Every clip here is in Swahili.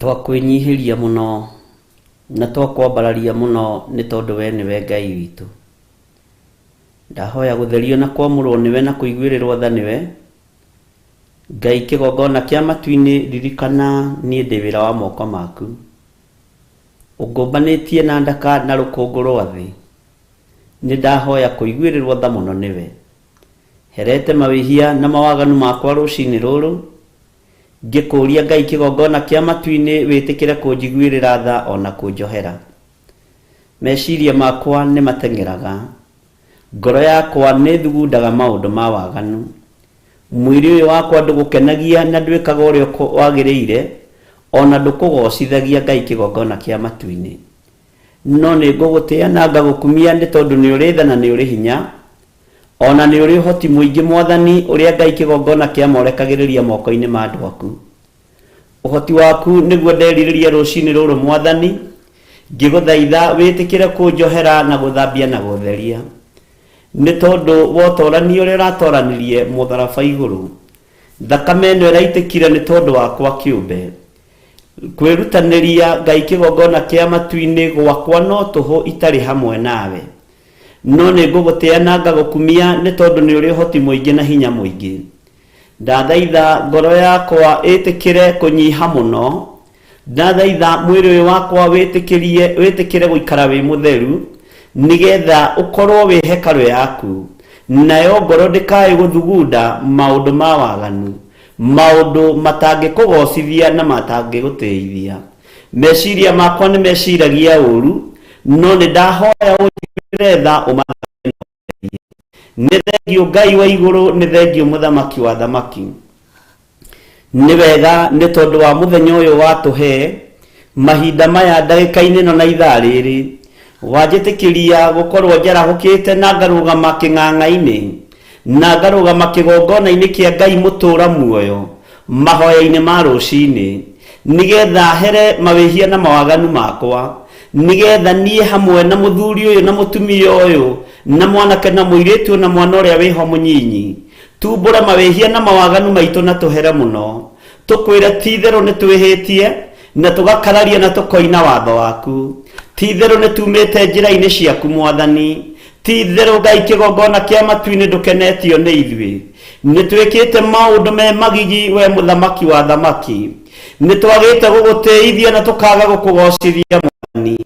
twakwenyihiria muno na twakwambararia muno ni tondu we niwe Ngai witu. Ndahoya gutherio na kwamurwo niwe na kuiguirirwo tha niwe Ngai kigongona kia matu-ini ririkana nie ndi wira wa moko maku ungũmbanĩtie na ndaka na rũkũngũ rwa thĩ. Nĩ ndahoya kũiguĩrĩrwo tha mũno nĩwe. Herete mawĩhia na mawaganu makwa rũcinĩ rũrũ ngĩkũria Ngai kĩgongona kĩa matu-inĩ wĩtĩkĩre kũnjiguĩrĩra tha ona kũnjohera. Meciria makwa nĩ mateng'eraga, ngoro yakwa nĩ thugundaga maũndũ ma waganu. Mwĩrĩ ũyũ wakwa ndũgũkenagia na ndwĩkaga ũrĩa wagĩrĩire, ona ndũkũgocithagia Ngai kĩgongona kĩa matu-inĩ. No nĩ ngũgũtĩĩa na ngagũkumia nĩ tondũ nĩ ũrĩ tha na nĩ ũrĩ hinya, ona nĩ ũrĩ ũhoti mũingĩ Mwathani ũrĩa Ngai kĩgongona kĩamorekagĩrĩria moko-inĩ ma andũ aku. Ũhoti waku nĩguo nderirĩria rũcinĩ rũrũ Mwathani, ngĩgũthaitha wĩtĩkĩre kũnjohera na gũthambia na gũtheria. Nĩ tondũ wotorania ũrĩa ũratoranirie mũtharaba igũrũ, thakame ĩno ĩraitĩkire nĩ tondũ wakwa kĩũmbe. Kwĩrutanĩria Ngai kĩgongona kĩa matu-inĩ gwakwa no tũhũ itarĩ hamwe nawe. No nĩ ngũgũtĩĩa na ngagũkumia nĩ tondũ nĩ ũrĩ ũhoti mũingĩ na hinya mũingĩ. Ndathaitha ngoro yakwa ĩtĩkĩre kũnyiha mũno, ndathaitha mwĩrĩ ũyũ wakwa wĩtĩkĩre gũikara wĩ mũtheru, nĩgetha ũkorwo wĩ hekarũ yaku, nayo ngoro ndĩkaĩ gũthugunda maũndũ ma waganu, maũndũ matangĩkũgocithia na matangĩgũteithia. Meciria makwa nĩ meciragia ũru, no nĩ ndahoya ũnjiguĩrĩre tha ũmatherie. Nĩ thengio Ngai wa igũrũ, nĩ thengio mũthamaki wa thamaki. Nĩ wega nĩ tondũ wa mũthenya ũyũ watũhe mahinda maya ndagĩka-inĩ ĩno na ithaa rĩrĩ, wanjĩtĩkĩria gũkorwo njarahũkĩte na ngarũgama kĩng'ang'a-inĩ na ngarũgama kĩgongona-inĩ kĩa Ngai mũtũra muoyo mahoya-inĩ ma rũcinĩ, nĩgetha here mawĩhia na mawaganu makwa, nĩgetha niĩ hamwe na mũthuri ũyũ na mũtumia ũyũ na mwanake na mũirĩtu na mwana ũrĩa wĩho mũnyinyi tumbũra mawĩhia na mawaganu maitũ na tũhere mũno, tũkwĩre ti-itherũ nĩ twĩhĩtie na tũgakararia na tũkoina watho waku. Ti-itherũ nĩ tumĩte njĩra-inĩ ciaku Mwathani. Ti-itherũ Ngai kĩgongona kĩa matu-inĩ ndũkenetio nĩ ithuĩ. Nĩ twĩkĩte maũndũ me magigi we mũthamaki wa thamaki. Nĩ twagĩte gũgũtĩithia na tũkaga gũkũgocithia Mwathani.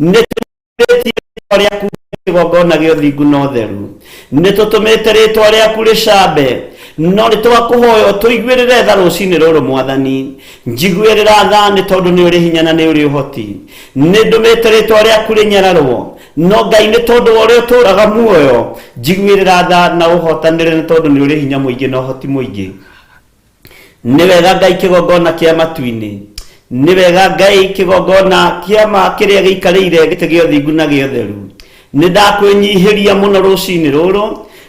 Nĩ tũtũmĩtie rĩtwa rĩaku kĩgongona gĩa ũthingu na ũtheru. Nĩ tũtũmĩte rĩtwa rĩaku rĩcambe, no nĩ twakũhoya tũiguĩrĩre tha rũcinĩ rũrũ Mwathani. Njiguĩrĩra tha nĩ tondũ nĩ ũrĩ hinya na nĩ ũrĩ ũhoti. Nĩ ndũmĩte rĩtwa rĩaku rĩnyararwo, no Ngai nĩ tondũ wa ũrĩa ũtũũraga muoyo, njiguĩrĩra tha na ũhotanĩre nĩ tondũ nĩ ũrĩ hinya mũingĩ na ũhoti mũingĩ. Nĩ wega Ngai kĩgongona kĩa matu-inĩ, nĩ wega Ngai kĩgongona kĩama kĩrĩa gĩikarĩire gĩtĩ gĩa ũthingu na gĩa ũtheru. Nĩ ndakwĩnyihĩria mũno rũcinĩ rũrũ,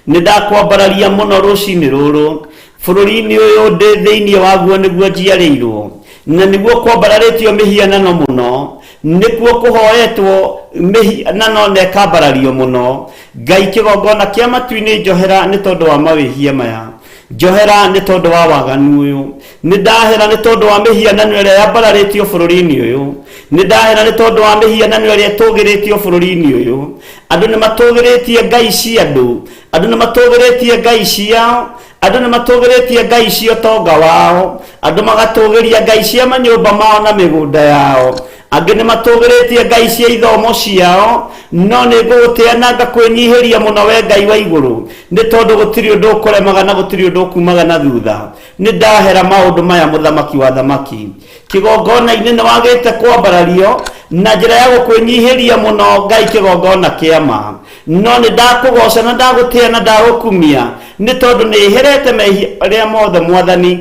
nĩ ndakwambararia mũno rũcinĩ rũrũ. Bũrũri-inĩ ũyũ ndĩ thĩinĩ waguo nĩguo njiarĩirwo, na nĩguo kwambararĩtio mĩhianano mũno, nĩkuo kũhoetwo mĩhianano na ĩkambarario mũno. Ngai kĩgongona kĩa matu-inĩ njohera nĩ tondũ wa mawĩhia maya, njohera nĩ tondũ wa waganu ũyũ, nĩ ndahera nĩ tondũ wa mĩhianano ĩrĩa yambararĩtio bũrũri-inĩ ũyũ, nĩ ndahera nĩ tondũ wa mĩhianano ĩrĩa ĩtũgĩrĩtio bũrũri-inĩ ũyũ. Andũ nĩ matũgĩrĩtie ngai cia andũ, andũ nĩ matũgĩrĩtie ngai ciao, andũ nĩ matũgĩrĩtie ngai cia ũtonga wao, andũ magatũgĩria ngai cia manyũmba mao na mĩgũnda yao, angĩ nĩ matũgĩrĩtie ngai cia ithomo ciao. No nĩ ngũgũtĩĩa na ngakwĩnyihĩria mũno we Ngai wa igũrũ, nĩ tondũ gũtirĩ ũndũ ũkũremaga na gũtirĩ ũndũ ũkumaga na thutha. Nĩ ndahera maũndũ maya mũthamaki wa thamaki. Kĩgongona-inĩ nĩ wagĩte kwambarario na njĩra ya gũkwĩnyihĩria mũno Ngai kĩgongona kĩama, no nĩ ndakũgoca na ndagũtĩĩa na ndagũkumia nĩ tondũ nĩ herete mehia arĩa mothe Mwathani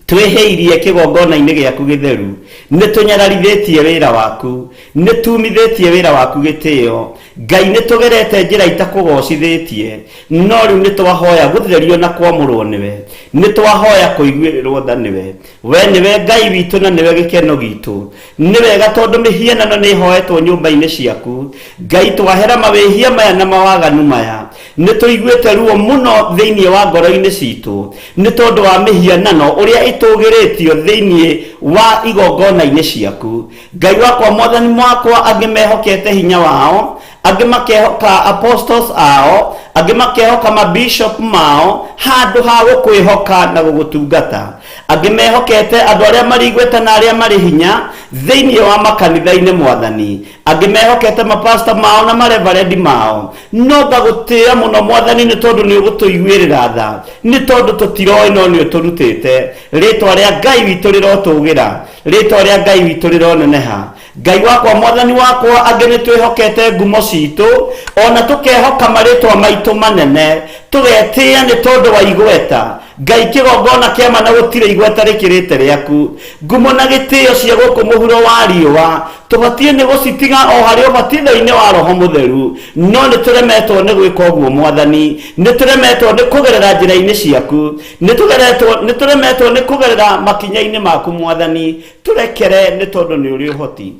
twĩhĩirie kĩgongona-inĩ gĩaku gĩtheru. Nĩ tũnyararithĩtie wĩra waku, nĩ tumithĩtie wĩra waku gĩtĩo. Ngai nĩ tũgerete njĩra itakũgocithĩtie, no rĩu nĩ twahoya gũtherio na kwamũrwo nĩwe, nĩ twahoya kũiguĩrĩrwo tha nĩwe. We nĩwe Ngai witũ na nĩwe gĩkeno gitũ. Nĩ wega tondũ mĩhianano nĩ ĩhoetwo nyũmba-inĩ ciaku. Ngai twahera mawĩhia maya na mawaganu maya, nĩ tũiguĩte ruo mũno thĩinĩ wa ngoro-inĩ citũ nĩ tondũ wa mĩhianano ũrĩa itugiritio thiini wa igongona-ini ciaku. Ngai wakwa mwathani wakwa angi mehokete hinya wao, angi makehoka apostles ao, angi makehoka mabishop mao handu ha gukwihoka na gugutungata. Angi mehokete andu aria marigweta na aria mari hinya thiini wa makanitha-ini mwathani. Angi mehokete mapastor mao na mareverend mao. No ngagutia muno mwathani ni tondu ni ugutuiguirira tha, ni tondu tutiroi no ni uturutite. Ritwa ria Ngai witu rirotugira, ritwa ria Ngai witu rironeneha. Ngai wakwa mwathani wakwa angi ni twihokete ngumo citu, ona tukehoka maritwa maitu manene, tugetia ni tondu wa igweta. Ngai kigongona kiama na gutire igweta rikirite riaku, ngumo na gitio cia guku muhuro wa riua tubatie ni gucitiga o hari ubatitho-ini wa Roho Mutheru. No ni turemetwo ni gwika uguo mwathani, ni turemetwo ni kugerera njira-ini ciaku, ni turemetwo ni kugerera makinya-ini maku mwathani. Turekere ni tondu ni uri uhoti,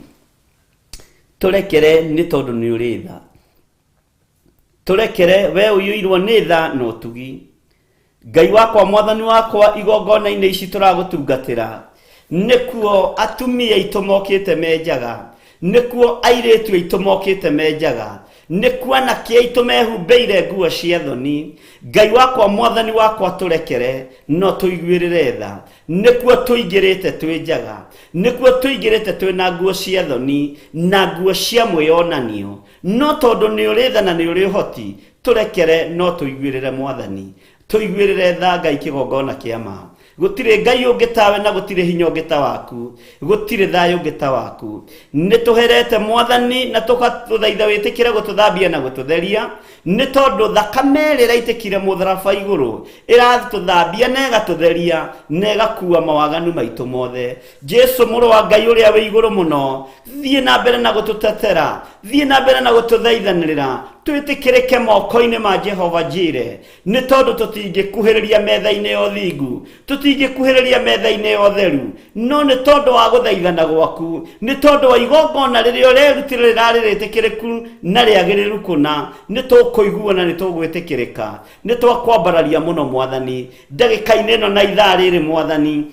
turekere ni tondu ni uri tha, turekere we uyuirwo ni tha na utugi. Ngai wakwa mwathani wakwa igongona-ini ici turagutungatira nikuo atumia aitu mokite menjaga, nikuo airitu aitu mokite menjaga, nikuo anake aitu mehumbeire nguo cia thoni. Ngai wakwa mwathani wakwa turekere no tuiguirire tha, nikuo tuingirite twinjaga, nikuo tuingirite twina nguo cia thoni na nguo cia mwionanio. No tondu ni uri tha na ni uri hoti, turekere no tuiguirire mwathani, tuiguirire tha Ngai kigongona kiama. Gutire Ngai ungi tawe na gutire hinya ungi ta waku, gutire thayo ungi ta waku. Ni tuherete mwathani na tukatuthaitha witikire gututhambia na gututheria, ni tondu thakame ira itikire mutharaba iguru iratuthambia na igatutheria na igakua mawaganu maitu mothe. Jesu muru wa Ngai uria wi iguru muno, thie na mbere na gututetera, thie na mbere na gututhaithanirira, twitikirike moko-ini ma Jehova Jire. Ni tondu tutingikuhiriria metha-ini ya uthingu, tutingikuhiriria metha-ini ya utheru, no ni tondu wa guthaithana gwaku, ni tondu wa igongona riria urerutire riraritikiriku na riagiriru kuna, ni tukuigua na ni tugwitikirika. Ni twakwambararia muno mwathani ndagika-ini ino na ithaa riri mwathani.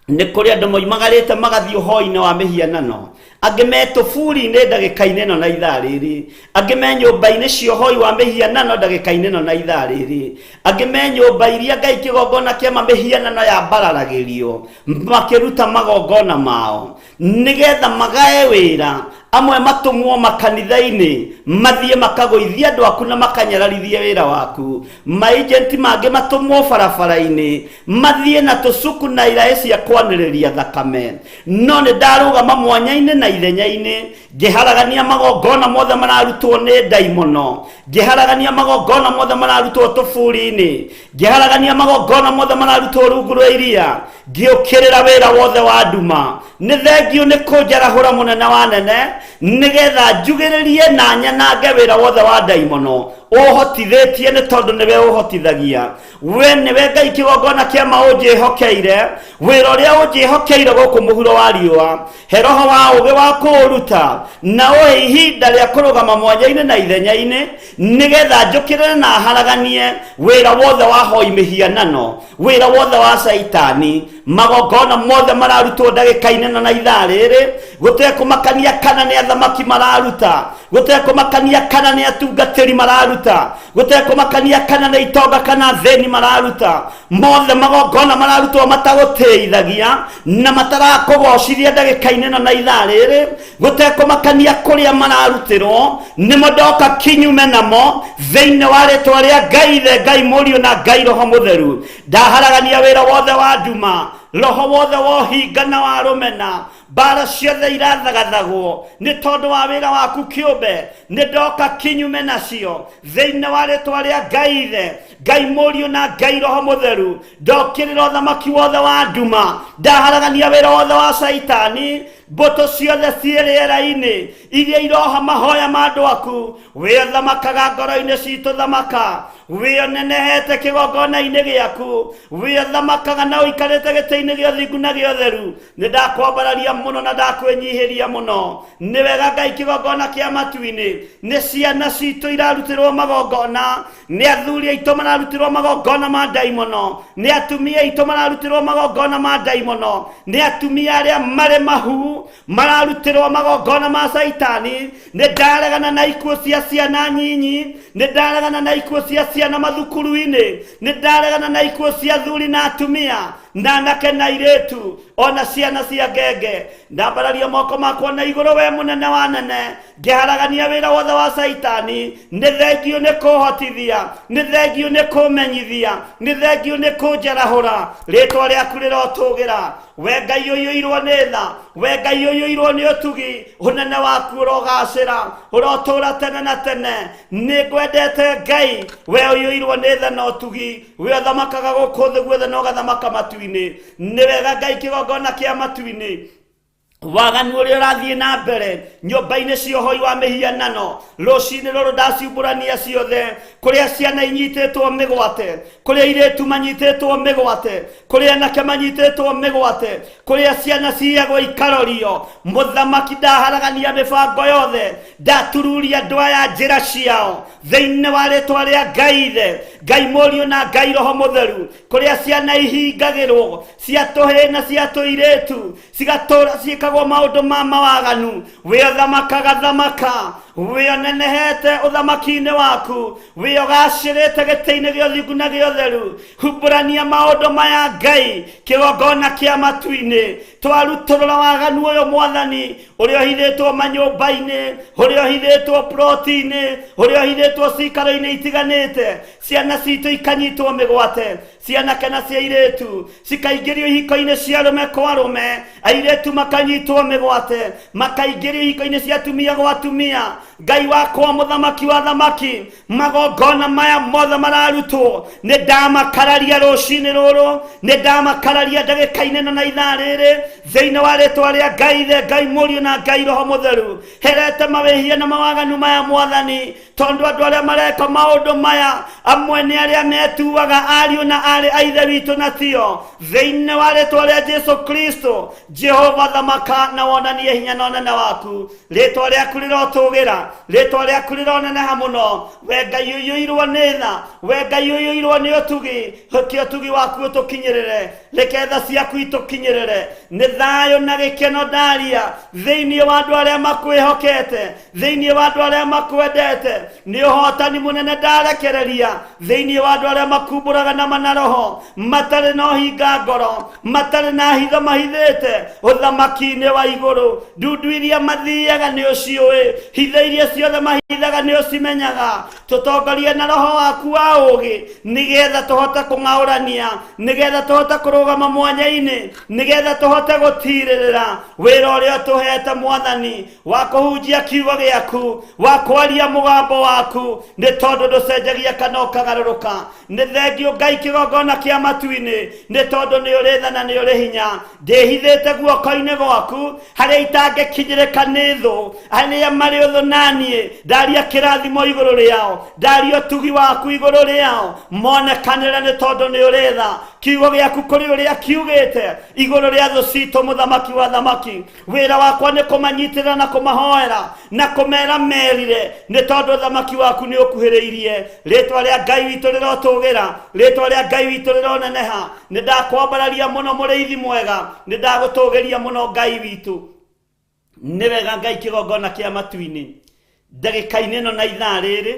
Ni kuri andu moimagarite magathie uhoi-ini wa mihianano, angi metuburi-ini ndagika-ini ino na ithaa riri, angi me nyumba-ini cia uhoi wa mihianano ndagika-ini ino na ithaa riri, angi me nyumba iria Ngai kigongona kiama mihianano ya mbararagirio makiruta magongona mao nigetha magae wira. Amwe matumwo makanitha-ini mathie makagoithia andu aku na makanyararithia wira waku. Maagenti mangi matumwo barabara-ini mathie na tucuku na iraĩ cia kwanĩrĩria thakame. No ni ndarugama mwanya-ini na ithenya-ini ngiharagania magongona mothe mararutwo ni ndaimono, ngiharagania magongona mothe mararutwo tuburi-ini, ngiharagania magongona mothe mararutwo rungu rwa iria, ngiukirira wira wothe wa nduma. Ni thengio ni kunjarahura munene wa nene nigetha njugiririe na nyanange wira wothe wa ndaimono uhotithitie ni tondu niwe uhotithagia. We niwe Ngai kigongona kiama unjihokeire, wira uria unjihokeire guku muhuro wa riua. He roho wa ugi wa kuruta na uhe ihinda ria kurugama mwanya-ini na ithenya-ini nigetha njukirire na haraganie wira wothe wa hoi mihianano, wira wothe wa saitani. Magongona mothe mararutwo ndagika-ini na ithaa riri gutekumakania kana ni athamaki mararuta, gutekumakania kana ni atungatiri mararuta, gutekumakania kana ni itonga kana theni mararuta. Mothe magongona mararutwo matagutithagia na matarakugocithia ndagika-ini na ithaa riri, gutekumakania kuria mararutirwo nimo ndoka kinyume namo thiini wa ritwa ria Ngai Ithe, Ngai Muriu na Ngai Roho Mutheru. Ndaharagania wira wothe wa nduma, roho wothe wa uhinga na wa rumena, bara ciothe irathagathagwo ni tondu wa wira waku kiumbe. Ni ndoka kinyume nacio thiini wa ritwa ria Ngai Ithe, Ngai Muriu na Ngai Roho Mutheru. Ndokirira uthamaki wothe wa nduma ndaharagania wĩra wothe wa Saitani, mboto ciothe ciĩrĩra-inĩ iria iroha mahoya ma andũ aku. Wĩ thamakaga ngoro-inĩ citũ, thamaka. Wĩ nenehete kĩgongona-inĩ gĩaku, wĩ thamakaga na ũikarĩte gĩtĩ-inĩ gĩa ũthingu na gĩa ũtheru. Nĩ ndakwambararia mũno na ndakwĩnyihĩria mũno. Nĩ wega Ngai kĩgongona kĩa matu-inĩ, nĩ ciana citũ irarutĩrwo magongona, nĩ athuri aitũ mararutĩrwo magongona ma ndaimono, nĩ atumia aitũ mararutĩrwo magongona ma ndaimono, nĩ atumia arĩa marĩ mahu mararutĩrwo magongona ma Saitani. Nĩ ndaregana na ikuũ cia ciana nyinyi, nĩ ndaregana na ikuũ cia ciana mathukuru-inĩ, nĩ ndaregana na ikuũ cia athuri na atumia na anake na airĩtu, ona ciana cia ngenge. Ndambararia moko makwa na igũrũ, we mũnene wa nene, ngĩharagania wĩra wothe wa Saitani. Nĩ thengio nĩ kũhotithia, nĩ thengio nĩ kũmenyithia, nĩ thengio nĩ kũnjarahũra. Rĩtwa rĩaku rĩrotũgĩra. We Ngai ũiyũirwo nĩ tha, we Ngai ũiyũirwo nĩ ũtugi, ũnene waku ũrogacĩra, ũrotũra tene na tene. Nĩ ngwendete Ngai, we ũiyũirwo nĩ tha na ũtugi, we ũthamakaga gũkũ thĩ guothe na ũgathamaka matu-inĩ. Nĩ wega Ngai kĩgongona kĩa matu-inĩ, waganu ũrĩa ũrathiĩ na mbere nyũmba-inĩ cia ũhoi wa mĩhianano. Rũcinĩ rũrũ ndaciumbũrania ciothe, kũrĩa ciana inyitĩtwo mĩgwate, kũrĩa airĩtu manyitĩtwo mĩgwate, kũrĩa anake manyitĩtwo mĩgwate, kũrĩa ciana ciagwo ikarorio. Mũthamaki ndaharagania mĩbango yothe, ndatururia andũ aya njĩra ciao thĩinĩ wa rĩtwa rĩa Ngai Ithe, Ngai Mũriũ na Ngai Roho Mũtheru. Kũrĩa ciana ihingagĩrwo cia tũhĩĩ na cia tũirĩtu cigatũra ciĩkagwo maũndũ ma mawaganu, we ũthamakaga thamaka, we ũnenehete ũthamaki-inĩ waku, we ũgacĩrĩte gĩtĩ-inĩ gĩa ũthingu na gĩa ũtheru. Humbũrania maũndũ maya Ngai, kĩgongona kĩa matu-inĩ. Twarutũrũra waganu ũyũ Mwathani, ũrĩa ũhithĩtwo manyũmba-inĩ, ũrĩa ũhithĩtwo ploti-inĩ, ũrĩa ũhithĩtwo cikaro-inĩ itiganĩte. Ciana citũ ikanyitwo mĩgwate, ciana kana cia airĩtu cikaingĩrio ihiko-inĩ cia arũme kwa arũme, airĩtu makanyitwo mĩgwate, makaingĩrio ihiko-inĩ cia atumia gwa atumia. Ngai wakwa mũthamaki wa thamaki, magongona maya mothe mararutwo, nĩ ndamakararia rũcinĩ rũrũ, nĩ ndamakararia ndagĩka-inĩ na ithaa rĩrĩ thĩinĩ wa rĩtwa rĩa Ngai Ithe, Ngai Mũriũ na Ngai Roho Mũtheru. Herete mawĩhia na mawaganu maya Mwathani, tondũ andũ arĩa mareka maũndũ maya amwe nĩ arĩa metuaga ariũ na arĩ a Ithe witũ na tio. Thĩinĩ wa rĩtwa rĩa Jesu Kristo, Jehova thamaka na wonanie hinya na ũnene waku. Rĩtwa rĩaku rĩrotũgĩra, rĩtwa rĩaku rĩroneneha mũno. We Ngai ũiyũirwo nĩ tha, we Ngai ũiyũirwo nĩ ũtugi, reke ũtugi waku ũtũkinyĩrĩre, reke tha ciaku itũkinyĩrĩre. Nĩ thayũ na gĩkeno ndaria thĩinĩ wa andũ arĩa makwĩhokete, thĩinĩ wa andũ arĩa makwendete. Nĩ ũhotani mũnene ndarekereria thĩinĩ wa andũ arĩa makumbũraga na manaroho, matarĩ na ũhinga ngoro, matarĩ na hitho mahithĩte ũthamaki-inĩ wa igũrũ. Ndundu iria mathiaga nĩ ũciũĩ, hitho iria ciothe mahithaga nĩ ũcimenyaga. Tũtongorie na roho waku wa ũũgĩ, nĩgetha tũhote kũng'aũrania, nĩgetha tũhote kũrũgama mwanya-inĩ, nĩgetha tũhote gũtirĩrĩra wĩra ũrĩa tũhete Mwathani wa kũhunjia kiugo gĩaku, wa kwaria mũgambo waku, nĩ tondũ ndũcenjagia kana ũkagarũrũka. Nĩ thengio Ngai kĩgongona kĩa matu-inĩ, nĩ tondũ nĩ ũrĩ tha na nĩ ũrĩ hinya. Ndĩhithĩte guoko-inĩ gwaku harĩa itangĩkinyĩrĩka nĩ thũ, arĩa marĩ ũthũ naniĩ. Ndaria kĩrathimo igũrũ rĩao, ndaria ũtugi waku igũrũ rĩao, monekanĩre nĩ tondũ nĩ ũrĩ tha. Kiugo gĩaku kũrĩ ũrĩa kiugĩte igũrũ rĩa thũ citũ mũthamaki wa thamaki. Wĩra wakwa nĩ kũmanyitĩrĩra na kũmahoera na kũmera merire, nĩ tondũ thamaki waku nĩ ũkuhĩrĩirie. Rĩtwa rĩa Ngai witũ rĩrotũgĩra, rĩtwa rĩa Ngai witũ rĩroneneha. Nĩ ndakwambararia mũno mũrĩithi mwega, nĩ ndagũtũgĩria mũno Ngai witũ. Nĩ wega Ngai kĩgongona kĩa matu-inĩ, ndagĩka-inĩ ĩno na ithaa rĩrĩ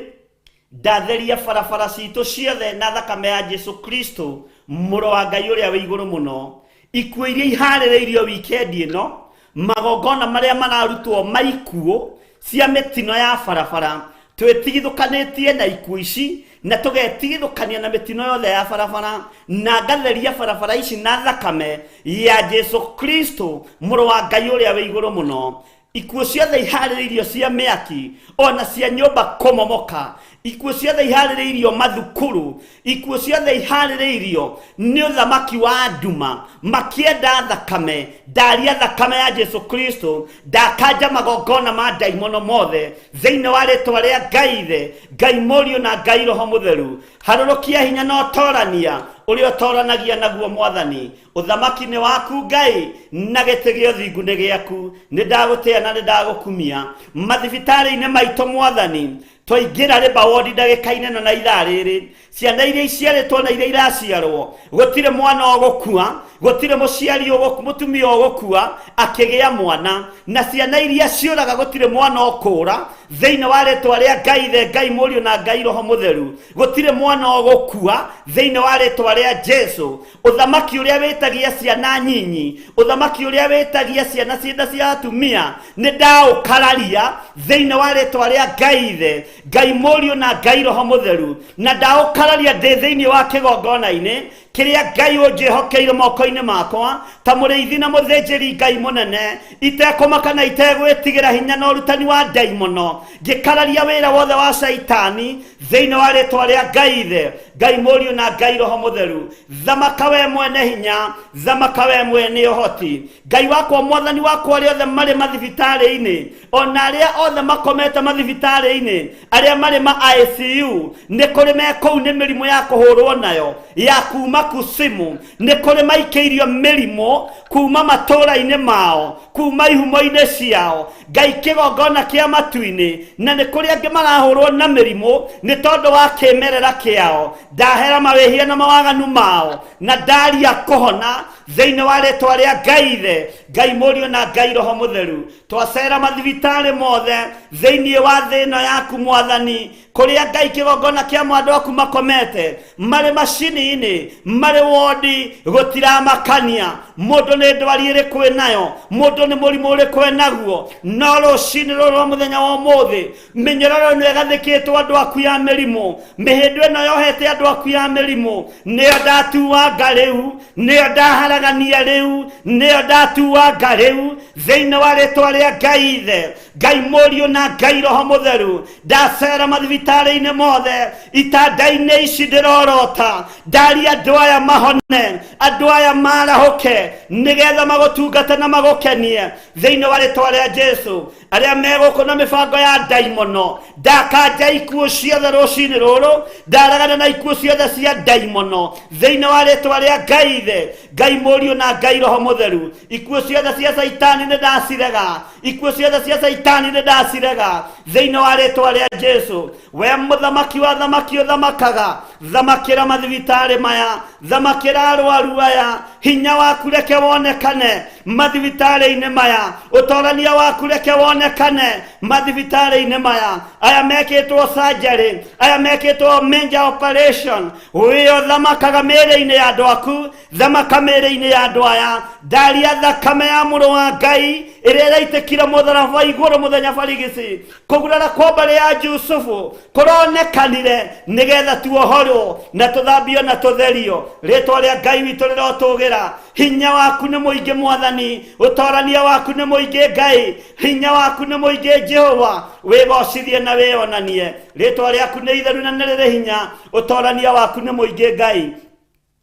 ndatheria barabara citũ ciothe na thakame ya Jesu Kristo, mũrũ wa Ngai ũrĩa wĩ igũrũ mũno. Ikuũ iria iharĩrĩirio wikendi ĩno, magongona marĩa mararutwo maikuũ cia mĩtino ya barabara, twĩtigithũkanĩtie na ikuũ ici na tũgetigithũkania na mĩtino yothe ya barabara, na ngatheria barabara ici na thakame ya Jesu Kristo, mũrũ wa Ngai ũrĩa wĩ igũrũ mũno. ikuo ciothe iharĩrĩirio cia mĩaki ona cia nyũmba kũmomoka, ikuo ciothe iharĩrĩirio mathukuru, ikuo ciothe iharĩrĩirio nĩ ũthamaki wa nduma, makĩenda thakame. Ndaria thakame ya Jesu Kristo, ndakanja magongona ma ndaimono mothe thĩinĩ wa rĩtwa rĩa Ngai Ithe, Ngai Mũriũ na Ngai Roho Mũtheru. Harũrũkia hinya na ũtorania ũrĩa ũtoranagia naguo Mwathani. Ũthamaki nĩ waku Ngai, na gĩtĩ gĩa ũthingu nĩ gĩaku. Nĩ ndagũtĩĩa na nĩ ndagũkumia. Mathibitarĩ-inĩ maitũ Mwathani, twaingĩra rĩmba wodi ndagĩka-inĩ na ithaa rĩrĩ, ciana iria iciarĩtwo na iria iraciarwo, gũtirĩ mwana ũgũkua, gũtirĩ mũciari mũtumia ũgũkua akĩgĩa mwana, na ciana iria ciũraga gũtirĩ mwana ũkũra thĩinĩ wa rĩtwa rĩa Ngai Ithe, Ngai Mũriũ na Ngai Roho Mũtheru. Gũtirĩ mwana ũgũkua thĩinĩ wa rĩtwa rĩa Jesu. Ũthamaki ũrĩa wĩtagia ciana nyinyi, ũthamaki ũrĩa wĩtagia ciana cienda cia atumia, nĩ ndaũkararia thĩinĩ wa rĩtwa rĩa Ngai Ithe, Ngai Mũriũ na Ngai Roho Mũtheru, na ndaũkararia ndĩ thĩinĩ wa kĩgongona-inĩ kĩrĩa Ngai ũnjĩhokeire moko-inĩ makwa ta mũrĩithi na mũthĩnjĩri Ngai mũnene, itekũmaka na itegwĩtigĩra hinya na ũrutani wa ndaimono, ngĩkararia wĩra wothe wa Saitani thĩinĩ wa rĩtwa rĩa Ngai Ithe, Ngai Mũriũ na Ngai Roho Mũtheru. Thamaka we mwene hinya, thamaka we mwene ũhoti. Ngai wakwa, Mwathani wakwa, arĩa othe marĩ mathibitarĩ-inĩ, ona arĩa othe makomete mathibitarĩ-inĩ, arĩa marĩ ma ICU, nĩ kũrĩ me kũu nĩ mĩrimũ ya kũhũrwo nayo ya kuma kusimu, nĩ kũrĩ maikĩirio mĩrimũ kuma matũũra-inĩ mao, kuma ihumo-inĩ ciao, Ngai kĩgongona kĩa matu-inĩ, na nĩ kũrĩ angĩ marahũrwo na mĩrimũ nĩ tondũ wa kĩmerera kĩao. Ndahera mawĩhia na mawaganu mao, na ndaria kũhona thĩinĩ wa rĩtwa rĩa Ngai Ithe, Ngai Mũriũ na Ngai Roho Mũtheru. Twacera mathibitarĩ mothe thĩinĩ wa thĩ ĩno yaku Mwathani, kũrĩa Ngai kĩgongona kĩa andũ aku makomete, marĩ macini-inĩ, marĩ wodi, gũtiramakania mũndũ nĩ ndwari ĩrĩkũ enayo, mũndũ nĩ mũrimũ ũrĩkũ enaguo, no rũcinĩ rũrũ rwa mũthenya wa ũmũthĩ, mĩnyororo ĩno ĩgathĩkĩtwo andũ aku ya mĩrimũ, mĩhĩndo ĩno yohete andũ aku ya mĩrimũ, nĩyo ndatuanga rĩu, nĩyo ndaharagania rĩu, nĩyo ndatuanga rĩu thĩinĩ wa rĩtwa rĩa Ngai Ithe, Ngai Mũriũ na Ngai Roho Mũtheru. Ndacera mathibitarĩ-inĩ mothe, itanda-inĩ ici ndĩrorota, ndaria andũ aya mahone, andũ aya marahũke, nĩgetha magũtungata na magũkenie thĩinĩ wa rĩtwa rĩa Jesu. Arĩa megũkũ na mĩbango ya ndaimono, ndakanja ikuũ ciothe rũcinĩ rũrũ, ndaragana na ikuũ ciothe cia ndaimono thĩinĩ wa rĩtwa rĩa Ngai Ithe, Ngai Mũriũ na Ngai Roho Mũtheru. Ikuũ ciothe cia Saitani nĩ ndacirega, ikuũ ciothe cia Saitani nĩ ndacirega thĩinĩ wa rĩtwa rĩa Jesu. We mũthamaki wa thamaki ũthamakaga, thamakĩra mathibitarĩ maya, thamakĩra arwaru aya, hinya waku reke wonekane mathibitarĩ-inĩ maya, ũtorania waku reke wonekane mathibitarĩ-inĩ maya. Aya mekĩtwo surgery, aya mekĩtwo major operation, wĩyo thamakaga mĩĩrĩ-inĩ ya andũ aku, thamaka mĩĩrĩ-inĩ ya andũ aya. Ndaria thakame ya Mũrũ wa Ngai ĩrĩa ĩraitĩkire mũtharaba igũrũ mũthenya barigici, kũgurara kwa mbarĩ ya Jusufu kũronekanire nĩgetha tuohorwo na tũthambio na tũtherio. Rĩtwa rĩa Ngai witũ rĩrotũgĩra, hinya waku nĩ mũingĩ Mwathani, ũtorania waku nĩ mũingĩ Ngai, hinya waku nĩ mũingĩ Jehova, wĩgocithie na wĩonanie. Rĩtwa rĩaku nĩ itheru na nĩ rĩrĩ hinya, ũtorania waku nĩ mũingĩ Ngai.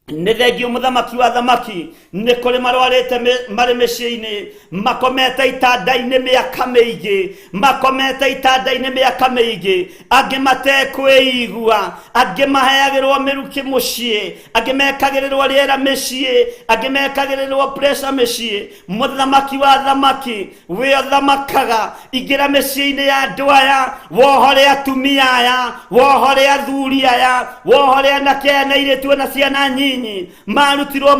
Nĩ thengio mũthamaki wa thamaki, nĩ kũrĩ marwarĩte marĩ mĩciĩ-inĩ, makomete itanda-inĩ mĩaka mĩingĩ, makomete itanda-inĩ mĩaka mĩingĩ, angĩ matekwĩigua, angĩ maheagĩrwo mĩrukĩ mũciĩ, angĩ mekagĩrĩrwo rĩera mĩciĩ, angĩ mekagĩrĩrwo pressure mĩciĩ. Mũthamaki wa thamaki, we ũthamakaga, ingĩra mĩciĩ-inĩ ya andũ aya, wohore atumia aya, wohore athuri aya, wohore anake aya na airĩtu na ciana nyinyi marutirwo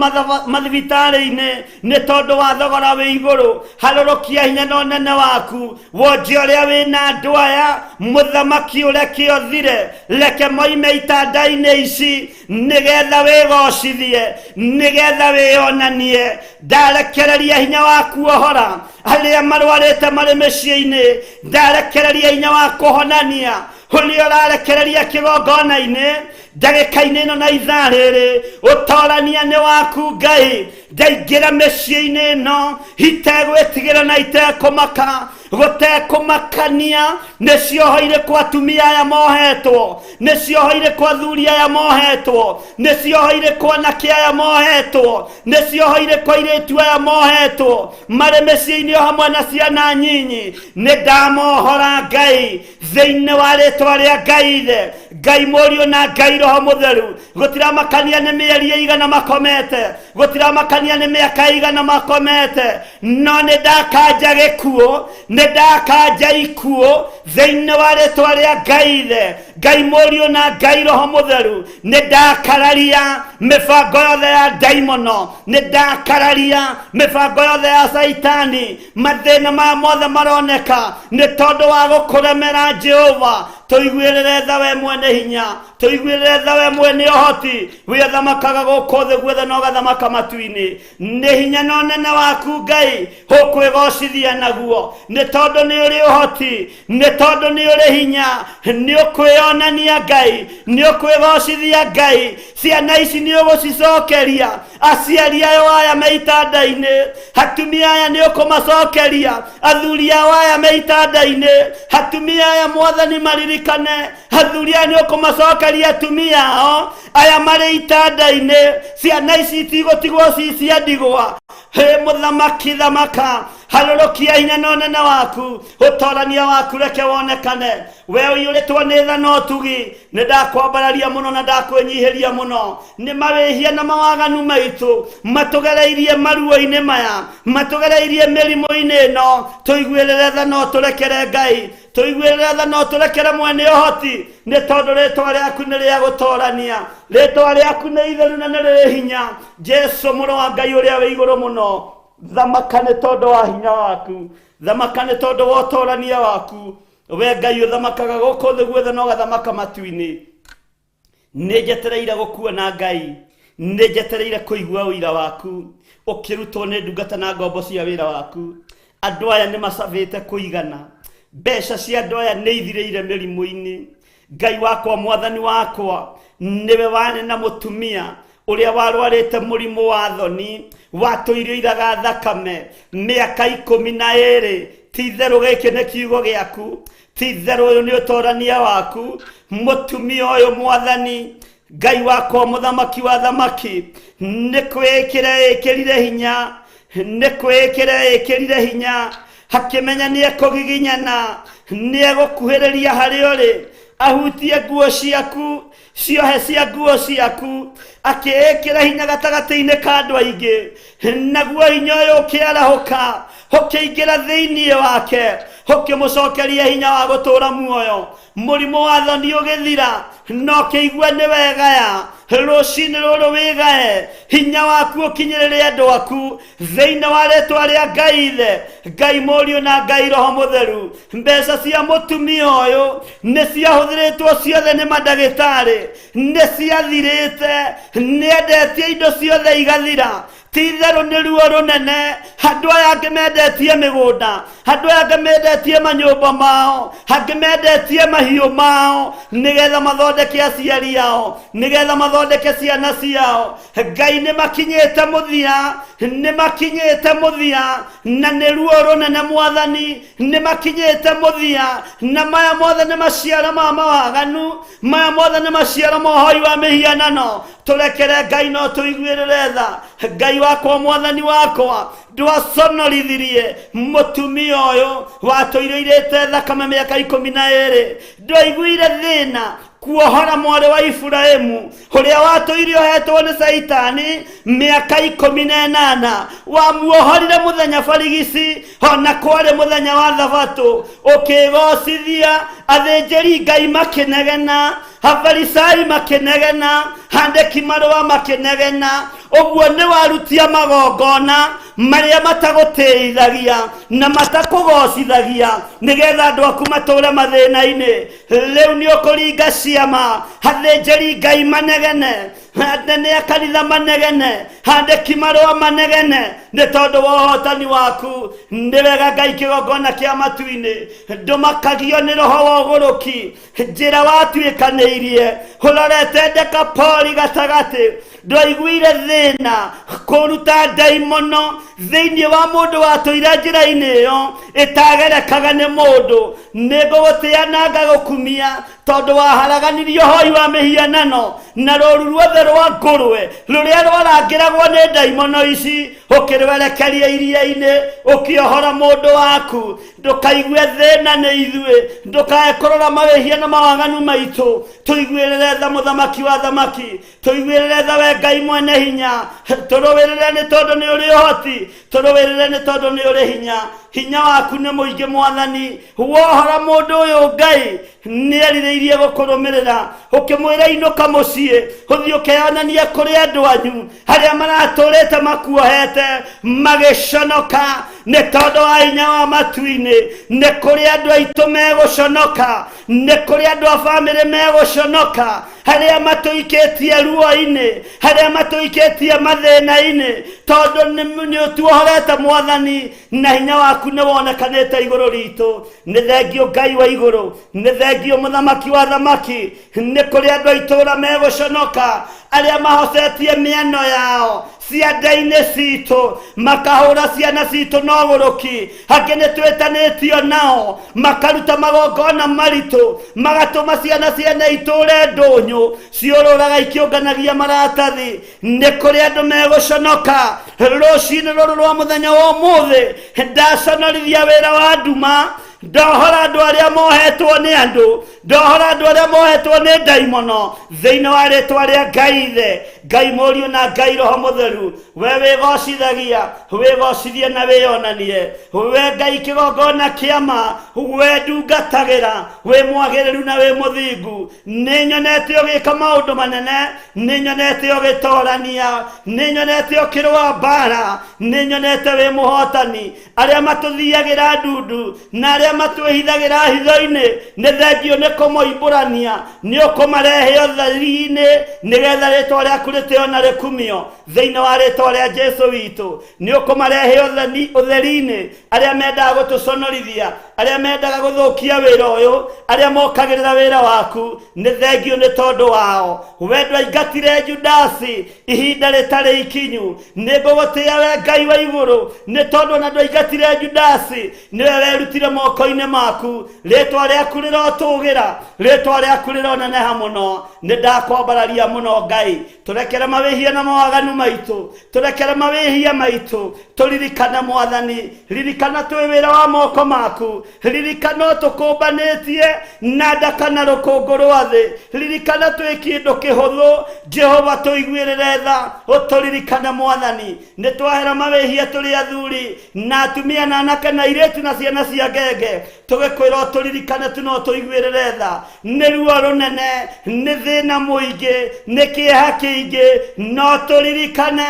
mathibitarĩ-inĩ nĩ tondũ wa thogora wĩ igũrũ. Harũrũkia hinya na ũnene waku, wonje ũrĩa wĩna andũ aya, mũthamaki ũreke ũthire, reke moime itanda-inĩ ici nĩgetha wĩgocithie, nĩgetha wĩonanie. Ndarekereria hinya waku ohora arĩa marwarĩte marĩ mĩciĩ-inĩ, ndarekereria hinya wa kũhonania ũrĩa ũrarekereria kĩgongona-inĩ ndagĩka-inĩ ĩno na ithaa rĩrĩ ũtorania nĩ waku Ngai. Ndaingĩra mĩciĩ-inĩ ĩno itegwĩtigĩra na itekũmaka, gũtekũmakania. Nĩ cioho irĩkũ atumia aya mohetwo, nĩ cioho irĩkũ athuri aya mohetwo, nĩ cioho irĩkũ anake aya mohetwo, nĩ cioho irĩkũ airĩtu aya mohetwo marĩ mĩciĩ-inĩ o hamwe na ciana nyinyi. Nĩ ndamohora Ngai thĩinĩ wa rĩtwa rĩa Ngai Ithe, Ngai Mũriũ na Ngai Roho Mũtheru. Gũtiramakania nĩ mĩeri ĩigana makomete, gũtiramakania nĩ mĩaka ĩigana makomete, no nĩ ndakanja gĩkuũ, nĩ ndakanja ikuũ thĩinĩ wa rĩtwa rĩa Ngai Ithe, Ngai Mũriũ na Ngai Roho Mũtheru. Nĩ ndakararia mĩbango yothe ya ndaimono, nĩ ndakararia mĩbango yothe ya Saitani. Mathĩna maya mothe maroneka nĩ tondũ wa gũkũremera Jehova. Tũiguĩrĩre tha we mwene hinya, tũiguĩrĩre tha we mwene ũhoti, we thamakaga gũkũ thĩ guothe na ũgathamaka matu-inĩ. Nĩ hinya na ũnene waku Ngai ũkwĩgocithia naguo, nĩ tondũ nĩ ũrĩ ũhoti, nĩ tondũ nĩ ũrĩ hinya, nĩ ũkwĩonania Ngai, nĩ ũkwĩgocithia Ngai. Ciana ici nĩ ũgũcicokeria, aciari ayo aya me itanda-inĩ, atumia aya nĩ ũkũmacokeria, athuri ao aya me itanda-inĩ, atumia aya Mwathani maririkane, athuri aya nĩ ũkũmacokeria atumia ao aya marĩ itanda-inĩ. Ciana ici itigũtigwo ci cia ndigwa. Mũthamaki thamaka, harũrũkia hinya na ũnene waku, ũtorania waku reke wonekane. We ũiyũrĩtwo nĩ tha na ũtugi, nĩ ndakwambararia mũno na ndakwĩnyihĩria mũno. Nĩ mawĩhia na mawaganu maitũ matũgereirie maruo-inĩ maya, matũgereirie mĩrimũ-inĩ ĩno. Tũiguĩrĩre tha na ũtũrekere Ngai, tũiguĩrĩre tha na ũtũrekere mwene ũhoti, nĩ tondũ rĩtwa rĩaku nĩ rĩa gũtorania, rĩtwa rĩaku nĩ itheru na nĩ rĩ hinya. Jesu mũrũ wa Ngai ũrĩa wĩ igũrũ mũno, thamaka nĩ tondũ wa hinya waku, thamaka nĩ tondũ wa ũtorania waku. We Ngai ũthamakaga gũkũ thĩ guothe na ũgathamaka matu-inĩ. Nĩ njetereire gũkuona Ngai, nĩ njetereire kũigua ũira waku ũkĩrutwo nĩ ndungata na ngombo cia wĩra waku. Andũ aya nĩ macabĩte kũigana, mbeca cia andũ aya nĩ ithirĩire mĩrimũ-inĩ. Ngai wakwa, Mwathani wakwa, nĩwe warĩ na mũtumia ũrĩa warwarĩte mũrimũ wa thoni, watũirĩiraga thakame mĩaka 12. Ti itherũ gĩkĩ nĩ kiugo gĩaku, ti itherũ ũyũ nĩ ũtorania waku. Mũtumia ũyũ Mwathani, Ngai wakwa, mũthamaki wa thamaki, nĩ kwĩĩkĩra ĩkĩrire hinya, nĩ kwĩĩkĩra ĩkĩrire hinya, hakĩmenya nĩ ekũgiginyana, nĩ egũkuhĩrĩria harĩ ũrĩ, ahutie nguo ciaku, ciohe cia nguo ciaku, akĩĩkĩra hinya gatagatĩ-inĩ ka andũ aingĩ. Naguo hinya ũyũ ũkĩarahũka, ũkĩingĩra thĩinĩ wake, ũkĩmũcokeria hinya wa gũtũũra muoyo. Mũrimũ wa thoni ũgĩthira, no kĩigua nĩ wegaya. Rũcinĩ rũrũ wĩgae, hinya waku ũkinyĩrĩre andũ aku thĩinĩ wa rĩtwa rĩa Ngai Ithe, Ngai Mũriũ na Ngai Roho Mũtheru. Mbeca cia mũtumia ũyũ nĩ ciahũthĩrĩtwo ciothe nĩ mandagĩtarĩ, nĩ ciathirĩte, nĩ endetie indo ciothe igathira. Ti itherũ nĩ ruo rũnene. Andũ aya angĩ mendetie mĩgũnda, andũ aya angĩ mendetie manyũmba mao, angĩ mendetie mahiũ mao, nĩgetha mathondeke aciari ao, nĩgetha mathondeke ciana ciao. Ngai nĩ makinyĩte mũthia, nĩ makinyĩte mũthia, na nĩ ruo rũnene Mwathani, nĩ makinyĩte mũthia. Na maya mothe nĩ maciara ma mawaganu, maya mothe nĩ maciara ma ũhoi wa mĩhianano. Tũrekere Ngai no tũiguĩrĩre tha. Ngai wakwa, Mwathani wakwa, ndwaconorithirie mũtumia ũyũ watũirĩirĩte thakame mĩaka 12. Ndwaiguire thĩna kuohora mwarĩ wa Iburahĩmu ũrĩa watũire ohetwo nĩ Saitani mĩaka 18. Wamuohorire mũthenya barigici, ona kwarĩ mũthenya wa Thabatũ, ũkĩgocithia athĩnjĩri Ngai makĩnegena, Afarisai makĩnegena, andĩki marũa makĩnegena. Ũguo nĩ warutia magongona marĩa matagũteithagia na matakũgocithagia, nĩgetha andũ aku matũũre mathĩna-inĩ. Rĩu nĩ ũkũringa ciama, athĩnjĩri Ngai manegene, anene a kanitha manegene, andĩki marũa manegene, nĩ tondũ wa ũhotani waku. Nĩ wega Ngai kĩgongona kĩa matu-inĩ ndũmakagio nĩ roho wa ũgũrũki, njĩra watuĩkanĩirie ũrorete Dekapoli gatagatĩ, ndwaiguire thĩna kũruta ndaimono thĩinĩ wa mũndũ watũire njĩra-inĩ ĩyo ĩtagerekaga nĩ mũndũ. Nĩ ngũgũtĩa na ngagũkumia tondũ waharaganirie ũhoi wa mĩhianano na rũũru ruothe rwa ngũrwe rũrĩa rwarangĩragwo nĩ ndaimono ici, ũkĩrwerekeria iria-inĩ ũkĩohora mũndũ waku. Ndũkaigue thĩna nĩ ithuĩ, ndũkae kũrora mawĩhia na mawaganu maitũ. Tũiguĩrĩre tha mũthamaki wa thamaki, tũiguĩrĩre tha we Ngai mwene hinya. Tũrũwĩrĩre nĩ tondũ nĩ ũrĩ ũhoti, tũrũwĩrĩre nĩ tondũ nĩ ũrĩ hinya. Hinya waku nĩ mũingĩ Mwathani. Wohora mũndũ ũyũ Ngai nĩerirĩirie gũkũrũmĩrĩra, ũkĩmwĩra inũka mũciĩ ũthiĩ ũkeyonanie kũrĩ andũ anyu arĩa maratũrĩte makuohete magĩconoka nĩ tondũ wa hinya wa matu-inĩ. Nĩ kũrĩ andũ aitũ megũconoka, nĩ kũrĩ andũ a bamĩrĩ megũconoka, arĩa matũikĩtie ruo-inĩ, arĩa matũikĩtie mathĩna-inĩ, tondũ nĩ ũtuohorete Mwathani na hinya waku nĩ wonekanĩte igũrũ ritũ. Nĩ thengio Ngai wa igũrũ, nĩ thengio mũthamaki wa thamaki. Nĩ kũrĩ andũ a itũũra megũconoka, arĩa mahocetie mĩano yao cianda-inĩ citũ, makahũra ciana citũ na ũgũrũki. Angĩ nĩ twĩtanĩtio nao makaruta magongona maritũ, magatũma ciana ciene itũũre ndũnyũ ciũrũraga ikĩũnganagia maratathi. Nĩ kũrĩ andũ megũconoka rũciinĩ rũrũ rwa mũthenya wa ũmũthĩ. Ndaconorithia wĩra wa nduma, ndohora andũ arĩa mohetwo nĩ andũ, ndohora andũ arĩa mohetwo nĩ ndaimono thĩinĩ wa rĩtwa rĩa Ngai Ithe, Ngai Mũriũ na Ngai Roho Mũtheru. We wĩgocithagia, wĩgocithie na wĩyonanie. We Ngai kĩgongona kĩa ma, we ndungatagĩra, wĩ mwagĩrĩru na wĩ mũthingu. Nĩ nyonete ũgĩka maũndũ manene, nĩ nyonete ũgĩtorania, nĩ nyonete ũkĩrũa mbara, nĩ nyonete wĩ mũhotani. Arĩa matũthiagĩra ndundu na arĩa matwĩhithagĩra hitho-inĩ, nĩ thengio nĩ kũmoimbũrania, nĩ ũkũmarehe ũtheri-inĩ nĩgetha rĩtwa rĩaku rĩtĩo na rĩkumio thĩinĩ wa rĩtwa rĩa Jesũ witũ. Nĩ ũkũmarehe ũtheri-inĩ arĩa mendaga gũtũconorithia, arĩa mendaga gũthũkia wĩra ũyũ, arĩa mokagĩrĩra wĩra waku. Nĩ thengio nĩ tondũ wao. We ndwaingatire Judasi ihinda rĩtarĩ ikinyu. Nĩ ngũgũtĩa we Ngai wa igũrũ, nĩ tondũ na ndwaingatire Judasi, nĩwe werutire moko-inĩ maku. Rĩtwa rĩaku rĩrotũgĩra, rĩtwa rĩaku rĩroneneha mũno. Nĩ ndakwambararia mũno Ngai. Tũrekere mawĩhia na mawaganu maitũ, tũrekere mawĩhia maitũ. Tũririkane Mwathani, ririkana twĩ wĩra wa moko maku, ririkana tũkũmbanĩtie na ndaka na rũkũngũ rwa thĩ, ririkana twĩ kĩndũ kĩhũthũ. Jehova tũiguĩrĩre tha, ũtũririkane Mwathani. Nĩ twahera mawĩhia tũrĩ athuri na atumia na anake na airĩtu na ciana cia ngenge, tũgĩkwĩra ũtũririkane tu no tũiguĩrĩre tha. Nĩ ruo rũnene, nĩ thĩna mũingĩ, nĩ kĩeha kĩingĩ, no tũririkane,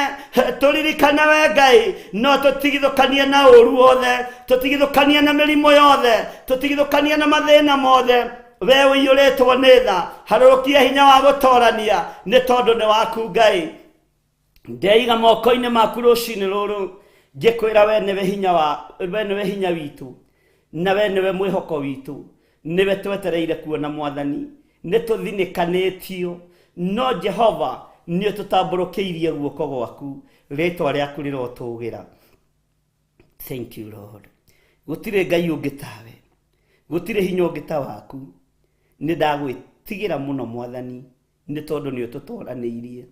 tũririkane we Ngai, no tũtigithũkanie na ũru wothe, tũtigithũkanie na mĩrimũ yothe, tũtigithũkanie na mathĩna mothe. We ũiyũrĩtwo nĩ tha, harũrũkia hinya wa gũtorania nĩ tondũ nĩ waku Ngai. Ndeiga moko-inĩ maku rũciinĩ rũrũ ngĩkwĩra we nĩwe hinya we nĩwe hinya witũ, na we nĩwe mwĩhoko witũ, nĩwe twetereire kuona Mwathani. Nĩ tũthinĩkanĩtio, no Jehova nĩ tũtambũrũkĩirie guoko gwaku, rĩtwa rĩaku rĩrotũgĩra. Thank you Lord. Gũtirĩ Ngai ũngĩ tawe, gũtirĩ hinya ũngĩ ta waku. Nĩ ndagwĩtigĩra mũno Mwathani, nĩ tondũ nĩ ũtũtoranĩirie,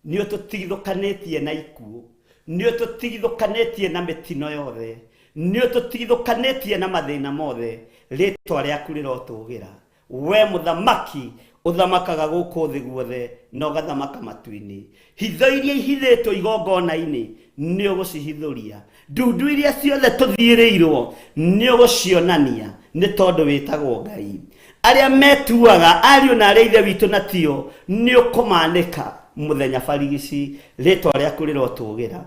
nĩ ũtũtigithũkanĩtie na ikuũ, nĩ ũtũtigithũkanĩtie na mĩtino yothe, nĩ ũtũtigithũkanĩtie na mathĩna mothe. Rĩtwa rĩaku rĩrotũgĩra. We mũthamaki ũthamakaga gũkũ thĩ guothe na ũgathamaka matu-inĩ. Hitho iria ihithĩtwo igongona-inĩ nĩ ũgũcihithũria. Ndundu iria ciothe tũthiĩrĩirwo nĩ ũgũcionania, nĩ tondũ wĩtagwo Ngai. Arĩa metuaga ariũ na arĩa ithe witũ na tio nĩ ũkũmanĩka mũthenya barigici. Rĩtwa rĩaku rĩrotũgĩra.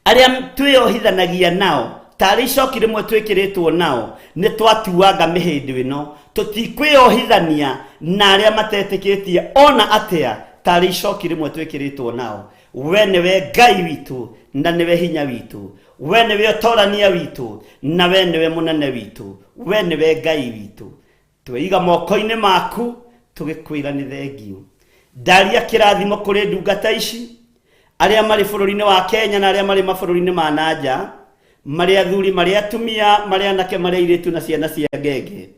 Arĩa twĩyohithanagia nao tarĩ icoki rĩmwe twĩkĩrĩtwo nao, nĩ twatuanga mĩhĩndĩ ĩno, tũtikwĩyohithania na arĩa matetĩkĩtie ona atĩa tarĩ icoki rĩmwe twĩkĩrĩtwo nao. We nĩwe Ngai witũ na niwe hinya witu, we niwe utorania witu, na we niwe munene witu, we niwe Ngai witu. Tweiga moko-ini maku tugikwira ni thengio. Ndaria kirathimo kuri ndungata ici aria mari bururi-ini wa Kenya na aria mari mabũrũri-inĩ ma nanja, mari athuri, mari atumia, mari anake, mari airitu na ciana cia ngenge.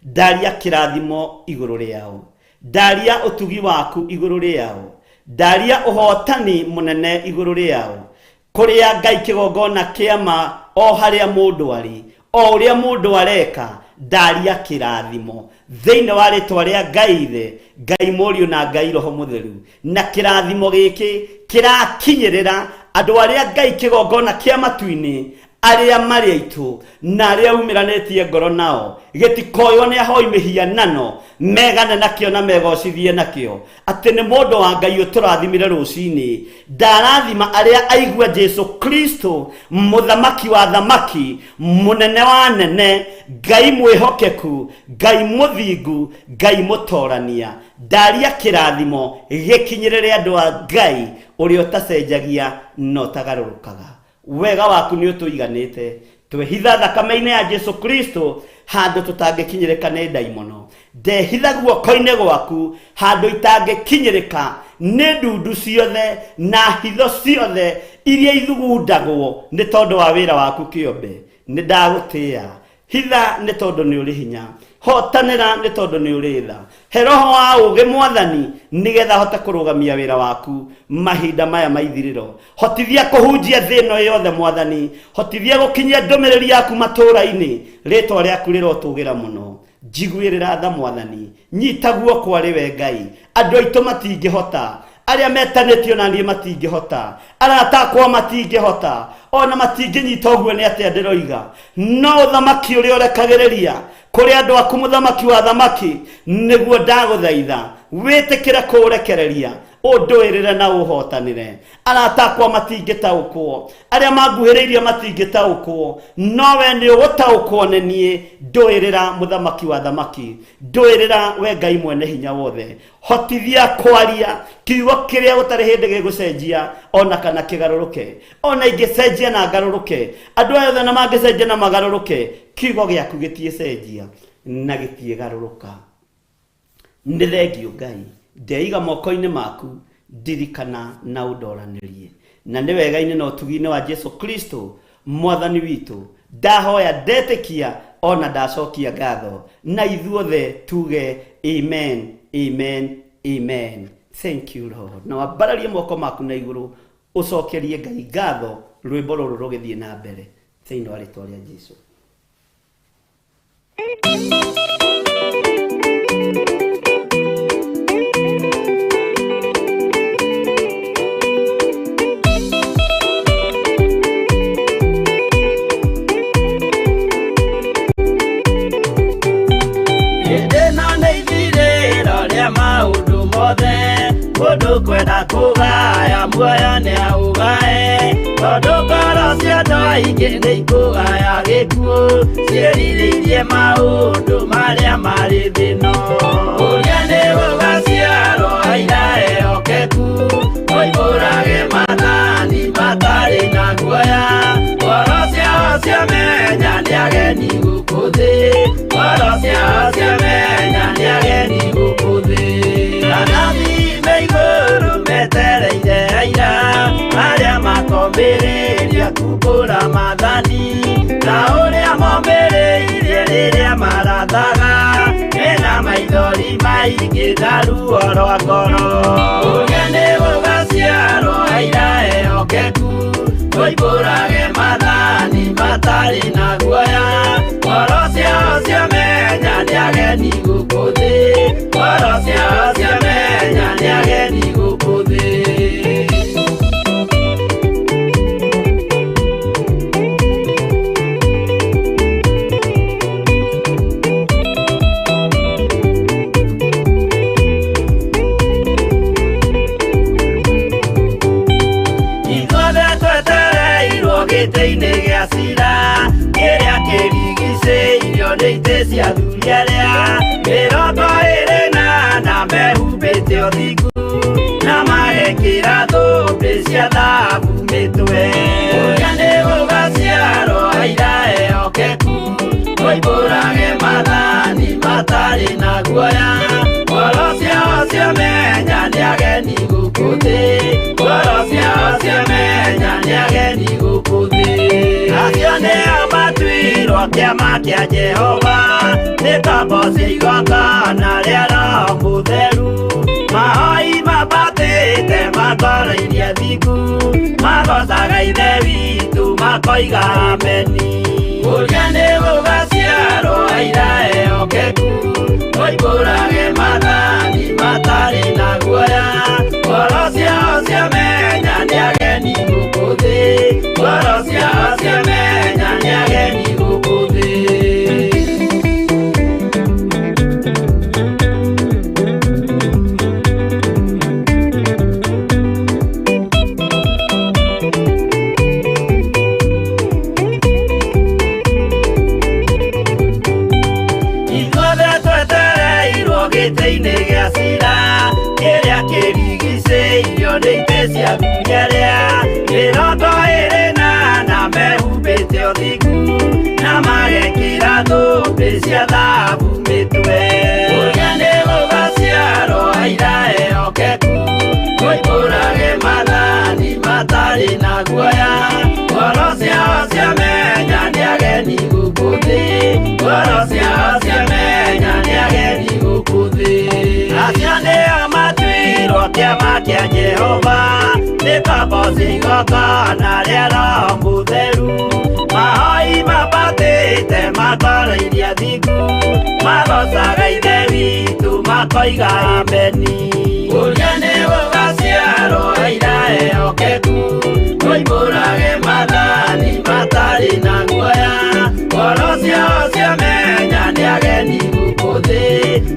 Ndaria kirathimo iguru riao, ndaria utugi waku iguru riao, ndaria uhotani munene iguru riao, kuria Ngai kigongona kiama o haria mundu ari, o uria mundu areka. Ndaria kirathimo thiini wa ritwa ria Ngai Ithe, Ngai Mũriũ na Ngai Roho Mũtheru, na kirathimo giki kirakinyirira andu aria Ngai kigongona kia matu-ini aria mari aitu na aria umiranetie ngoro nao, gitikoywo ni ahoi mihianano megane nakio na megocithie nakio, ati ni mundu wa Ngai uturathimire rucini. Ndarathima aria aigua Jesu Kristo muthamaki wa thamaki, munene wa nene, Ngai mwihokeku, Ngai muthingu, Ngai mutorania. Ndaria kirathimo gikinyirire andu a Ngai uria utacenjagia no tagarurukaga. Wega waku ni utuiganite, twehitha thakame-ini ya Jesu Kristo handu tutangikinyirika ni daimono. Ndehitha guoko-ini gwaku handu itangikinyirika ni ndundu ciothe na hitho ciothe iria ithugundagwo ni tondu wa wira waku kiombe. Ni ndagutia hitha ni tondu ni uri hinya, hotanira ni tondu ni uri tha. He roho wa uge Mwathani nigetha hote kurugamia wira waku mahinda maya maithiriro. Hotithia kuhunjia thino yothe Mwathani, hotithia gukinyia ndomereri yaku matura-ini, ritwa riaku rirotugira muno. Njiguirira tha Mwathani, nyita guoko ariwe Ngai. Andu aitu matingihota, aria metanitio na nie matingihota, arata akwa matingihota, ona matinginyita uguo ni atia ndiroiga. No thamaki uria urekagiriria kuri andu aku muthamaki wa thamaki, niguo ndaguthaitha witikire kurekereria unduirire na uhotanire. Arata akwa matingitaukwo, aria manguhiriirie matingitaukwo, no we ni ugutaukwo ni nie. Nduirira muthamaki wa thamaki, nduirira we Ngai mwene hinya wothe. Hotithia kwaria kiugo kiria gutari hindi gigucenjia ona kana kigaruruke, ona ingicenjia na ngaruruke, andu othe na mangicenjia na magaruruke, kiugo giaku gitiecenjia na gitiegaruruka. Ni thengio Ngai, ndeiga moko-ini maku, ndirikana na undoranirie. Na ni wega-ini na utugi-ini wa Jesu Kristo Mwathani witu, ndahoya ndetikia ona ndacokia ngatho, na ithuothe tuge amen, amen, amen. Thank you Lord. Na wabararie moko maku na iguru ucokerie Ngai ngatho, rwimbo ruru rugithie na mbere thiini wa ritwa ria Jesu. Mundu kwenda kugaya muoyo ni augae, tondu ngoro cia andu aingi ni ikugaya gikuo, ciĩrirĩirie maundu maria mari thino. Uria ni gugaciarwo aira ehokeku, oimbũrage mathani matari na guoya. Ngoro ciao ciamenya ni ageni gũkũ thĩ, ngoro ciao ciamenya ni ageni gũkũ thĩ. Iguru metereire aira aria makombĩrĩria kumbũra mathani, na ũrĩa mombĩrĩirie rĩrĩa marathaga mena maithori maingĩ na ruo rwa ngoro. Uge nĩ gũgaciarwo aira ehokeku, oimbũrage mathani matarĩ na guoya. Ngoro ciao ciamenya nĩ ageni gũkũ thĩ, ngoro ciao ciamenya nĩ ageni gũkũ thĩ. Ithuothe twetereirwo gĩtĩ-inĩ gĩa cira kĩrĩa kĩrigicĩirio nĩ itĩ cia athuri arĩa 28 mehumbĩte ũthingu na magekĩra thũmbĩ cia thahabu mĩtwe. gũkũthĩ ngoro ciao ciamenya nĩ ageni gũkũthĩ. Acio nĩo matuirwo kĩama kĩa Jehova nĩ tombo cia igongona rĩa Roho Mũtheru. Mahoi mabatĩte makoro-irie thingu magocaga Ithe witũ makoiga ameni. Ũrĩa nĩ gũgaciarwo aira ehokeku moimbũrage mathani matarĩ na guoya. Ngoro ciao ciamenya nĩ ageni gũkũthĩ ngoro ciao ciamenya nĩ ageni gũkũthĩ. Gĩtĩ-inĩ gĩa cira kĩrĩa kĩrigicĩirio nĩ itĩ cia thunyerea 28 mehumbĩte ũthingu na magekĩra thũmbĩ cia thahabu mĩtwe. Ũrĩa nĩ gũgaciarwo aira ehokeku moimbũrage mathani matarĩ na guoya. Ngoro ciao ciamenya nĩ ageni gũkũthĩ ngoro ciao ciamenya nĩ ageni gũkũthĩ. Acio nĩo matuirwo kĩama kĩa Jehova nĩ tombo cia igongona rĩa Roho Mũtheru. Mahoi mabatĩte makoro-irie thingu magocaga Ithe witũ makoiga ameni. Ũrĩa nĩ gũgaciarwo aira ehokeku moimbũrage mathani matarĩ na guoya. Ngoro ciao ciamenya nĩ ageni gũkũthĩ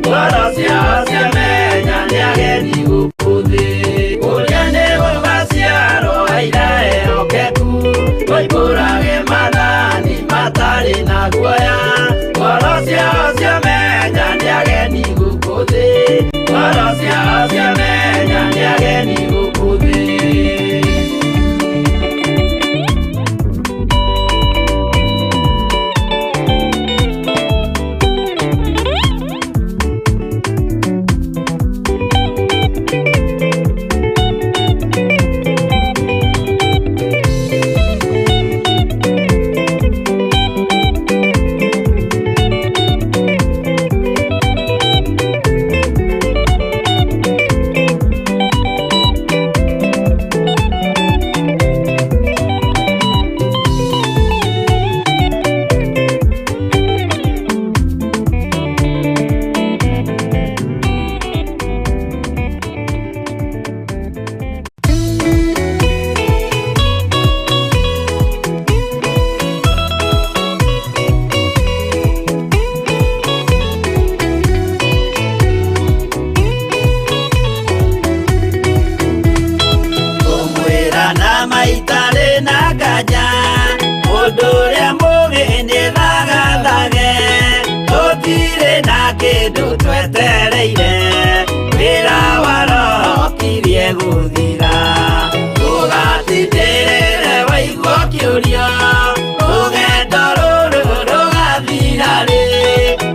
ngoro ciao ciamenya nĩ ageni gũkũthĩ. Ũrĩa nĩ gũgaciarwo aira ehokeku moimbũrage mathani matarĩ na guoya. Ngoro ciao ciamenya nĩ ageni gũkũthĩ ngoro ciao ciamenya nĩ ageni gũkũthĩ. Kĩndũ twetereire wĩra wa Roho kirie gũthira. Ndũgatindĩrĩre waigua kĩũria rũgendo rũrũ rũgathira rĩ.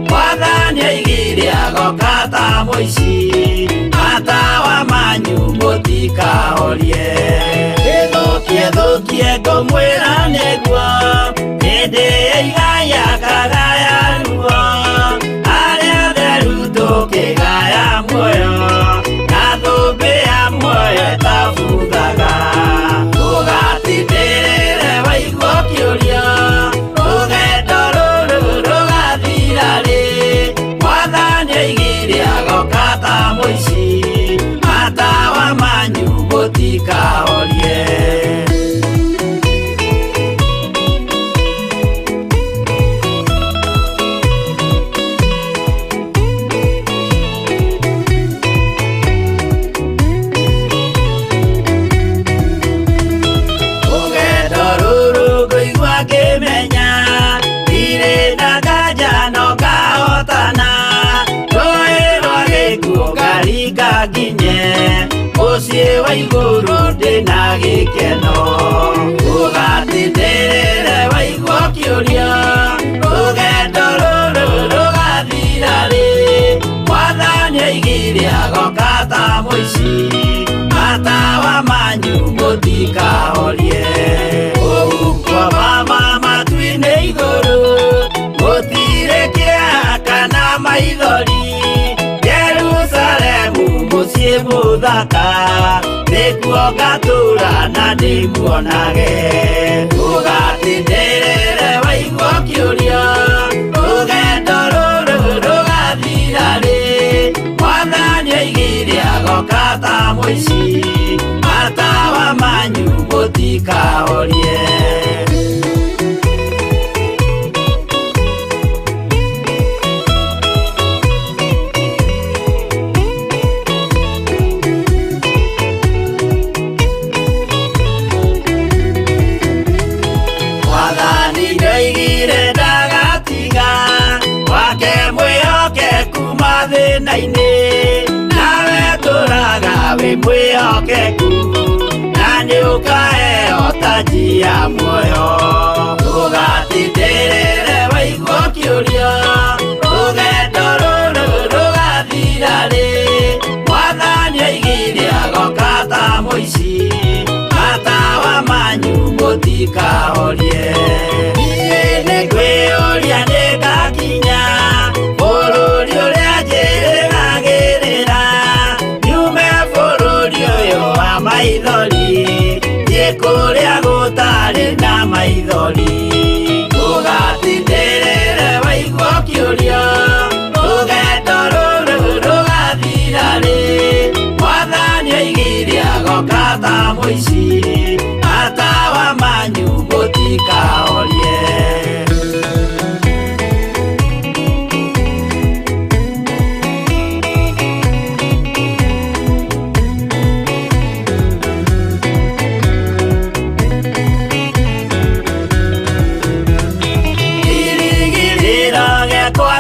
Mwathani oigire agoka ta mũici matawa manyu mũtikahorie. Gĩthũkie ngũmwĩra nĩguo hĩndĩ ĩigaya kagaya ruo. Tũkĩgaya muoyo na thũmbĩ ya muoyo ĩtabuthaga. Ndũgatindĩrĩre waigua kĩũria rũgendo rũrũ rũgathira rĩ. Mwathani oigire agoka ta mũici matawa manyu mũtikahorie. muthaka nikuo ngatura na ndimuonage ugatindĩrĩre waigua kĩũria rũgendo rũrũ rũgathira rĩ mwathani oigire agoka ta mũici matawa manyu mũtikahorie nawe tũraga wĩ mwĩhokeku na nĩũkaheo taji ya muoyo ũgatindĩrĩre waigua kĩũria rũgendo rũrũ rũgathira rĩ mwathani oigire agoka ta mũici matawa manyu mũtikahorie niĩ nĩngwĩyũria nĩngakinya bũrũri ũrĩa njĩrĩgagĩrĩra nyume bũrũri ũyũ wa maithori thiĩ kũrĩa gũtarĩ na maithori ũgatindĩrĩre waigua kĩũria rũgendo rũrũ rũgathira rĩ mwathani oigire agoka ta mũici matawa manyu mũtikahorie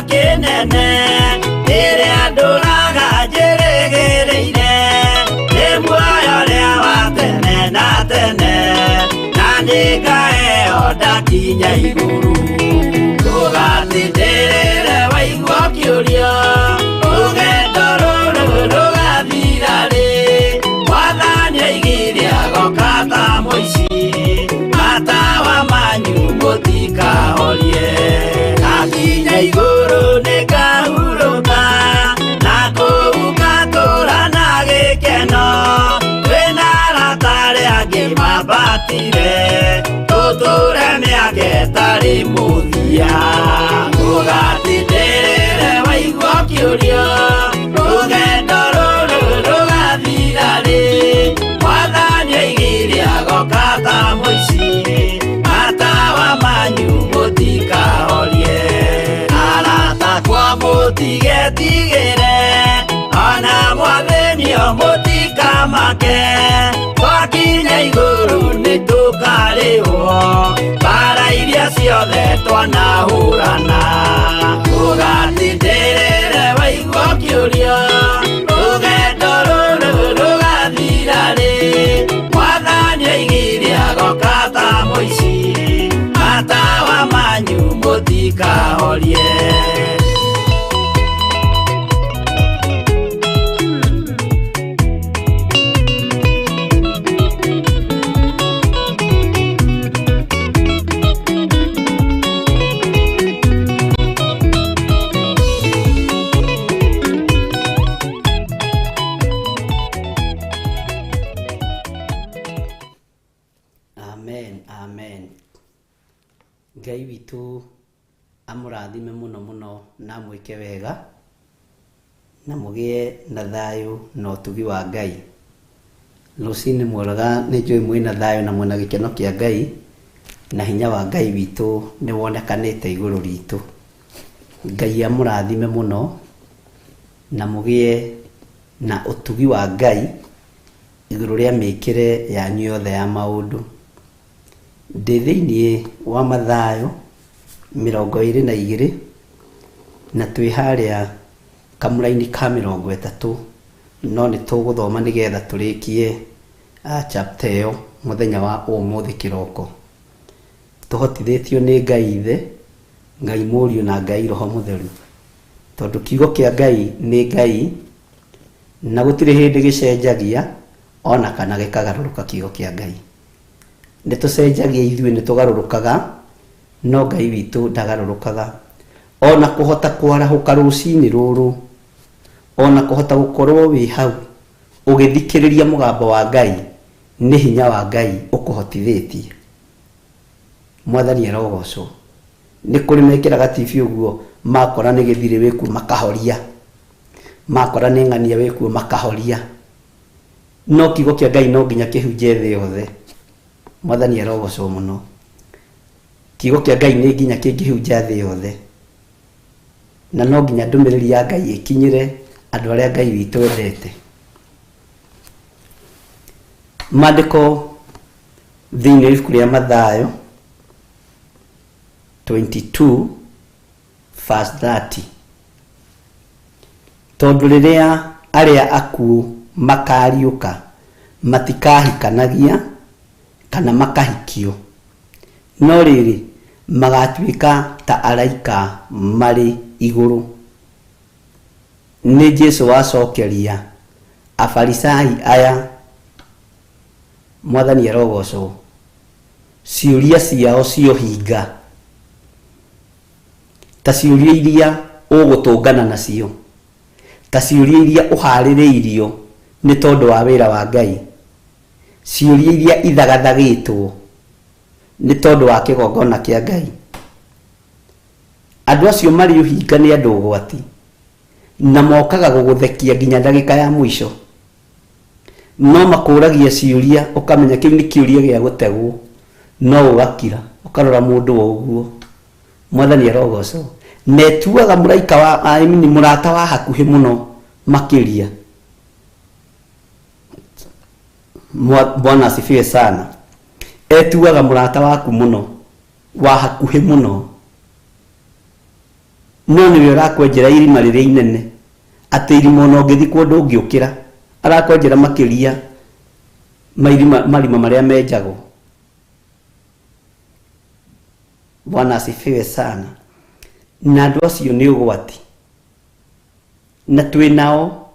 kinene ĩrĩa ndũraga njĩrĩgĩrĩire nĩ muoyo ũrĩa wa tene na tene na nĩngaheo ndakinya igũrũ ũgatindĩrĩre waigua kĩũria rũgendo rũrũ rũgathira rĩ mwathani oigire agoka ta mũici matawa manyu mũtikahorie akinya igũrũ nĩngahurũka na kũu ngatũũra na gĩkeno twĩna arata arĩa angĩ mambatire tũtũũre mĩaka ĩtarĩ mũthia ũgatindĩrĩre waigua kĩũria rũgendo rũrũ rũgathira rĩ mwathani oigire agoka ta mũici matawa manyu mũtikahorie mũtigetigĩre ona mwathĩnio mũtikamake twakinya igũrũ nĩtũkarĩhwo mbara iria ciothe twanahũrana ũgatindĩrĩre waigua kĩũria rũgendo rũrũ rũgathira rĩ mwathani oigire agoka ta mũici matawa manyu mũtikahorie Ngai witũ amũrathime mũno mũno na mwĩke wega na mũgĩe na thayũ na ũtugi wa Ngai. Rũcinĩ mwega nĩnjũĩ mwĩna thayũ na mwĩna gĩkeno kĩa Ngai na hinya wa Ngai witũ nĩ wonekanĩte igũrũ ritũ. Ngai amũrathime mũno na mũgĩe na ũtugi wa Ngai igũrũ rĩa mĩkĩre yanyu yothe ya maũndũ. Ndĩ thĩinĩ wa Mathayo 22 na twĩ harĩa kamũra-inĩ ka 30 no nĩ tũgũthoma nĩgetha tũrĩkie chapter ĩyo mũthenya wa ũmũthĩ kĩroko. Tũhotithĩtio nĩ Ngai Ithe, Ngai Mũriũ na Ngai Roho Mũtheru, tondũ kiugo kĩa Ngai nĩ Ngai na gũtirĩ hĩndĩ gĩcenjagia ona kana gĩkagarũrũka kiugo kĩa Ngai. Nĩ tũcenjagia ithuĩ nĩ tũgarũrũkaga, no Ngai witũ ndagarũrũkaga. Ona kũhota kwarahũka rũcinĩ rũrũ, ona kũhota gũkorwo wĩ hau ugithikiriria mugambo wa Ngai ni hinya wa Ngai ukuhotithitie. Mwathani arogocwo. Ni kuri mekiraga TV uguo makora ni githire wiku makahoria, makora ni ng'ania wiku makahoria, no kiugo kia Ngai no nginya kihunje thi yothe. Mwathani arogocwo muno. Kiugo kia Ngai ni nginya kingihunja thi yothe, na no nginya ndumiriri ya Ngai ikinyire andu aria Ngai witu endete. Maandiko thiini wa ibuku ria Mathayo 22 verse 30. Tondu riria aria akuo makariuka matikahikanagia kana makahikio, no riri magatuika ta araika mari iguru. Ni Jesu wacokeria afarisai aya, Mwathani arogocwo, ciuria ciao cio hinga ta ciuria iria ugutungana nacio, ta ciuria iria uhaririirio ni tondu wa wira wa Ngai, ciuria iria ithagathagitwo ni tondu wa kigongona kia Ngai. Andu acio mari uhinga ni andu ugwati na mokaga guguthekia nginya ndagika ya mwisho, no makuragia ciuria ukamenya kiu ni kiuria gia gutegwo, no ugakira ukarora mundu wa uguo. Mwathani arogocwo. Netuaga muraika wa ni murata wa hakuhi muno makiria. Bwana asifiwe sana. Etuaga murata waku muno wa hakuhi muno, no niwe urakwenjera irima riria inene, ati irima no ngithi kundu ngiukira, arakwenjera makiria marima maria menjagwo. Bwana asifiwe sana. Na andu acio ni ugwati, na twi nao,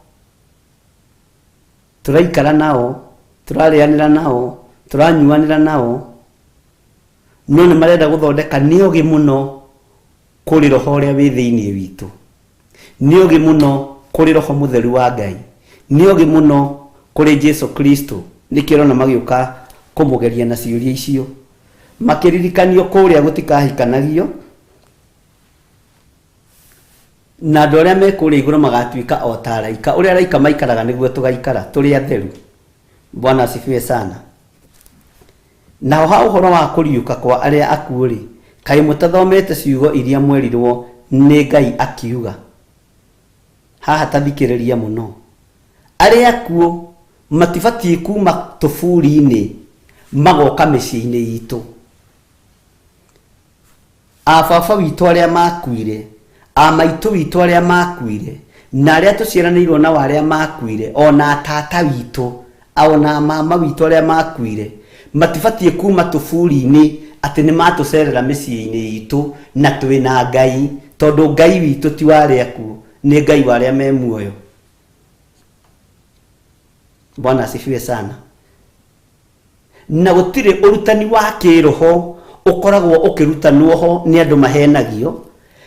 turaikara nao, turarianira nao, turanyuanira nao, no ni marenda guthondeka ni ogi muno kuri roho uria wi thiini witu, ni ogi muno kuri roho mutheru wa Ngai, ni ogi muno kuri Jesu Kristo. Nikirona magiuka kumugeria na ciuria icio, makiririkanio kuria gutikahikanagio, na andu aria me kuria iguru magatuika o ta araika uria araika maikaraga niguo tugaikara turi atheru. Bwana asifiwe sana. Na ha uhoro wa kuriuka kwa aria akuo ri, kai mutathomete ciugo iria mwerirwo ni Ngai akiuga. Haha tathikiriria muno, aria akuo matibatie kuma tufuri-ini magoka micii-ini itu. Ababa witu aria makuire, amaitu witu aria makuire, na aria tuciaranirwo na aria makuire, ona tata witu, ona mama witu aria makuire, matibatie kuma tufuri-ini ati ni matucerera micii-ini itu na twi na Ngai, tondu Ngai witu ti wa aria akuo, ni Ngai wa aria me muoyo. Bwana asifiwe sana. Na gutire urutani wa kiroho ukoragwo ukirutanwo ho ni andu mahenagio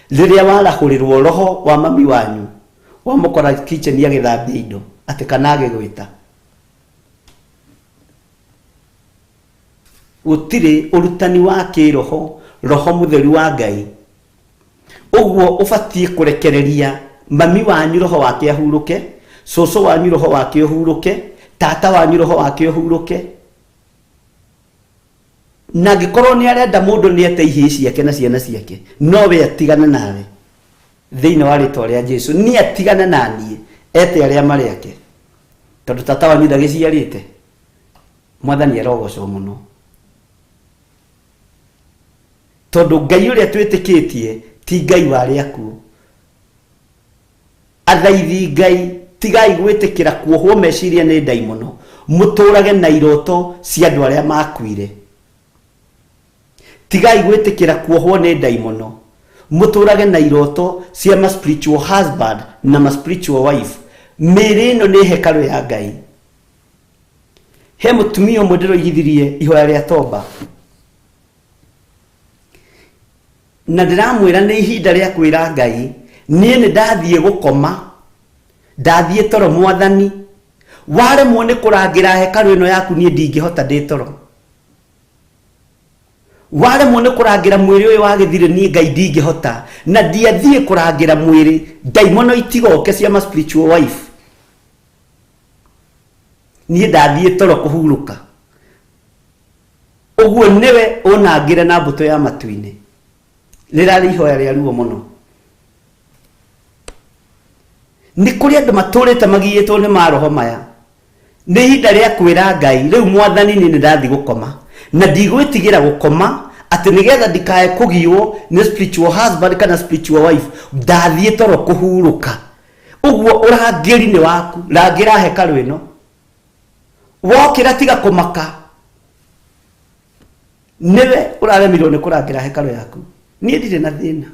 riria warahurirwo roho wa mami wanyu wamukora kitchen ya githambia indo ati kanage gwita. Gutire urutani wa kiroho, roho mutheru wa Ngai. Uguo ubatie kurekereria mami wanyu roho wake ahuruke, soso wanyu roho wake ahuruke, tata wanyu roho wake ahuruke. Na gikorwo ni arenda mundu ni ate ihi ciake na ciana ciake, no we atigane nawe thiini wa ritwa ria Jesu, ni atigane nanie ete aria mari ake, tondu tata wanyu ndagiciarite. Mwathani arogocwo muno, tondu Ngai uria twitikitie ti Ngai wa aria akuo. Athaithi Ngai, tigai gwitikira kuohwo meciria ni daimono, muturage na iroto cia andu aria makuire. Tigai gwitikira kuohwo ni daimono, muturage na iroto cia ma spiritual husband na ma spiritual wife. Miri ino ni hekalu ya Ngai. He mutumia umwe ndiroigithirie ihoya ria toba, na ndiramwira ni ihinda ria kwira Ngai, nie ni ndathie gukoma, ndathie toro Mwathani, wale muone kurangira hekalu ino yaku nie ndingihota nditoro wale muone kurangira mwiri uyu wagithire nie Ngai ndingihota na ndiathie kurangira mwiri daimono itigoke cia ma spiritual wife nie ndathie toro kuhuruka uguo niwe unangire na mbuto ya matuine rirari ihoya ria ruo muno ni kuri andu maturite magiyetwo ni maroho maya ni hinda ria kwira Ngai riu mwathani ni ndathi gukoma na ndigwitigira gukoma ati nigetha ndikae kugiwo ni spiritual husband kana spiritual wife ndathie toro kuhuruka uguo urangiri ni waku rangira hekalu ino wokira tiga kumaka niwe uraremirwo ni kurangira hekalu yaku nie ndire na thina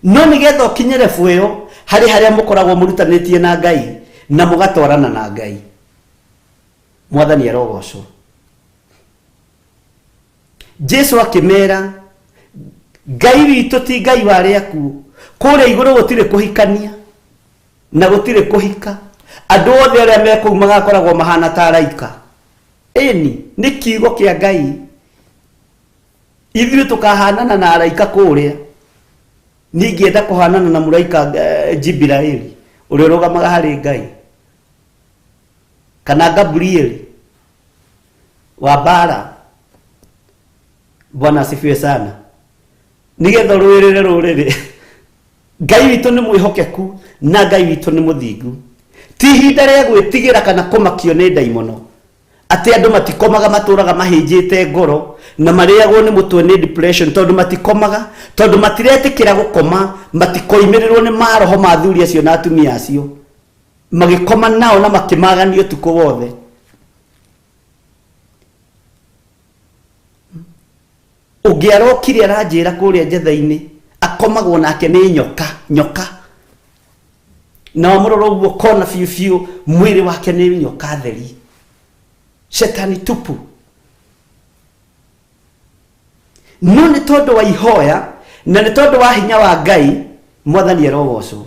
no nigetha ukinyere fuyo hari haria mukoragwo murutanitie na Ngai na mugatwarana na Ngai mwathani arogocwo Jesu akimera Ngai witu ti Ngai wari aku kuria iguru gutire kuhikania na gutire kuhika andu othe aria mekou magakoragwo mahana ta araika eni ni kiugo kia Ngai ithuĩ tukahanana na araika kuria ningienda kuhanana na muraika Jibraili uria rugamaga hari Ngai kana Gabriel wa bara Bwana asifiwe sana nigetha rurire Ngai witu ni mwihokeku na Ngai witu ni muthingu ti hinda ria gwitigira kana kumakio ni daimono ati andu matikomaga maturaga mahinjite ngoro na mariagwo ni mutwe ni depression tondu matikomaga tondu matiretikira gukoma matikoimirirwo ni maroho mathuri acio na atumia acio magikoma nao na makimaganio tuko wothe ugiarokire aranjira kuria jethaini akomagwo nake ni nyoka na amuroro uguo kona fiu mwiri wake ni nyoka theri shetani tupu no ni tondu wa ihoya na ni tondu wa hinya wa Ngai mwathani arogocwo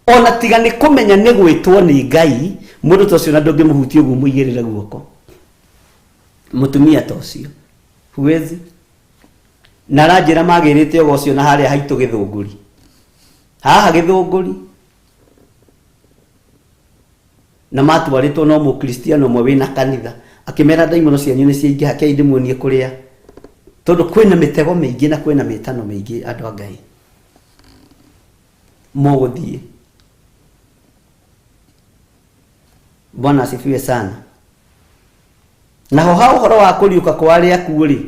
ona tiga ni kumenya ni gwitwo ni Ngai mundu tocio na ndungimuhutia uguo muigirire guoko mutumia tocio huwezi na ranjira magirite ogocio na haria haitu githunguri haha githunguri na matwaritwo no mu Kristiano mwe wina kanitha akimera daimono cianyu ni ciingiha ke ndimuonie kuria tondu kwina mitego mingi na kwina mitano mingi andu a Ngai moguthie Bwana asifiwe sana na ho ha uhoro wa kuriuka kwa aria kuuri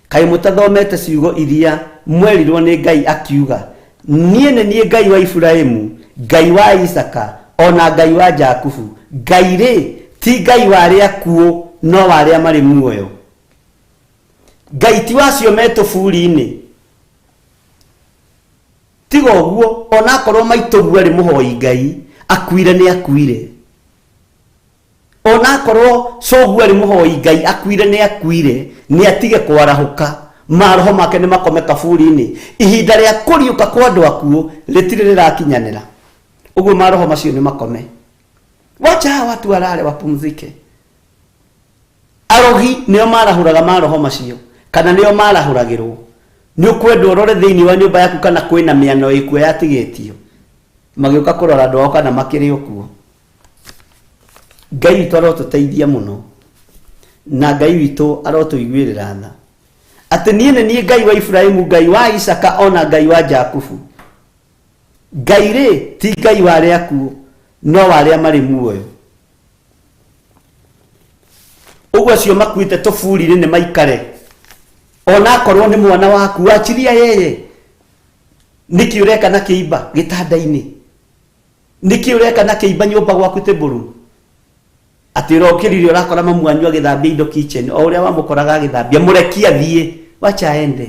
kai mutathomete ciugo iria mwerirwo ni Ngai akiuga nie ni Ngai wa Ibrahimu Ngai wa Isaka ona Ngai wa Jakubu Ngai ri ti Ngai wa aria kuo no wa aria mari muoyo Ngai ti wacio meto buri-ini tigo guo ona korwo maitogu ari muhoi Ngai akuire ni akuire ona korwo cogu ari muhoi Ngai akuire ni atige kwarahuka maroho make ni makome kaburi-ini ihinda ria kuriuka kwa andu akuo ritire rirakinyanira uguo maroho macio ni makome wacha watu walale wapumzike arogi nio marahuraga maroho macio kana nio marahuragirwo ni ukwenda urore thiini wa nyumba yaku kana kwina miano ikuo yatigitio magiuka kurora ndo kana makiri ukuo Ngai witu arotuteithia muno na Ngai witu arotuiguirira tha ati nie ni Ngai wa Ibrahimu Ngai wa Isaka ona Ngai wa Jakubu Ngai ri ti Ngai wa aria kuo no wa aria mari muoyo uguo cio makuite tuburi-ini ni maikare ona korwo ni mwana waku achiria yeye niki ureka na kiiba gitanda-ini niki ureka na kiiba nyumba gwaku teburu ati rokiririo rakora mamwanyu agithambia indo kitchen o uria wamukoraga agithambia mureki athie wacha ende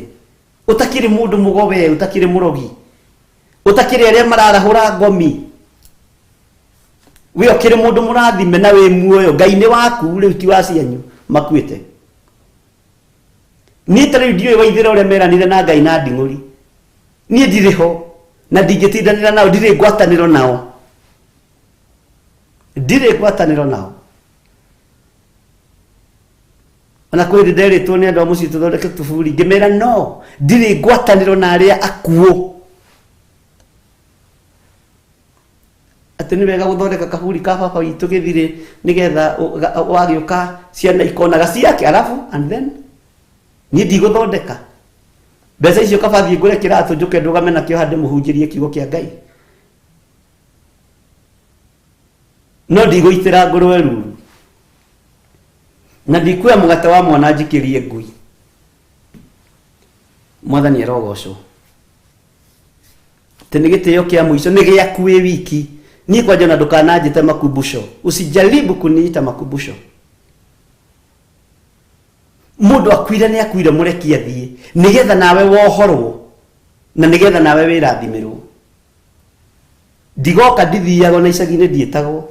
utakiri mundu mugowe utakiri murogi utakiri aria mararahura ngomi we okire mundu murathime na we muoyo Ngai ni waku riu ti wacianyu makuite ni tari ndiwe waithira uria meranire na Ngai na nding'uri ni ndiriho na ndingitindanira nao ndiri ngwataniro nao ndire gwataniro nao ona kwiri nderitwo ni andu muci tuthondeke tuburi ngimera no ndire gwataniro na aria akuo ati ni wega guthondeka kaburi ka baba witu githire nigetha wagiuka ciana ikona gaciake alafu and then ni ndigũthondeka mbeca icio kabathie ngure kiratu njuke ndugame nakio hande muhunjirie kiugo kia Ngai no ndigũitĩra ngũrwe ruru na ndikuoya mũgate wa mwana njikirie ngui mwathani arogocwo tena gĩtĩo kia mũico nĩ gĩaku wĩ wiki ni kwa jana ndukananjite makumbusho usijaribu kuniita makumbusho mundu akwire ni akwire mureki athie nigetha nawe wohorwo na nigetha nawe wirathimirwo ndigoka ndithiago na icagine ndietagwo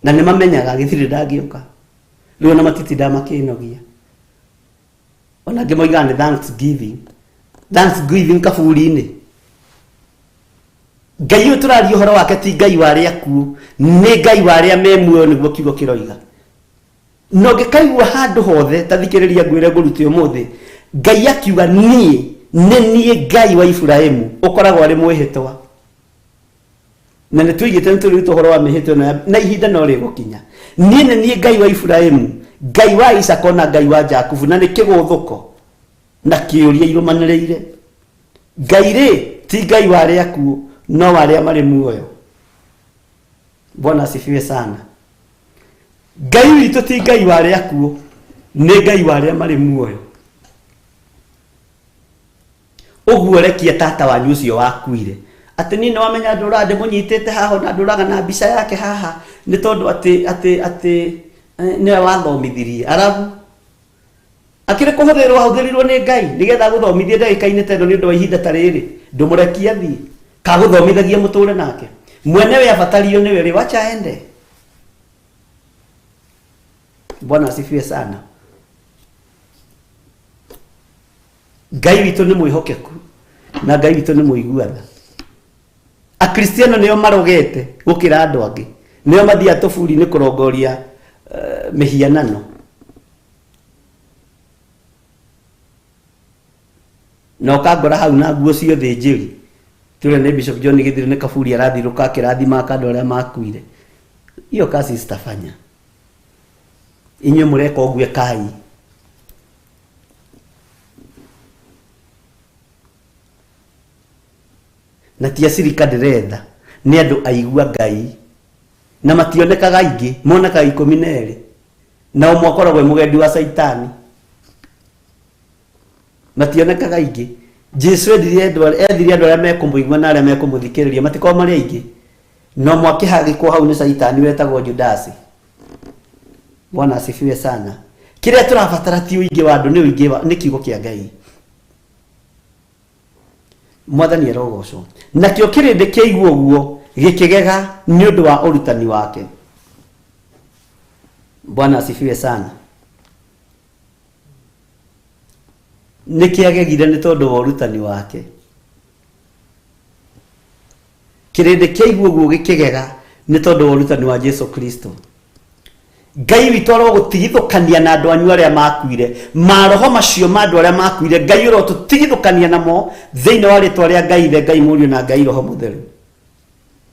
na ni mamenyaga githire ndangioka riu na matiti ndamakinogia ona ngimoiga ni thanksgiving kaburi-ini Ngai uyu turaria uhoro wake ti Ngai wari akuo ni Ngai wari me muoyo niguo kiugo kiroiga no ngikaigua handu hothe tathikiriria ngwire ngurute umuthi Ngai akiuga nie Ngai wa Ibrahimu ukoragwo ari mwihitwa na ni tuigite nturite uhoro wa mihitwa na ihinda no rigukinya nie Ngai wa Ibrahimu Ngai wa Isaka na Ngai wa Jakubu na ni kiguthuko na kiuria irumaniriire Ngai ri ti Ngai wari akuo no wale amari muoyo. Bwana asifiwe sana. Ngai witu ti Ngai wale akuo ni Ngai wale amari muoyo. Uguo rekia tata wanyu ucio wakuire ati ni no wamenya ndura ndi munyitete haho na nduraga na mbica yake haha ni tondu ati ni wathomithirie arabu akire kuhuthirirwo huthirirwo ni Ngai nigetha guthomithie ndagika-ini tendo ni undu wa ihinda tariri ndumurekia thie kaguthomithagia muture nake mwene we abatario ni we wacha ende. Bwana asifiwe sana. Ngai witu ni mwihokeku na Ngai witu ni muiguana. Akristiano nio marogete gukira andu angi nio mathia tuburi ni kurongoria mihianano no kagora hau na nguo ciothe njiri tule ni Bishop John Githiri ni kaburi arathiruka kirathima kandu aria makuire iyo kasi stafanya inyo mureko ogwe kai na tia sirika ndirenda ni andu aigua Ngai na mationekaga aingi moneka 12 na umwakoragwe mugendi wa Saitani mationekaga aingi. Jesu ethire andu aria mekumuigua na aria mekumuthikiriria matiko mari aingi no mwakihagikwo hau ni Saitani wetagwo Judasi. Bwana asifiwe sana. Kiria turabatara ti uingi wa andu ni uingi ni kiugo kia Ngai. Mwathani arogocwo nakio kirinde kiaigua uguo gikigega ni undu wa urutani wake. Bwana asifiwe sana. Nikiagegire ni tondu wa urutani wake. Kirinde kiaigua uguo gikigega ni tondu wa urutani wa Yesu Kristo. Ngai witoro gutigithukania na andu anyu aria makuire maroho macio ma andu aria makuire Ngai ro tutigithukania namo thiini wa ritwa ria Ngai the Ngai Murio na Ngai Roho Mutheru.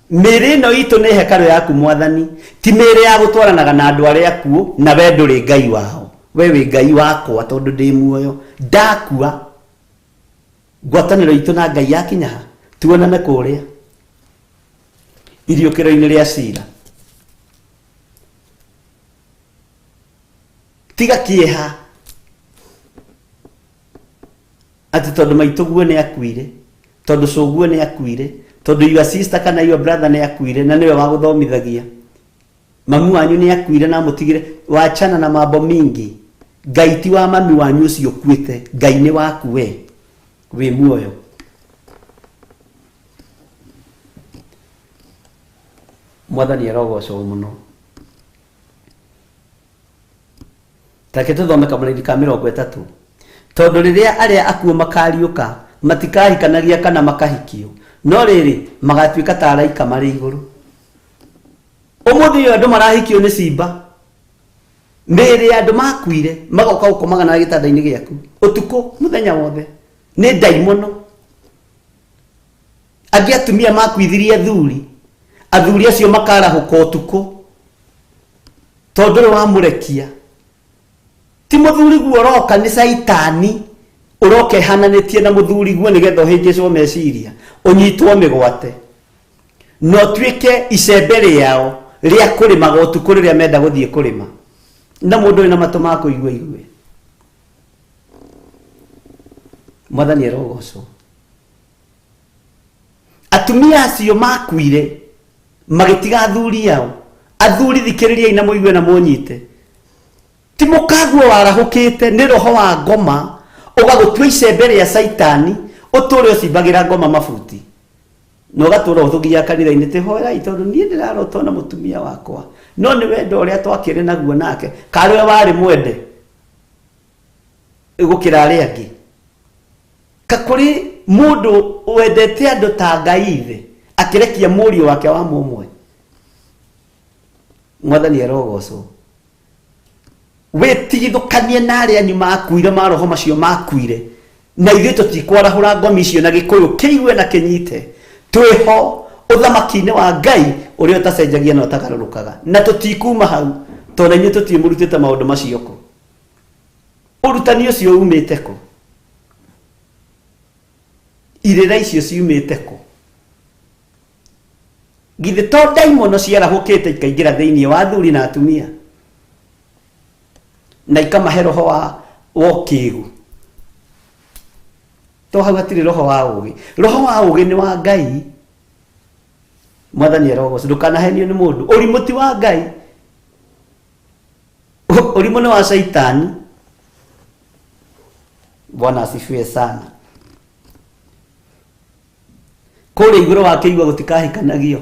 Miri no itu ni hekalu yaku Mwathani ti miri ya gutwaranaga na andu aria akuo na we nduri Ngai wao we wi Ngai wakwa tondu ndi muoyo ndakua ngwataniro itu na Ngai yakinya tuonane kuria iriukiro-ini ria cira tiga kieha ati tondu maituguo ni akuire tondu cuguo ni akuire tondu your sister kana your brother ni akuire na niwe wa guthomithagia mamu wanyu ni akuire na mutigire wachana na mambo mingi. Ngai ti wa mami wanyu ucio kuite Ngai ni waku we wi muoyo. Mwathani arogocwo muno. Take tuthome kamũraidi ka 30 tondu riria aria akuo makariuka matikahikanagia kana makahikio no riri magatuika ta araika mari iguru. umuthi yo andu marahikio ni simba mere andu makuire magoka gukomaga na gitandaini giaku utuko muthenya wothe ni daimono angi atumia makuithirie athuri acio makarahuka utuko tondu wa murekia ti muthuri guo roka ni saitani uroke hananitie na muthuri guo nigetha uhinjicwo meciria unyitwo migwate no twike icembere yao ria kurimaga utuko riria menda guthie kurima na mundu ina matu ma kuigua igwe mwathani erogoco atumia acio makuire magitiga athuri yao athuri thikiriria ina muigue na munyite ti mukaguo warahukite ni roho wa ngoma ugagutua icembere ya saitani uture ucimbagira ngoma mabuti no gatura uthugia kanitha-ini ti hoya tondu nie ndirarotwo na mutumia wakwa no ni wendo uria twakire naguo nake kari we wari mwende gukira aria angi kakuri mundu wendete andu ta Ngai ithe akirekia murio wake wa mumwe mwathani erogocwo witigithukanie na aria ni makuire maroho macio makuire na ithuĩ tutikwarahũra ngomi icio na gĩkũyũ kĩigue na kĩnyite twĩho ũthamaki-inĩ wa Ngai ũrĩa ũtacenjagia na ũtagarũrũkaga na tũtikuma hau tondũ inyuĩ tũtiĩmũrutĩte maũndũ macio kũ ũrutani ũcio umĩte kũ irĩra icio ciumĩte kũ githĩ to ndaimono ciarahũkĩte ikaingĩra thĩinĩ wa athuri na atumia na ikamahe roho wa kĩĩgu to hau hatirĩ roho wa ũũgĩ nĩ wa Ngai mwathani erogocwo ndũkanahenio nĩ mũndũ ũrimũ ti wa Ngai ũrimũ nĩ wa Saitani. Bwana asifiwe sana. Kũrĩa igũrũ wa kĩigua gũtikahikanagio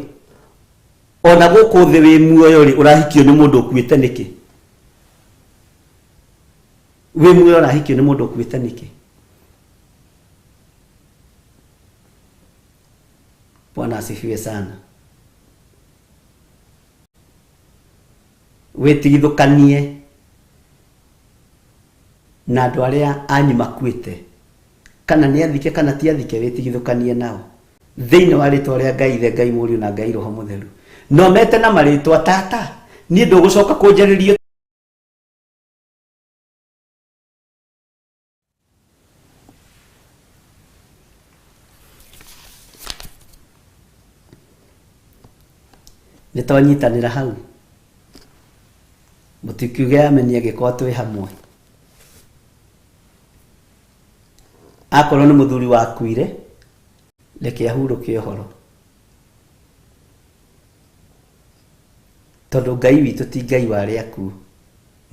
ona gũkũ thĩ wĩ muoyo rĩ ũrahikio nĩ mũndũ ũkuĩte nĩkĩ wĩ muoyo ũrahikio nĩ mũndũ ũkuĩte nĩkĩ Bwana asifiwe sana. Wetigithũkanie na andũ arĩa anyu makuĩte kana nĩ athike kana ti athike wetigithũkanie nao thĩinĩ wa rĩtwa rĩa Ngai Ithe Ngai Mũriũ na Ngai Roho Mũtheru no mete na marĩtwa tata niĩ ndũgũcoka kũnjarĩrio nĩtwanyitanĩra hau mũtikiuge ameni agĩkorwo twĩ hamwe akorwo nĩ mũthuri wakuire reke ahurũke ũhoro tondũ Ngai witũ ti Ngai wa arĩa akuũ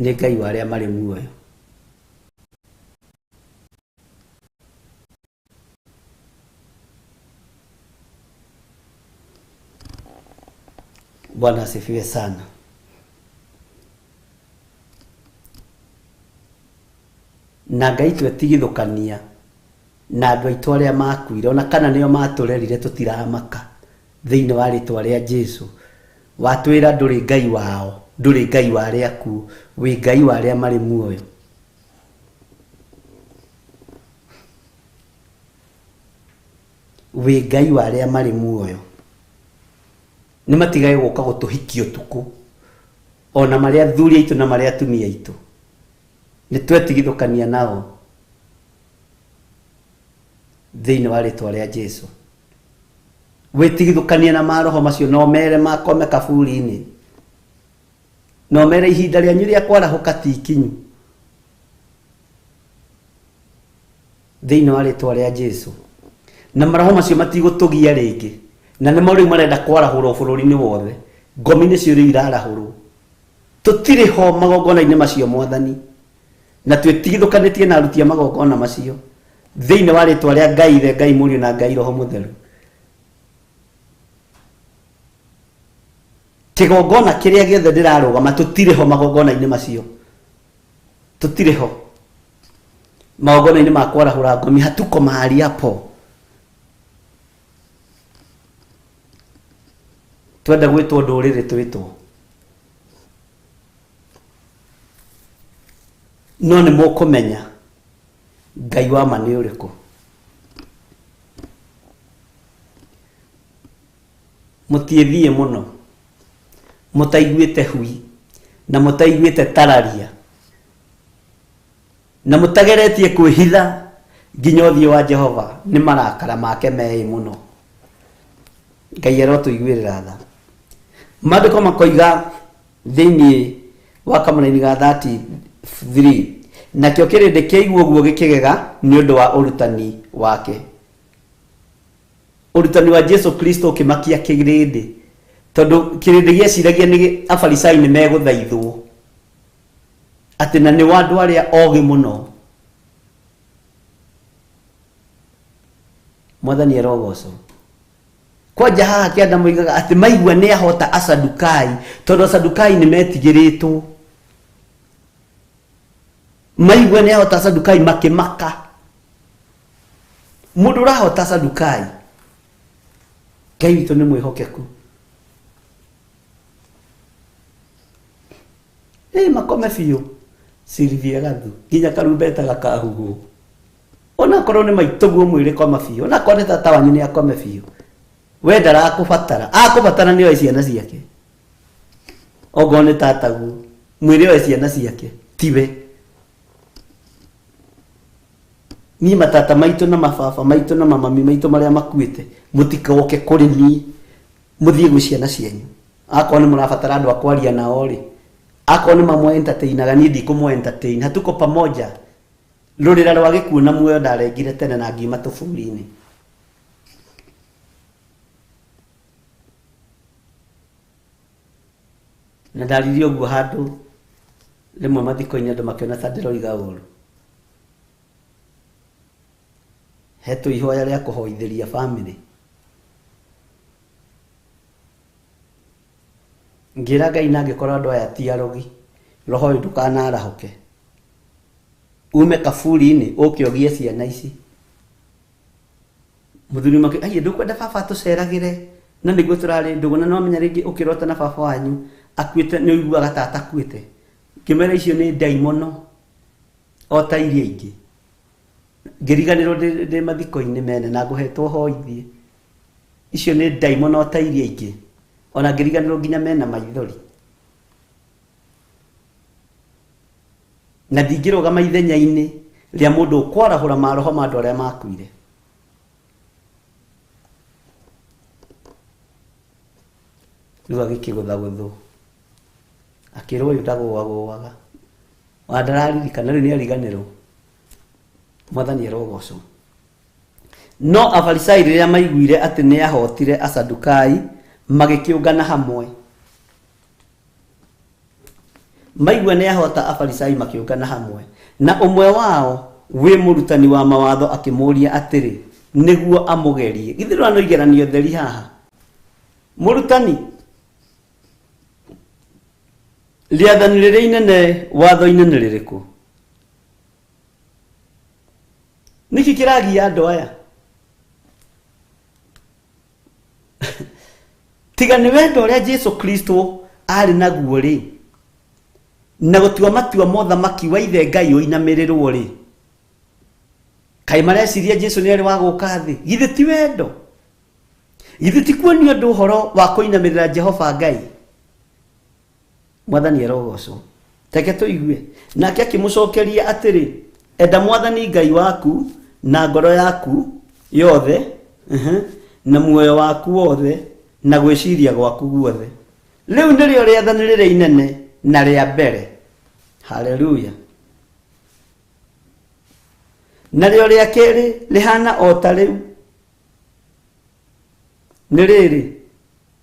nĩ Ngai wa arĩa marĩ muoyo. Bwana asifiwe sana. Na Ngai twetigithũkania na andũ aitũ arĩa makuire ona kana nĩo matũrerire tũtiramaka thĩinĩ wa rĩtwa rĩa Jesũ watwĩra ndũrĩ Ngai wao ndũrĩ Ngai wa arĩa akuũ wĩ Ngai wa arĩa marĩ muoyo. Wĩ Ngai wa arĩa marĩ muoyo nĩ matigae gũka gũtũhikia ũtukũ ona marĩa athuri aitũ na marĩa atumia aitũ nĩ twetigithũkania nao thĩinĩ wa rĩtwa rĩa Jesũ. Wetigithũkania na maroho macio no mere makome kaburi-inĩ no mere ihinda rĩanyu rĩa kwarahũka ti ikinyu thĩinĩ wa rĩtwa rĩa Jesũ na maroho macio matigũtũgia rĩngĩ na nĩ marĩu marenda kwarahũrwo bũrũri-inĩ wothe ngomi nĩcio rĩu irarahũrwo tũtirĩ ho magongona-inĩ macio Mwathani na twĩtigithũkanĩtie na aruti a magongona macio thĩinĩ wa rĩtwa rĩa Ngai Ithe Ngai Mũriũ na Ngai Roho Mũtheru. Kĩgongona kĩrĩa gĩothe ndĩrarũgama tũtirĩ ho magongona-inĩ macio tũtirĩ ho magongona-inĩ ma kwarahũra ngomi hatuko mahali hapo. Twenda gwĩtwo ndũrĩrĩ twĩtwo no nĩ mũkũmenya Ngai wa ma nĩ ũrĩkũ. Mũtiĩthiĩ mũno, mũtaiguĩte hui na mũtaiguĩte tararia na mũtageretie kwĩhitha nginya ũthiũ wa Jehova nĩ marakara make meĩ mũno. Ngai arotũiguĩrĩra tha. Maandĩko makoiga thĩinĩ wa kamũra-inĩ ga 33, nakĩo kĩrĩndĩ kĩaigua ũguo gĩkĩgega nĩ ũndũ wa ũrutani wake. Ũrutani wa Jesu Kristo ũkĩmakia kĩrĩndĩ, tondũ kĩrĩndĩ gĩeciragia nĩ Afarisai nĩ megũthaithwo atĩ na nĩ wa andũ arĩa ogĩ mũno. Mwathani arogocwo. Kwanja haha kĩanda moigaga atĩ maigua nĩ ahota Asadukai, tondũ Asadukai nĩ metigĩrĩtwo. Maigua nĩ ahota Asadukai makĩmaka. Mũndũ ũrahota Asadukai, Ngai witũ nĩ mwĩhokeku. Makome biũ Silvia Gathu nginya karumbeta gakahuhwo. Ona korwo nĩ maitũguo mwĩrĩ koma biũ, ona korwo nĩ tata wanyu nĩ akome biũ, we ndarakũbatara, akũbatara nĩ oe ciana ciake. Ogo nĩ tataguo mwĩrĩ oe ciana ciake, tiwe. Ni matata maitũ na mababa maitũ na mamami maitũ marĩa makuĩte, mũtikoke kũrĩ niĩ, mũthiĩ gwĩ ciana cianyu. Akorwo nĩ mũrabatara andũ a kwaria nao rĩ, akorwo nĩ mamwe entertainaga, niĩ ndikũmũ entertain, hatuko pamoja. Rũrĩra rwa gĩkuũ na muoyo ndarengire tene na ngiuma tũbũri-inĩ. Na ndaririe ũguo handũ rĩmwe mathiko-inĩ andũ makĩona ta ndĩroiga ũru. Hetwo ihoya rĩa kũhoithĩria bamĩrĩ. Ngĩra Ngai na ngĩkora andũ aya ti arogi, roho ũyũ ndũkanarahũke. Ume kaburi-inĩ ũke ũgie ciana ici. Mũthuri make ai ndũkwenda baba tũceragĩre, na nĩguo tũrarĩ ndũgũ, na no menya rĩngĩ ũkĩrota na baba wanyu akuĩte, nĩ ũiguaga tata akuĩte. Ngĩmera icio nĩ ndaimono o ta iria ingĩ. Ngĩriganĩrwo ndĩ mathiko-inĩ mene na ngũhetwo hoithie. Icio nĩ ndaimono o ta iria ingĩ. Ona ngĩriganĩrwo nginya mena maithori. Na ndingĩrũgama ithenya-inĩ rĩa mũndũ ũkwarahũra maroho ma andũ arĩa makuire. Rĩu agĩkĩgũthagũthwo, akĩrwo ũyũ ndagũagũaga, wa ndararirikana rĩu nĩ ariganĩrwo. Mwathani arogocwo. No Afarisai rĩrĩa maiguire atĩ nĩ ahotire Asadukai, magĩkĩũngana hamwe. Maigua nĩ ahota Afarisai makĩũngana hamwe, na ũmwe wao wĩ mũrutani wa mawatho akĩmũria atĩrĩ nĩguo amũgerie. Githĩ rĩu no igeranio theri haha? Mũrutani, rĩathani rĩrĩa inene watho-inĩ nĩ rĩrĩkũ? Nĩkĩ kĩragia andũ aya? Tiga nĩ wendo ũrĩa Jesu Kristo arĩ naguo rĩ, na gũtua matua mothamaki wa ithe Ngai ũinamĩrĩrwo rĩ, kaĩ mareciria Jesu nĩ arĩ wa gũka thĩ? Githĩ ti wendo? Githĩ ti kuonio andũ ũhoro wa kũinamĩrĩra Jehova Ngai? Mwathani arogocwo. Teke tũigue. Nake akĩmũcokeria atĩrĩ, enda Mwathani Ngai waku na ngoro yaku yothe, na muoyo waku wothe, na gwĩciria gwaku guothe. Rĩu nĩrĩo rĩathani rĩrĩa inene na rĩa mbere. Haleluya. Na rĩo rĩa kerĩ rĩhana o ta rĩu. Nĩ rĩrĩ,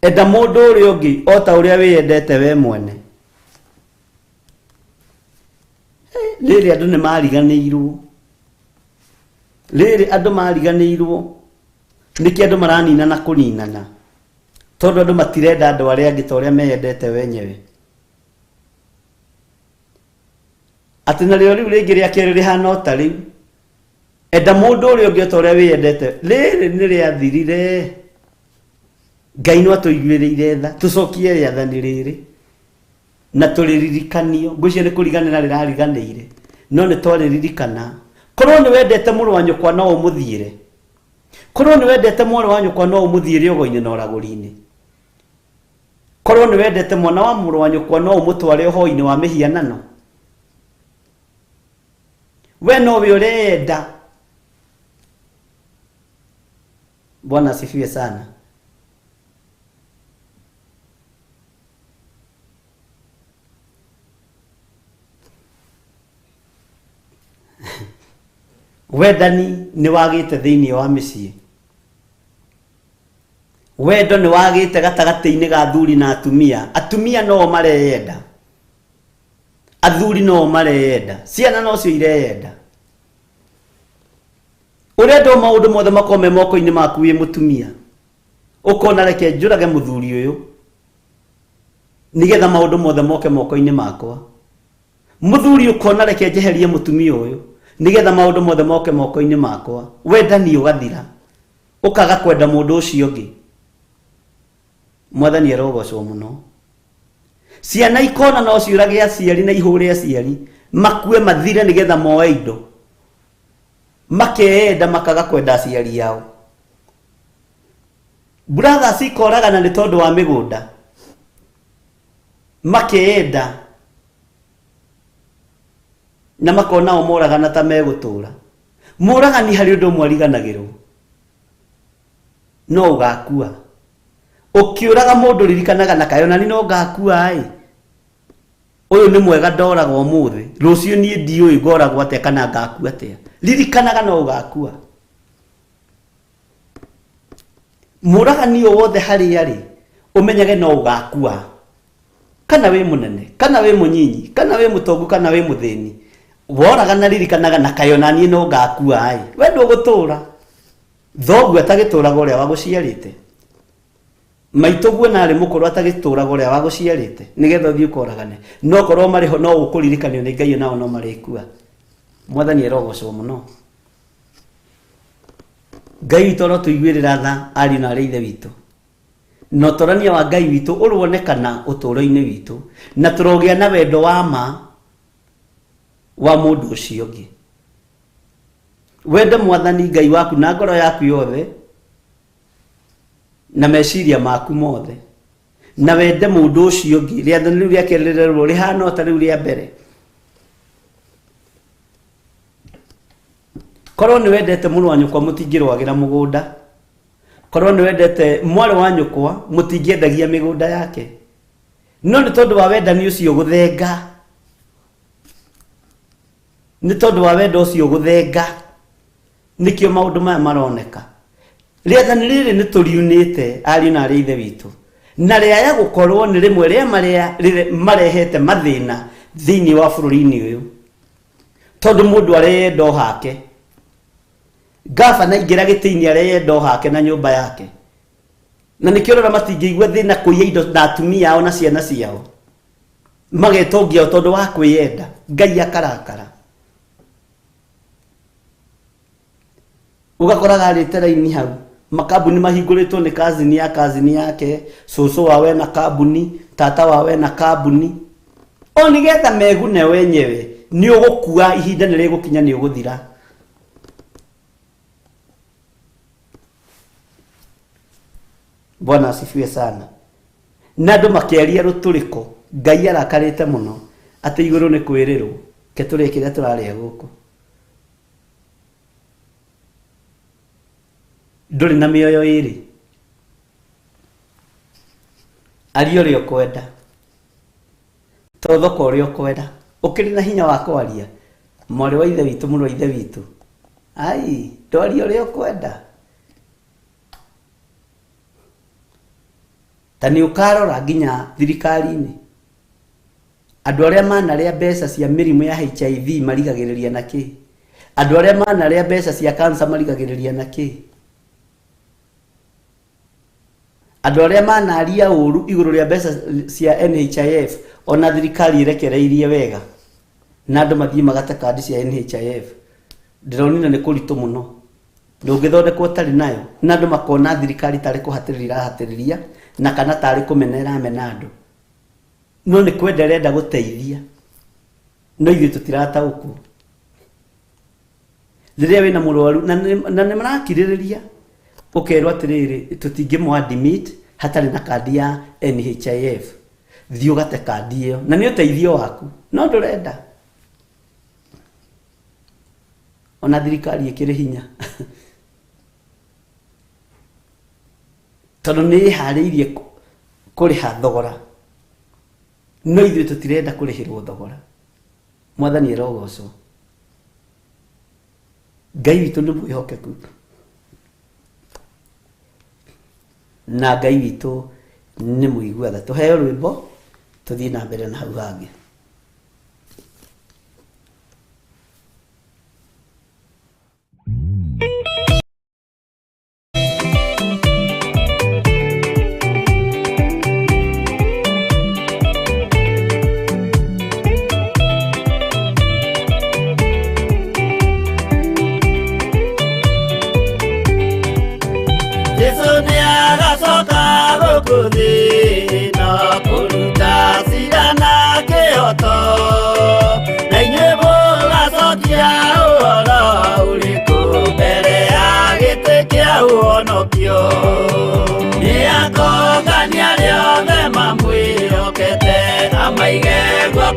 enda mũndũ ũrĩa ũngĩ o ta ũrĩa wĩyendete we mwene. Rĩrĩ andũ nĩ mariganĩirwo. Rĩrĩ andũ mariganĩirwo. Nĩkĩ andũ maranina kũninana? Tondũ andũ matirenda andũ arĩa angĩ ta ũrĩa meyendete wenyewe. Atĩ narĩo rĩu rĩngĩ rĩa kerĩ rĩhana o ta rĩu. Enda mũndũ ũrĩa ũngĩ o ta ũrĩa wĩyendete. Rĩrĩ nĩ rĩathirire. Ngai no atũiguĩrĩire tha. Tũcokie rĩathani rĩrĩ na tũrĩririkanio. Ngwĩciria nĩ kũriganĩra rĩrariganĩire. no nĩ twarĩririkana korwo nĩ wendete mũrũ wa nyũkwa no ũmũthiĩre, korwo nĩ wendete mwarĩ wa nyũkwa no ũmũthiĩre ũgo-inĩ na ũragũri-inĩ, korwo nĩ wendete mwana wa mũrũ wa nyũkwa no ũmũtware ũhoro-inĩ wa mĩhianano. We nowe ũrenda. Bwana asifiwe sana. Wendani nĩ wagĩte thĩinĩ wa mĩciĩ. Wendo nĩ wagĩte gatagatĩ-inĩ ga athuri na atumia. Atumia no mareyenda, athuri no mareyenda, ciana no cio ireyenda. Urenda maũndũ mothe makorwo me moko-inĩ maku wĩ mũtumia, ũkona reke njũrage mũthuri ũyũ nigetha maũndũ mothe moke moko-inĩ makwa. Mũthuri ũkona reke njeherie mũtumia ũyũ nigetha maũndũ mothe moke moko-inĩ makwa. Wendani ũgathira, ũkaga kwenda mũndũ ũcio ũngĩ. Mwathani arogocwo mũno. Ciana ikona no ciũrage aciari na ihũre aciari, makue mathire nigetha moe indo, makeyenda makaga kwenda aciari yao. Brothers ikoragana nĩ tondũ wa mĩgũnda, makeyenda na makona o moragana ta megũtũra. Mũragani harĩ ũndũ ũmwe ariganagĩrwo, no ũgakua. Ũkĩũraga mũndũ ririkanaga na kayonani no ngakua ũyũ nĩ mwega ndoraga ũmũthĩ, rũciũ niĩ ndiũĩ ngoragwo atĩa kana ngakua atĩa. Ririkanaga no ũgakua. Mũragani o wothe harĩa arĩ ũmenyage no ũgakua, kana wĩ mũnene kana wĩ mũnyinyi kana wĩ mũtongu kana wĩ mũthĩni. Woraga na ririkanaga na kayonani no ngakua we ndũgũtũra. Thoguo atagĩtũraga ũrĩa wagũciarĩte, maitũguo narĩ mũkorwo atagĩtũraga ũrĩa wagũciarĩte nigetha ũthiĩ ũkoragane. No korwo marĩ ho no ũkũririkanio nĩ Ngai nao no marĩkua. Mwathani arogocwo mũno. Ngai witũ no tũiguĩrĩra tha ariũ na arĩ ithe witũ, na ũtorania wa Ngai witũ ũronekana ũtũũro-inĩ witũ, na tũrogĩa na wendo wa ma wa mũndũ ũcio ũngĩ. Wende Mwathani Ngai waku na ngoro yaku yothe na meciria maku mothe, na wende mũndũ ũcio ũngĩ rĩathani rĩu rĩake rĩrerwo rĩhana o ta rĩu rĩa mbere. Korwo nĩ wendete mũrũ wa nyũkwa mũtingĩrwagĩra mũgũnda, korwo nĩ wendete mwarĩ wa nyũkwa mũtingĩendagia mĩgũnda yake, no nĩ tondũ wa wendani ũcio gũthenga, nĩ tondũ wa wendo ũcio gũthenga nĩkĩo maũndũ maya maroneka. Rĩathani rĩrĩ nĩ tũriunĩte ariũ na arĩ ithe witũ, na rĩaya gũkorwo nĩ rĩmwe rĩa marehete mathĩna thĩinĩ wa bũrũri-inĩ ũyũ, tondũ mũndũ areyenda o hake. Gavana aingĩra gĩtĩ-inĩ areyenda o hake na nyũmba yake, na nĩkĩo rora matingĩigua thĩna kũiya indo na atumia ao na ciana ciao, magetongia tondũ wa kwĩyenda. Ngai akarakara. Ugakoraga arĩte raini hau, makambuni mahingũrĩtwo nĩ kazini ya kazini yake, cũcũ wawe na kambuni, tata wawe na kambuni, o nigetha megune wenyewe. Nĩ ũgũkua, ihinda nĩ rĩgũkinya nĩ ũgũthira. Bwana asifiwe sana. Na andũ makĩaria rũtũrĩko, Ngai arakarĩte mũno atĩ igũrũ nĩ kwĩrĩrwo ke tũrĩ kĩrĩa tũrarĩa gũkũ. Ndũrĩ na mĩoyo ĩrĩ, aria ũrĩa ũkwenda, tothoka ũrĩa ũkwenda, ũkĩrĩ na hinya wa kwaria. Mwarĩ wa ithe witũ, mũrũ wa ithe witũ, ai ndwaria ũrĩa ũkwenda. Ta nĩ ũkarora nginya thirikari-inĩ, andũ arĩa manarĩa mbeca cia mĩrimũ ya HIV marigagĩrĩria na kĩ? Andũ arĩa manarĩa mbeca cia cancer marigagĩrĩria na kĩ? Andũ arĩa manaria ũru igũrũ rĩa mbeca cia NHIF ona thirikari irekereirie wega, na andũ mathiĩ magate kandi cia NHIF. Ndĩronina nĩ kũritũ mũno, ndũngĩthondekwo ũtarĩ nayo, na andũ makona thirikari tarĩ kũhatĩrĩria irahatĩrĩria, na kana tarĩ kũmenera amena andũ. No nĩ kwenda ĩrenda gũteithia, no ithuĩ tũtirataũkwo. riria wina murwaru na nĩ marakirĩrĩria ũkerwo atĩrĩrĩ tũtingĩmũ admit hatarĩ na kandi ya NHIF, thiĩ ũgate kandi ĩyo na nĩ ũteithio waku, no ndũrenda. Ona thirikari ĩkĩrĩ hinya tondũ nĩ ĩharĩirie kũrĩha thogora, no ithuĩ tũtirenda kũrĩhĩrwo thogora. Mwathani erogocwo. Ngai witũ nĩ mwĩhokeku na Ngai witũ nĩ mũiguatha. Tũheo rwĩmbo tũthiĩ na mbere na hau hangĩ.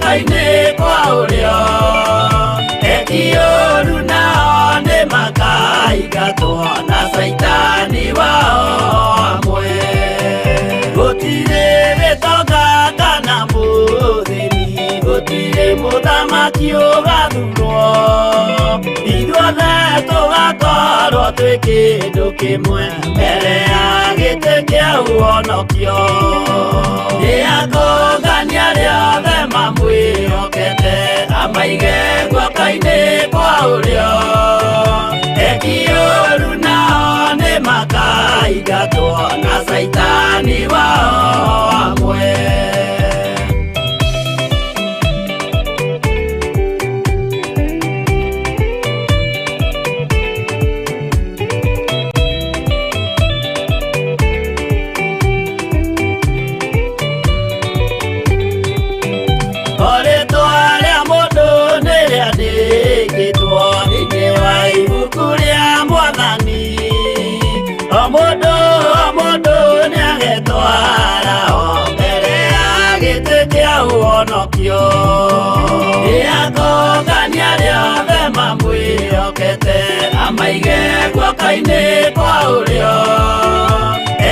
Kaine kwa ulio Ekioru nao ni makaigatwo na saitani wao amwe. Gutire gĩtonga kana mũthĩni, gutire mũthamaki ũgathurwo, ithuothe tũgakorwo twĩ kĩndũ kĩmwe mbere ya gĩtĩ kĩa ũhonokio. Nĩakũngania rĩothe mamwĩhokete, amaige guoko-inĩ kwa ũrĩo. Ekioru nao nĩ makaigatwo na saitani wao amwe. Nĩakũngania rĩothe mamwĩhokete, amaige guoko-inĩ kwa ũrĩo.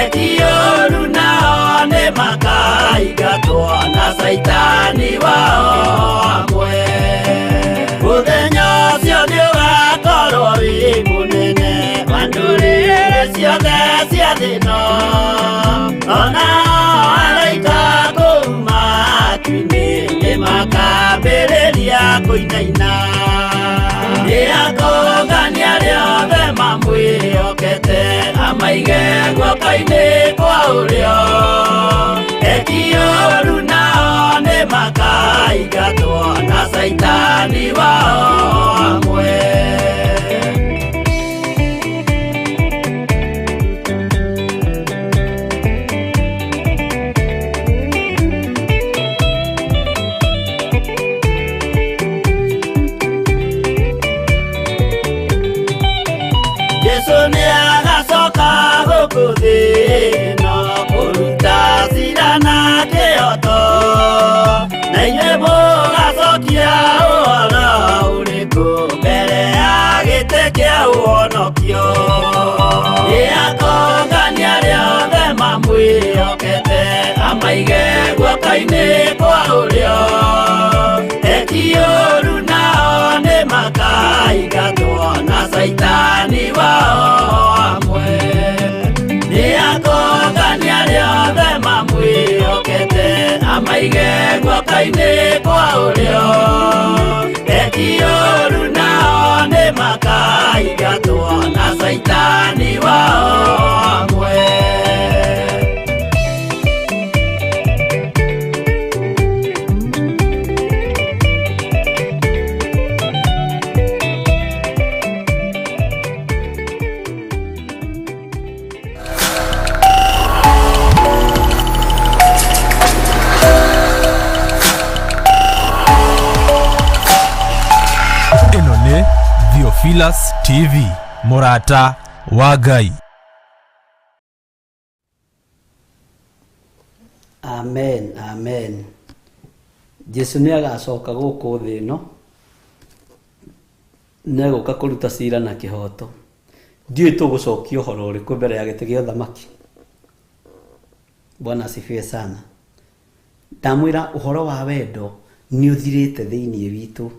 Ekioru nao nĩ makaigatwo na saitani wao amwe. Mũthenya ũcio nĩũgakorwo wĩ mũnene wa ndũrĩrĩ ciothe cia thĩ ĩno, onao araika kũu matu-inĩ makambĩrĩria kũinaina. Nĩakũngania rĩothe mamwĩhokete, amaige guoko-inĩ kwa ũrĩo. Ekioru nao nĩ makaigatwo na saitani wao amwe. Nĩakũngania rĩothe mamwĩhokete, amaige guoko-inĩ kwa ũrĩo. Ekioru nao nĩ makaigatwo na saitani wao amwe. Nĩakũngania rĩothe mamwĩhokete, amaige guoko-inĩ kwa ũrĩo. Ekioru nao nĩ makaigatwo na saitani wao amwe. Ĩno nĩ The Theophilus TV, Murata wa Ngai. Amen, amen. Jesu nĩ agacoka gũkũ thĩ ĩno, nĩ egũka kũruta cira na kĩhoto. Ndiũĩ tũgũcokia ũhoro ũrĩkũ mbere ya gĩtĩ gĩa ũthamaki. Bwana asifiwe sana. Ndamwĩra ũhoro wa wendo nĩ ũthirĩte thĩinĩ witũ.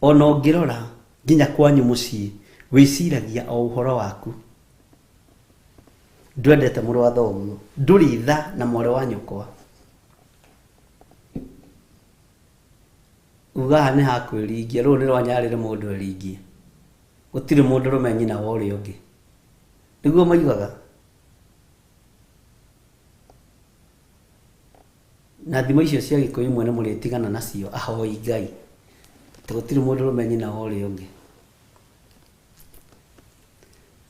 Ona ũngĩrora nginya kwanyu mũciĩ wĩciragia o ũhoro waku. Ndwendete mũrũ wa thoguo, ndũrĩ tha na mwarĩ wa nyũkwa. Ugaha nĩ hakwĩringia, rũu nĩ rwanyarĩre mũndũ eringie. Gũtirĩ mũndũ rũme nyina wa ũrĩa ũngĩ. Nĩguo maigaga. Na thimo icio cia Gĩkũyũ imwe nĩ mũrĩtigana nacio ahoi Ngai. Gũtirĩ mũndũ rũme nyina wa ũrĩa ũngĩ.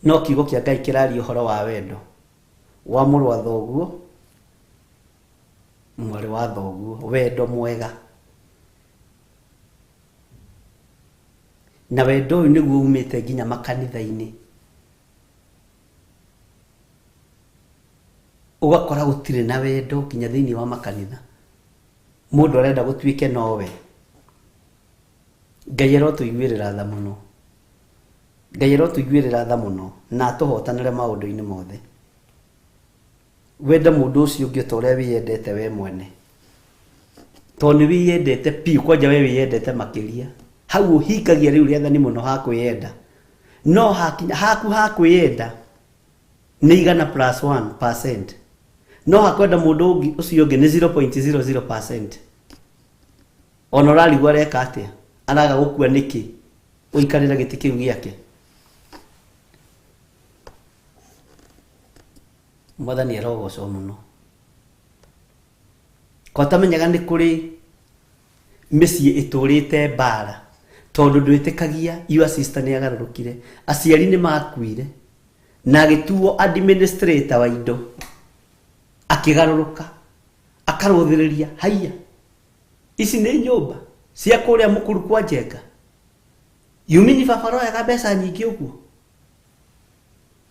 No kiugo kĩa Ngai kĩraria ũhoro wa wendo wa mũrũ wa thoguo, mwarĩ wa thoguo, wendo mwega. Na wendo ũyũ nĩguo umĩte nginya makanitha-inĩ. Ũgakora gũtirĩ na wendo nginya thĩinĩ wa makanitha. Mũndũ arenda gũtuĩke nowe. Ngai arotũiguĩrĩra tha mũno. Ngai arotũiguĩrĩra tha mũno na atũhotanĩre maũndũ-inĩ mothe. Wenda mũndũ ũcio ũngĩ ta ũrĩa wĩyendete we mwene. Tondũ nĩ wĩyendete piũ, kwanja we wĩyendete makĩria. Hau ũhingagia rĩu rĩathani mũno ha kwĩyenda. No haku ha kwĩyenda nĩ 100%. No hakwenda mũndũ ũcio ũngĩ nĩ 0.00%. Ona ũrarigwo areka atĩa? Araga gũkua nĩkĩ? Ũikarĩra gĩtĩ kĩu gĩake. Mwathani arogocwo mũno. Kwa tamenyaga nĩ kũrĩ mĩciĩ ĩtũrĩte mbara tondũ ndwĩtĩkagia your sister nĩ agarũrũkire. Aciari nĩ makuire na agĩtuo administrator wa indo. Akĩgarũrũka, akarũthĩrĩria haiya. Ici nĩ nyũmba cia kũrĩa mũkuru kwa Njenga. Yumini baba royaga mbeca nyingĩ ũguo.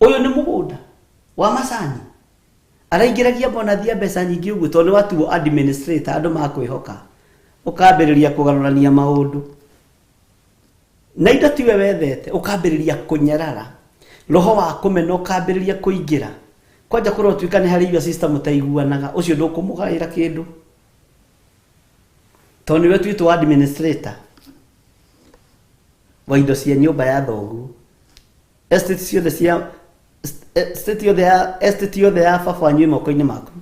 Ũyũ nĩ mũgũnda wa macani. Araingĩragia bonathia mbeca nyingĩ ũguo tondũ watuo administrator, andũ makwĩhoka. Ũkambĩrĩria kũgarũrania maũndũ. Na indo tiwe wethete, ũkambĩrĩria kũnyarara. Roho wa kũmena ũkambĩrĩria kũingĩra. Kwanja kũrotuĩka nĩ harĩ irio system mũtaiguanaga, ũcio ndũkũmũgaĩra kĩndũ. Tondũ nĩwe tuĩtwo administrator wa indo cia nyũmba ya thoguo. Estate yothe ya baba wanyu moko-inĩ maku.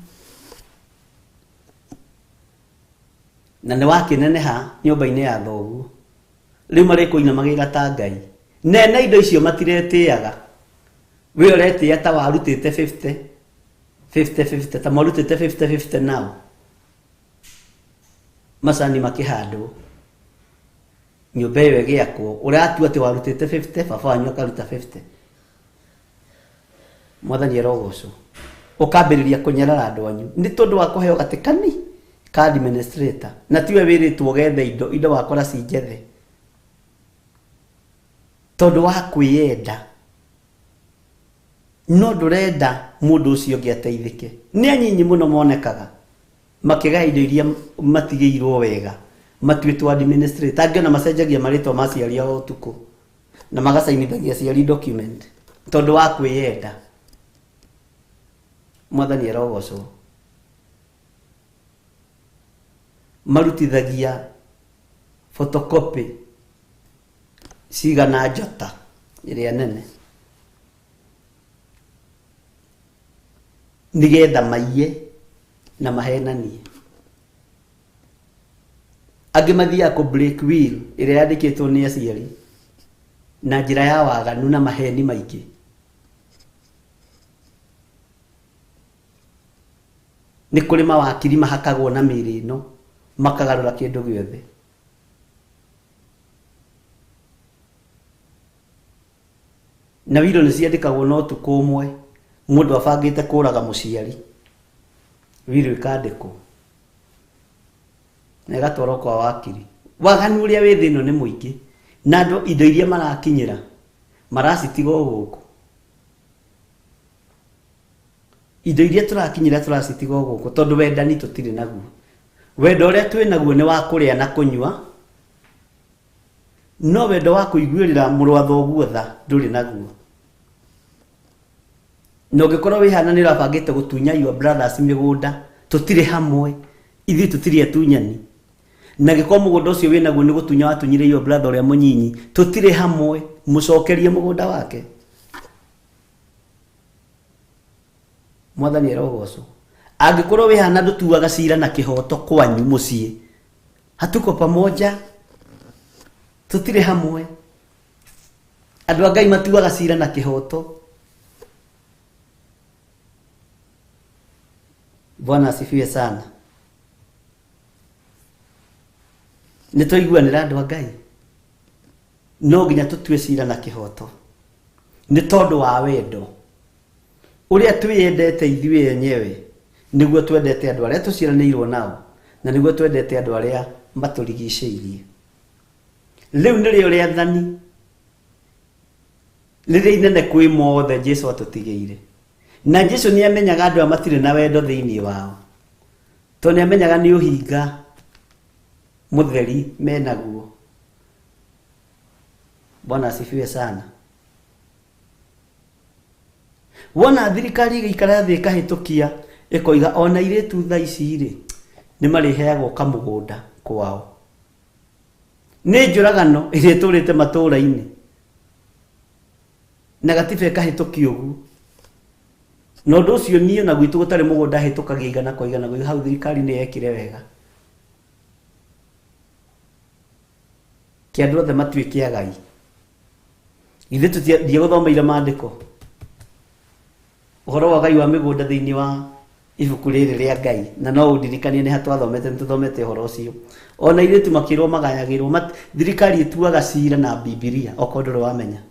Na nĩ wakĩneneha nyũmba-inĩ ya thoguo. Rĩu marĩkũina magĩgata Ngai. Nene indo icio matiretĩaga. We ũretĩia ta warutĩte 50-50, ta marutĩte 50-50 nao. Macani makĩhandwo. Nyũmba ĩyo ĩgĩakwo. Ũratua atĩ warutĩte 50, baba wanyu akaruta 50. Mwathani arogocwo. Ũkambĩrĩria kũnyarara andũ anyu. Nĩ tondũ wa kũheo gatĩkani ka administrator. Na tiwe wĩrĩtwo gethe indo wakora ci njethe. Tondũ wa kwĩyenda. No ndũrenda mũndũ ũcio ũngĩ ateithĩke. Nĩ anyinyi mũno monekaga makĩgaya indo iria matigĩirwo wega. Matuĩtwo administrator. Angĩ ona macenjagia marĩtwa ma aciari ao ũtukũ. Na magacainithagia aciari document. Tondũ wa kwĩyenda. Mwathani arogocwo. Marutithagia photocopy cigana njota ĩrĩa nene. Nigetha maiye na mahenanie. Angĩ mathiaga kũ break will ĩrĩa yandĩkĩtwo nĩ aciari na njĩra ya waganu na maheni maingĩ. Nĩ kũrĩ mawakiri mahakagwo na mĩĩrĩ ĩno makagarũra kĩndũ gĩothe. Na wiro nĩ ciandĩkagwo no ũtukũ ũmwe mũndũ abangĩte kũraga mũciari. Wiro ĩkandĩkwo na ĩgatwarwo kwa wakiri. Waganu ũrĩa wĩ thĩ ĩno nĩ mũingĩ. na andũ indo iria marakinyĩra maracitiga gũkũ. Indo iria tũrakinyĩra turacitiga gũkũ tondũ wendani tũtirĩ naguo. Wendo ũrĩa twĩ naguo nĩ wa kũrĩa na kũnyua, no wendo wa kũiguĩrĩra mũrũ wa thoguo tha ndũrĩ naguo. Na ũngĩkorwo wĩhana nĩ ũrabangĩte gũtunya your brothers mĩgũnda, tũtirĩ hamwe, ithuĩ tũtirĩ atunyani. Na gĩkorwo mũgũnda ũcio wĩ naguo nĩ gũtunya watunyire your brother ũrĩa mũnyinyi, tũtirĩ hamwe, mũcokerie mũgũnda wake. Mwathani erogocwo. Angĩkorwo wĩhana ndũtuaga cira na kĩhoto kwanyu mũciĩ, hatuko pamoja, tũtirĩ hamwe. Andũ a Ngai matuaga cira na kĩhoto. Bwana asifiwe sana. Nĩtũiguanĩra andũ a Ngai, no nginya tũtue cira na kĩhoto nĩ tondũ wa wendo ũrĩa twĩendete ithuĩ enyewe, nĩguo twendete andũ arĩa tũciaranĩirwo nao, na nĩguo twendete andũ arĩa matũrigicĩirie. Rĩu nĩrĩo rĩathani rĩrĩa inene kwĩ mothe Jesũ atũtigĩire. Na Jesũ nĩ amenyaga andũ matirĩ na wendo thĩinĩ wao, tondũ nĩ amenyaga nĩ ũhinga mũtheri menaguo. Bwana asifiwe sana. Wona thirikari ĩgĩikara thĩ ĩkahĩtũkia ĩkoiga ona airĩtu thaa ici rĩ nĩ marĩheagwo kamũgũnda kwao. Nĩ njũragano ĩrĩa ĩtũrĩte matũũra-inĩ na gatiba ĩkahĩtũkia ũguo. Na ũndũ ũcio niĩ na gwitũ gũtarĩ mũgũnda hĩtũkagia igana kwa igana, hau thirikari nĩ yekire wega. Kĩandũ othe matuĩke agai. Ithuĩ tũthiĩ gũthomeire maandĩko ũhoro wa Ngai wa mĩgũnda thĩinĩ wa ibuku rĩrĩ rĩa Ngai, na no ũndirikanie nĩ ha twathomete, nĩtũthomete ũhoro ũcio. Ona airĩtu makĩrwo magayagĩrwo, thirikari ĩtuaga cira na Bibilia okorwo ndũrĩ wamenya.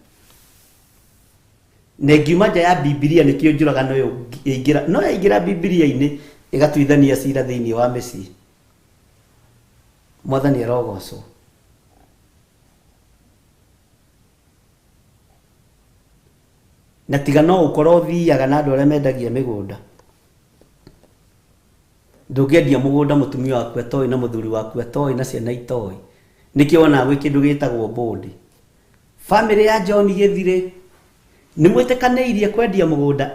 Na ngiuma nja ya Bibilia nĩkĩo njũragano ĩyo ĩingĩra, no yaingĩra Bibilia-inĩ ĩgatuithania cira thĩinĩ wa mĩciĩ. Mwathani arogocwo. Na tiga no ũkorwo ũthiaga na andũ arĩa mendagia mĩgũnda. Ndũngĩendia mũgũnda mũtumia waku atoĩ na mũthuri waku atoĩ na ciana itoĩ. Nĩkĩo wona gwĩ kĩndũ gĩtagwo bondi. Family ya John Gĩthirĩ nĩ mwĩtĩkanĩirie kwendia mũgũnda?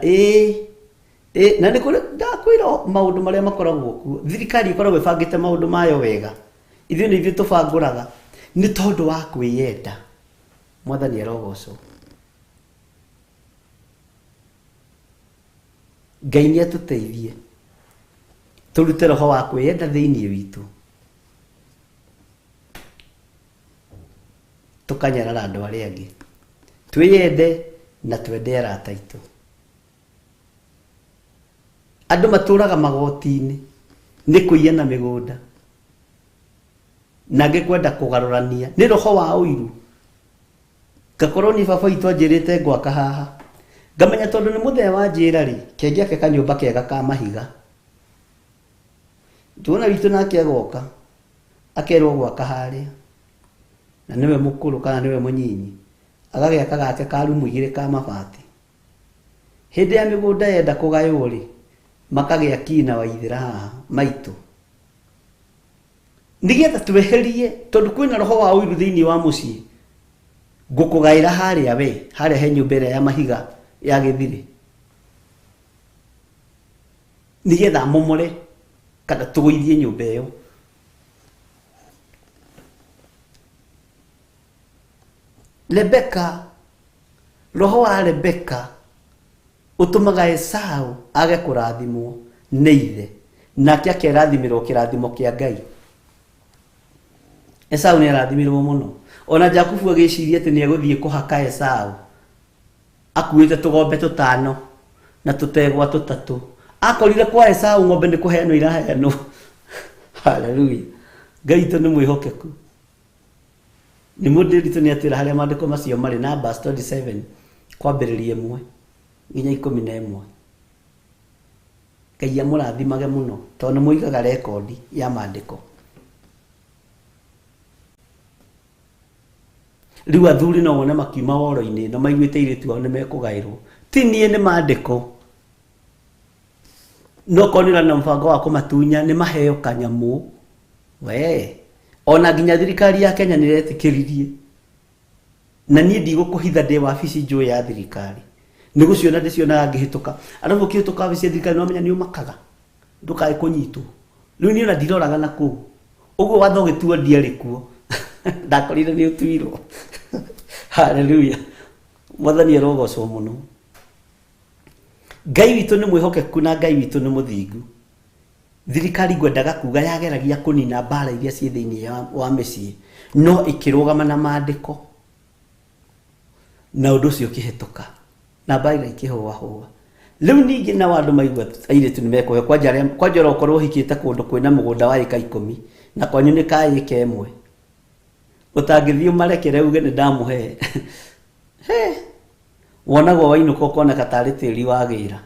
Na nĩ kũrĩ ndakwĩra maũndũ marĩa makoragwo kuo. Thirikari ĩkoragwo ĩbangĩte maũndũ mayo wega. Ithuĩ nĩ ithuĩ tũbangũraga nĩ tondũ wa kwĩyenda. Mwathani arogocwo. Ngai nĩ atũteithie tũrute roho wa kwĩyenda thĩinĩ witũ, tũkanyarara andũ arĩa angĩ, twĩyende na twende arata aitũ. Andũ matũraga magoti-inĩ nĩ kũiyana mĩgũnda, na angĩ kwenda kũgarũrania, nĩ roho wa ũiru. Ngakorwo ni baba witũ anjĩrĩte gwaka haha, ngamenya tondũ nĩ mũthee wa njĩra rĩ, kenge ake kanyũmba kega ka mahiga. Tuona witũ nake agoka akerwo gwaka harĩa, na niwe mũkũrũ kana niwe mũnyinyi, agagĩaka gake ka rumu igĩrĩ ka mabati. Hĩndĩ ya mĩgũnda yenda kũgaywo rĩ, makagĩa kina Waithĩra haha maitũ, nĩgetha tweherie, tondũ kwĩna roho wa ũiru thĩinĩ wa mũciĩ. Ngũkũgaĩra harĩa we, harĩa he nyũmba ĩrĩa ya mahiga ya Gĩthirĩ, nĩgetha momore kana tũgũithie nyũmba ĩyo. Rebeka, roho wa Rebeka ũtũmaga Esau age kũrathimwo nĩ ithe, nake akerathimĩrwo kĩrathimo kĩa Ngai. Esau nĩ arathimirwo mũno. Ona Jakubu agĩciria atĩ nĩ egũthiĩ kũhaka Esau akuĩte tũgombe tũtano na tũtegwa tũtatũ. Akorire kwa Esau ng'ombe nĩ kũheanwo iraheanwo. Haleluya. Ngai witũ nĩ mwĩhokeku. Nĩ mũndũ witũ nĩ atwĩra harĩa maandĩko macio marĩ, Numbers 27 kwambĩrĩria 1 nginya 11. Ngai amũrathimage mũno tondũ nĩ mũigaga rekondi ya maandĩko. riu athuri no wone makiuma woro-ini no maiguite iritu ao nimekugairwo ti nie ni maandiko no konira na mfango wa kumatunya ni maheo kanyamu we ona nginya thirikari ya Kenya niretikiririe na nie ndigũkũhitha ndĩ wabici njũĩ ya thirikari nĩgũciona ndĩciona ngĩhĩtũka arabu kĩhĩtũka wabici ya thirikari no menya nĩ ũmakaga ndũkae kũnyitwo rĩu niĩ ona ndiroraga na kũu ũguo watho ũgĩtuo ndiarĩ kuo ndakorire nĩ ũtuirwo haleluya mwathani arogocwo mũno Ngai witũ nĩ mwĩhokeku na Ngai witũ nĩ mũthingu thirikari ngwendaga kuga yageragia kũnina mbara iria ciĩ thĩinĩ wa mĩciĩ no ĩkĩrũgama na maandĩko na ũndũ ũcio ũkĩhĩtũka na mbara ikĩhũahũa rĩu ningĩ na andũ maigua airĩtu nĩmekũhe kwanja ũkorwo ũhikĩte kũndũ kwĩna mũgũnda wa ĩka 10 na kwanyu nĩ ka ĩka 1 ũtangĩthiĩ ũmarekere uge nĩ ndamũhe wonagwo wainũka ũkoneka tarĩ tĩri wa gĩra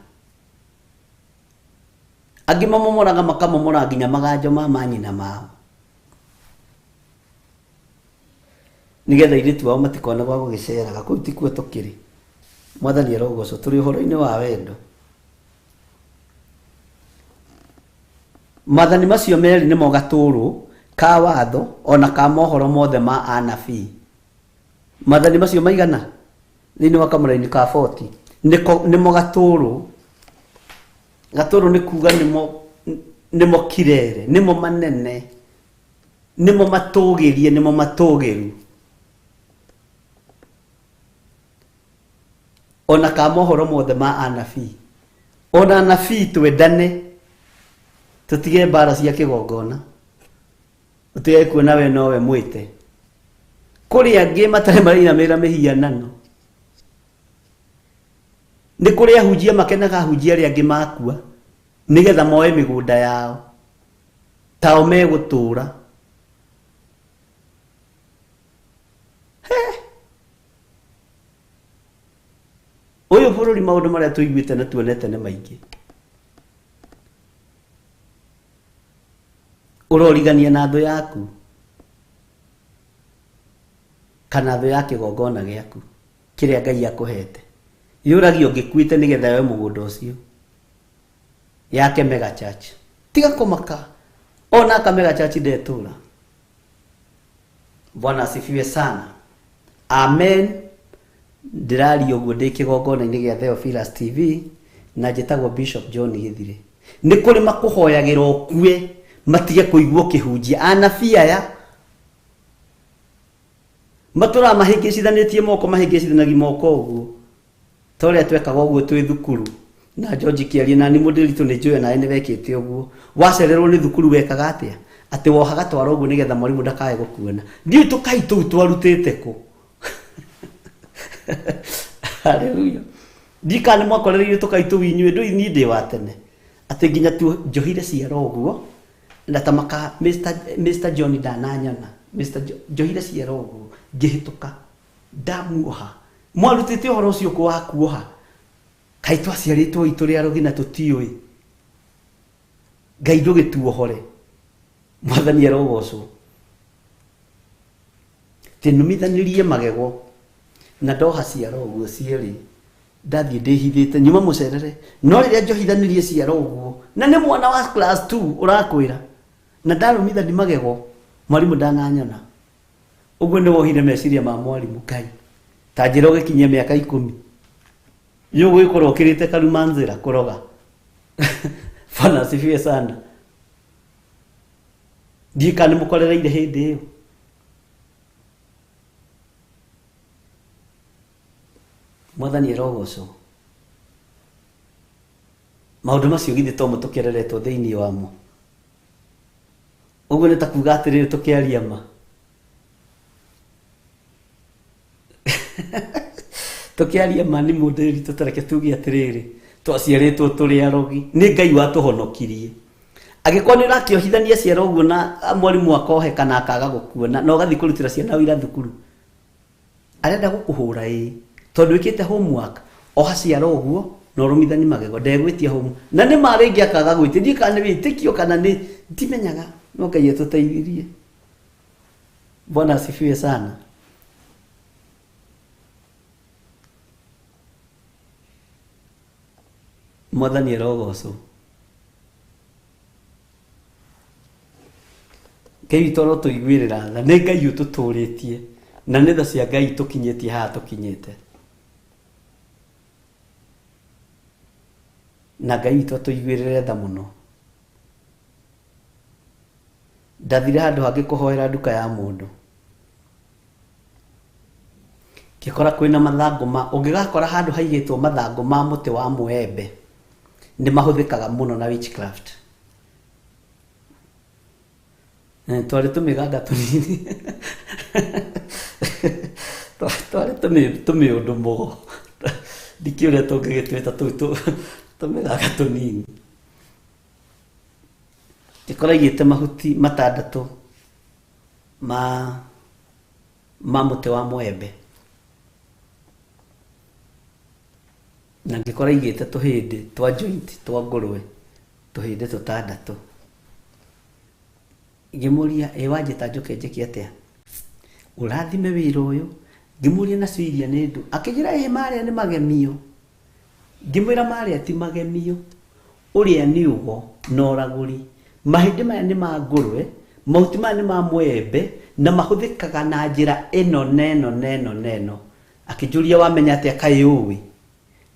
angĩ mamomoraga makamomora nginya maganjo ma manyina mao nigetha airĩtu ao matikona gwa gũgĩceraga kũu tikuo tũkĩrĩ mwathani arogocwo tũrĩ ũhoro-inĩ wa wendo mathani macio merĩ nĩmo gatũrũ ka watho ona ka mohoro mothe ma anabii mathani macio maigana thĩinĩ wa kamũra-inĩ ka 40 nĩmo gatũrũ nĩ kuga nĩmo kirere nĩmo manene nĩmo matũgĩrie nĩmo matũgĩru ona ka mohoro mothe ma anabii ona anabii twendane tutige mbara cia kĩgongona utige kuona we nowe mwĩte kũrĩ angĩ matarĩ marĩinamĩrĩra mĩhianano nĩ kũrĩ ahunjia makenaga ahunjia arĩa angĩ makua nigetha moe mĩgũnda yao tao megũtũra ũyũ bũrũri maũndũ marĩa tũiguĩte na tuonete nĩ maingĩ ũrorigania na thũ yaku kana thũ ya kĩgongona gĩaku kĩrĩa Ngai akũhete yũragio ngĩkuĩte nĩgetha we mũgũnda ũcio yake mega church tiga kũmaka ona ka mega church ndetũra Bwana asifiwe sana amen ndĩraria ũguo ndĩ kĩgongona-inĩ gĩa Theophilus TV na njĩtagwo Bishop John Gĩthire nĩ kũrĩ makũhoyagĩra ũkue matige kũigua kĩhunjia anabii aya matũra mahĩngĩcithanĩtie moko mahĩngĩcithanagia moko ũguo torĩa twekaga ũguo twĩ thukuru na George Kĩarie na nĩ mũndũ ritũ nĩ njũĩ nawe nĩ wekĩte ũguo wacererwo nĩ thukuru wekaga atĩa atĩ wohaga twara ũguo nĩgetha mwarimũ ndakae gũkuona ndiũ tũkai tũu twarutĩte kũ haleluya ndika nĩ mwakorereire tũkai tũu inyuĩ ndũ ni ndĩ wa tene atĩ nginya tu njohire ciara ũguo na tamaka Mr John ndananyona Mr njohire ciara ũguo ngĩhĩtũka ndamuoha mwarutĩte ũhoro ũcio kũ wa kuoha kai twaciarĩtwo itũ rĩa rũgina tũtiũĩ Ngai ndũgĩtuohore mwathani arogocwo tĩnumithanĩrie magego na ndoha ciara ũguo cierĩ ndathiĩ ndĩhithĩte nyuma mũcerere no rĩrĩa njohithanirie ciara ũguo na nĩ mwana wa class 2 ũrakwĩra na ndarũmithani magego mwarimũ ndananyona ũguo nĩ wohire meciria ma mwarimũ Ngai ta njĩra ũgĩkinyia mĩaka 10 yũgũgĩkorwo ũkĩrĩte karuma nzĩra kũroga Bwana asifiwe sana ndika nĩ mũkorereire hĩndĩ ĩyo mwathani arogocwo maũndũ macio githĩ to mũtũkereretwo thĩinĩ wamo ũguo nĩ ta kuga atĩrĩrĩ tũkĩaria ma tũkĩaria ma nĩ mũndũ ritũ tareke tuge atĩrĩrĩ twaciarĩtwo tũrĩ arogi nĩ Ngai watũhonokirie angĩkorwo nĩ ũrakĩohithania ciara ũguo na mwarimũ akohe kana akaga gũkuona na ũgathiĩ kũrutĩra ciana wĩra thukuru arenda gũkũhũra tondũ wĩkĩte homework oha ciara ũguo na ũrũmithani magego ndegwĩtia home na nĩ marĩngĩ akaga gwĩtia ndika nĩ wĩtĩkio kana nĩ ndimenyaga no Ngai atũteithirie Bwana asifiwe sana Mwathani arogocwo. Ngai witũ arotũiguĩrĩra tha, nĩ Ngai ũtũtũrĩtie na nĩ tha cia Ngai tũkinyĩtie haha tũkinyĩte. Na Ngai witũ atũiguĩrĩre tha mũno. Ndathire handũ hangĩ kũhoera nduka ya mũndũ, ngĩkora kwĩna mathangũ ũngĩgakora handũ haigĩtwo mathangũ ma mũtĩ wa mũembe, nĩ mahũthĩkaga mũno na witchcraft. Twarĩ tũmĩganga tũnini twarĩ tũmĩũndũ mũgo, ndikĩũrĩa tũngĩgĩtwĩta tũmĩganga tũnini. Ngĩkora igĩte mahuti matandatũ ma mũtĩ wa mũembe, na ngĩkora igĩte tũhĩndĩ twa joint twa ngũrwe, tũhĩndĩ tũtandatũ. Ngĩmũria wanjĩta njoke njĩke atĩa, ũrathime wĩra ũyũ? Ngĩmũria nacio iria nĩ ndũ, akĩnjĩra marĩa nĩ magemio. Ngĩmwĩra marĩa ti magemio, ũrĩa nĩ ũgo na ũragũri. Mahĩndĩ maya nĩ ma ngũrwe, mahuti maya nĩ ma mũembe, na mahũthĩkaga na njĩra ĩno neno. Akĩnjũria wamenya atĩa kaĩ ũĩ?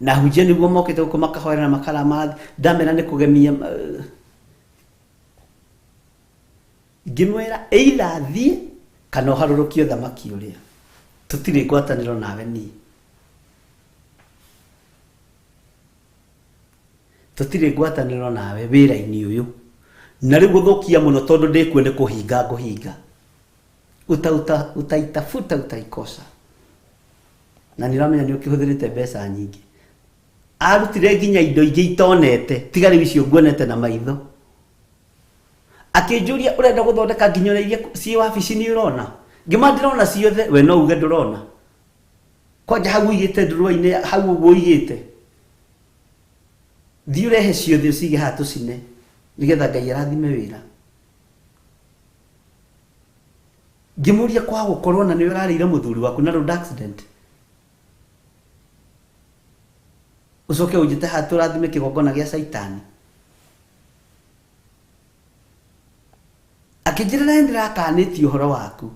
Na hunjia nĩguo mokĩte gũkũ makahoera na makara ndamera nĩ kũgemia. Ngĩmwĩra either thiĩ kana ũharũrũkie thamaki ũrĩa, tũtirĩ ngwatanĩro nawe niĩ. Tũtirĩ ngwatanĩro nawe wĩra-inĩ ũyũ. Na rĩu gũthũkia mũno tondũ ndĩkuo nĩ kũhinga ngũhinga. Utaitafuta utaikosa. Na nĩramenya nĩ ũkĩhũthĩrĩte mbeca nyingĩ. Arutire nginya indo ingĩ itonete, tiga rĩu icio nguonete na maitho. Akĩnjũria ũrenda gũthondeka nginya iria ciĩ wabici nĩ ũrona? Ngĩma ndĩrona ciothe, we no uge ndũrona. Kwanja hau igĩte ndũrũa-inĩ, hau ũguo igĩte. Thiĩ ũrehe ciothe ũcige haha tũcine, nĩgetha Ngai arathime wĩra. Ngĩmũria kwa gũkorwo na nĩ ũrarĩire mũthuri waku na road accident. Ucoke ũnjĩte haha tũrathime kĩgongona gĩa Saitani. Akĩnjĩra nĩ ndĩrakanĩtie ũhoro waku,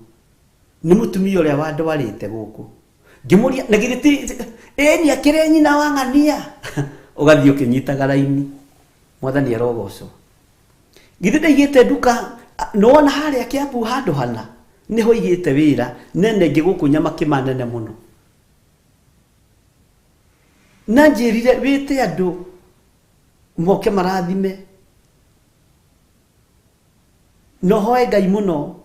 nĩ mũtumia ũrĩa wandwarĩte gũkũ. Ngĩmũria na githĩ nĩ akĩrĩ nyina wa ng'ania? Ũgathiĩ ũkĩnyitaga raini. Mwathani arogocwo. Githĩ ndaigĩte nduka nĩwona harĩa Kiambu handũ hana nĩho igĩte wĩra nene ngĩ gũkũ Nyamaki manene mũno. Na njĩrire wĩte andũ moke marathime. No hoe Ngai mũno.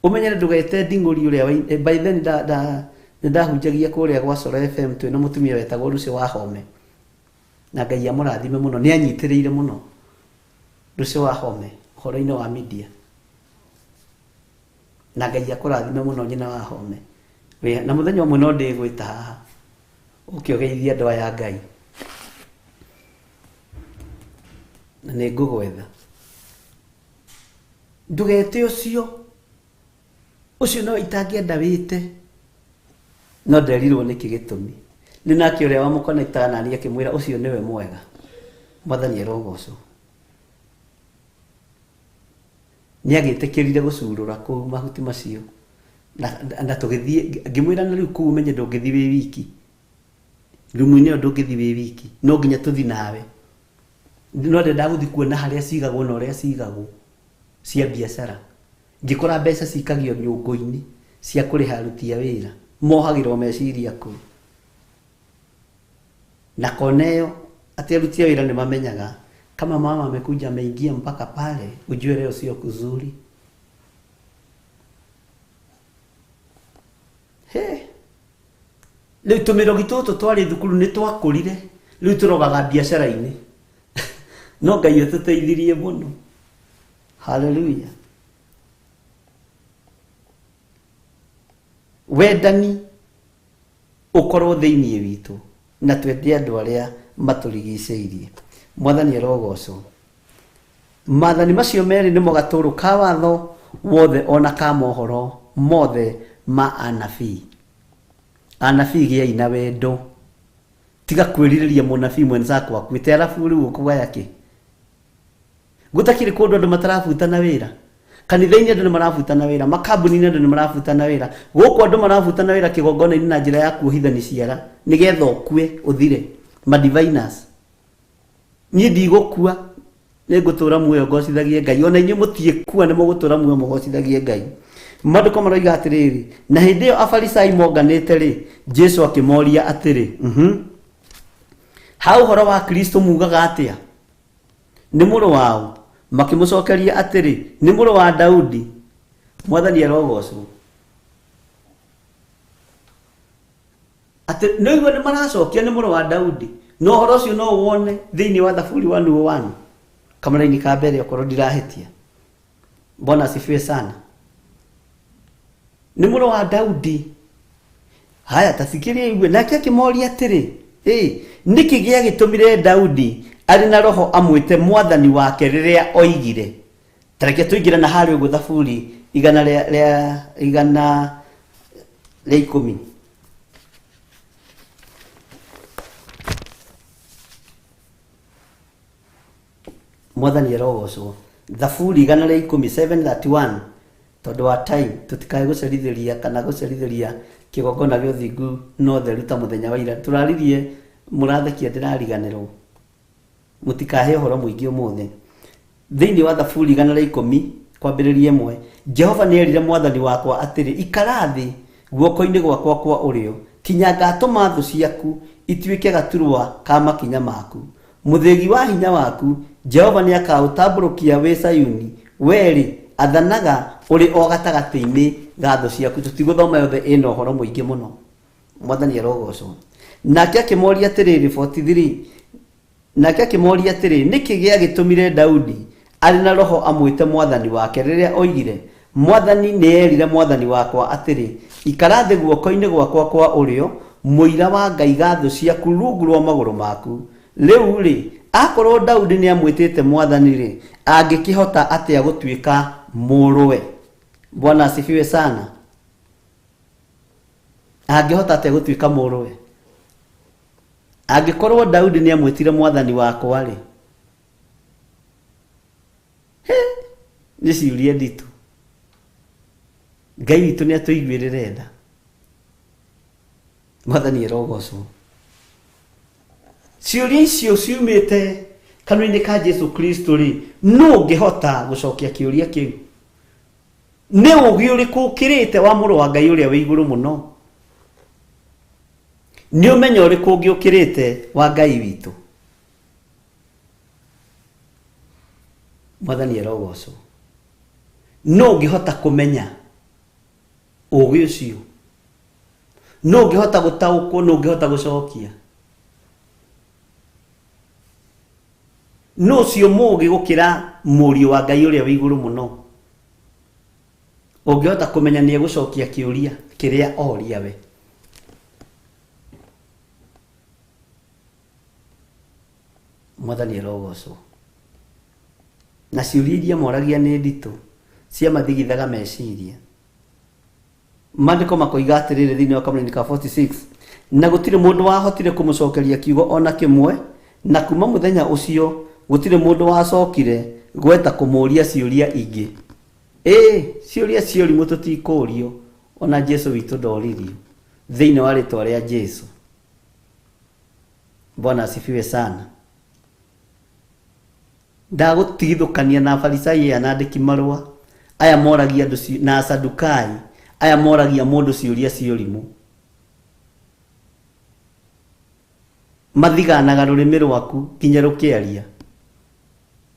Ũmenyere ndũgete nding'ũri ũrĩa by then ndahunjagia kũrĩa gwa Solo FM twĩna mũtumia wetagwo Lucy Wahome. Na Ngai amũrathime mũno, nĩ anyitĩrĩire mũno Lucy Wahome ũhoro-inĩ wa media. Na Ngai akũrathime mũno nyina Wahome. Na mũthenya ũmwe no ndĩgwĩta haha ũkĩogeithia andũ aya Ngai. Na nĩ ngũgwetha. Ndũgete ũcio no itangĩenda wĩte. No nderirwo nĩkĩ gĩtũmi. Nĩ nake ũrĩa wamũkonektaga na niĩ akĩmwĩra ũcio nĩwe mwega. Mwathani arogocwo. Nĩ agĩtĩkĩrire gũcurũra kũu mahuti macio. Na tũgĩthiĩ ngĩmwĩra na rĩu kũu menye ndũngĩthiĩ wĩ wiki. Rumu-inĩ ndũngĩthiĩ wĩ wiki. No nginya tũthiĩ nawe. No ndenda gũthiĩ kuona harĩa cigagwo na ũrĩa cigagwo cia biacara. Ngĩkora mbeca cikagio nyũngũ-inĩ cia kũrĩha aruti a wĩra. Mohagĩrwo meciria kũu. Na koneo ati aruti a wĩra nĩ mamenyaga kama mama amekuja ameingia mpaka pale, ujue leo sio kuzuri. Rĩu tũmĩrogi tũtũ twarĩ thukuru nĩ twakũrire, rĩu tũrogaga biacara-inĩ. No Ngai atũteithirie mũno. Hallelujah. Wendani ũkorwo thĩinĩ witũ na twende andũ arĩa matũrigicĩirie. Mwathani arogocwo. Maathani macio merĩ nĩmo gatũrũ ka watho wothe ona ka mohoro mothe ma anabii. Anabii gĩai na wendo, tiga kwiriria munabii mwenzako akwite alafu riu ukugaya ki gutakire kundu andu matarafutana wira kanitha-ini andu ni marafutana wira makambuni-ini andu ni marafutana wira guku andu marafutana wira kigongona-ini na njira ya kuohithani ciara nigetha ukue uthire madiviners ni ndigukua nigutura muoyo ngocithagie Ngai ona inyu mutie kuwa ni mugutura muoyo mugocithagie Ngai Maandiko maroiga atiriri na hindi iyo afarisai monganite ri Jesu akimoria atiri hau horo wa Kristo mugaga atia ni muru wao makimucokeria atiri ni muru wa Daudi mwathani arogocwo ati no iwe ni maracokia ni muru wa Daudi no horo ucio no wone thiini wa Thaburi 1:1 kamara-ini ka mbere okorwo ndirahitia Bwana asifiwe sana ni muru wa Daudi haya tasikiria iwe nake akimoria atiri niki gia gitumire Daudi ari na roho amwite mwathani wake riria oigire tareke tuigira na hari ugu Thaburi igana ria 10 mwathani arogocwo Thaburi igana ria 7:31 tondu wa time tutikae gucerithiria kana gucerithiria kigongona gio thingu no theru ta muthenya wa ira turaririe murathekia ndirariganirwo mutikahe horo muingi umuthi thiini wa Thaburi igana ria 10 kwambiriria 1 Jehova ni erire mwathani wakwa atiri ikarathi guoko-ini gwakwa kwa urio kinya ngatuma thu ciaku ituike gaturwa ka makinya maku muthegi wa hinya waku Jehova ni akautamburukia we Sayuni weri athanaga uri o gatagati-ini ga thu ciaku tutiguthoma yothe ino horo muingi muno mwathani arogocwo nake akimoria atiriri 43 nake akimoria atiri niki gia gitumire Daudi ari na roho amwite mwathani wake riria oigire mwathani ni erire mwathani wakwa atiri ikarathi guoko-ini gwakwa kwa urio muira wa Ngai ga thu ciaku rungu rwa maguru maku riu ri akorwo Daudi ni amwitite mwathani ri angikihota atia gutuika muruwe Bwana asifiwe sana angihota atia gutuika muruwe angikorwo Daudi ni amwitire mwathani wakwa ri ni ciuria nditu Ngai witu ni atuiguirire tha mwathani arogocwo ciuria icio ciumite kanua-ini ka Jesu Kristo ri no ngihota gucokia kiuria kiu ni ugi uriku ukirite wa muru wa Ngai uria wi iguru muno ni umenyo uriku ungi ukirite wa Ngai witu mwathani arogocwo no ngihota kumenya ugi ucio no ngihota gutaukwo no ngihota gucokia no cio mugi gukira murio wa Ngai uria wi iguru muno ungihota kumenya ni egucokia kiuria kiria oria we mwathani arogocwo na ciuria iria moragia ni nditu cia mathigithaga meciria Maandiko makoiga atiriri thiini wa kamũra-inĩ ka 46 na gutire mundu wahotire kumucokeria kiugo ona kimwe na kuma muthenya ucio gutire mundu wacokire gweta kumuria ciuria ingi ciuria ciurimu tutikurio ona Jesu witu ndoririo thiini wa ritwa ria Jesu Bwana asifiwe sana ndagutigithukania na Farisai aya na andiki marua aya moragia andu na Asadukai aya moragia mundu ciuria ciurimu mathiganaga rurimi rwaku kinya rukiaria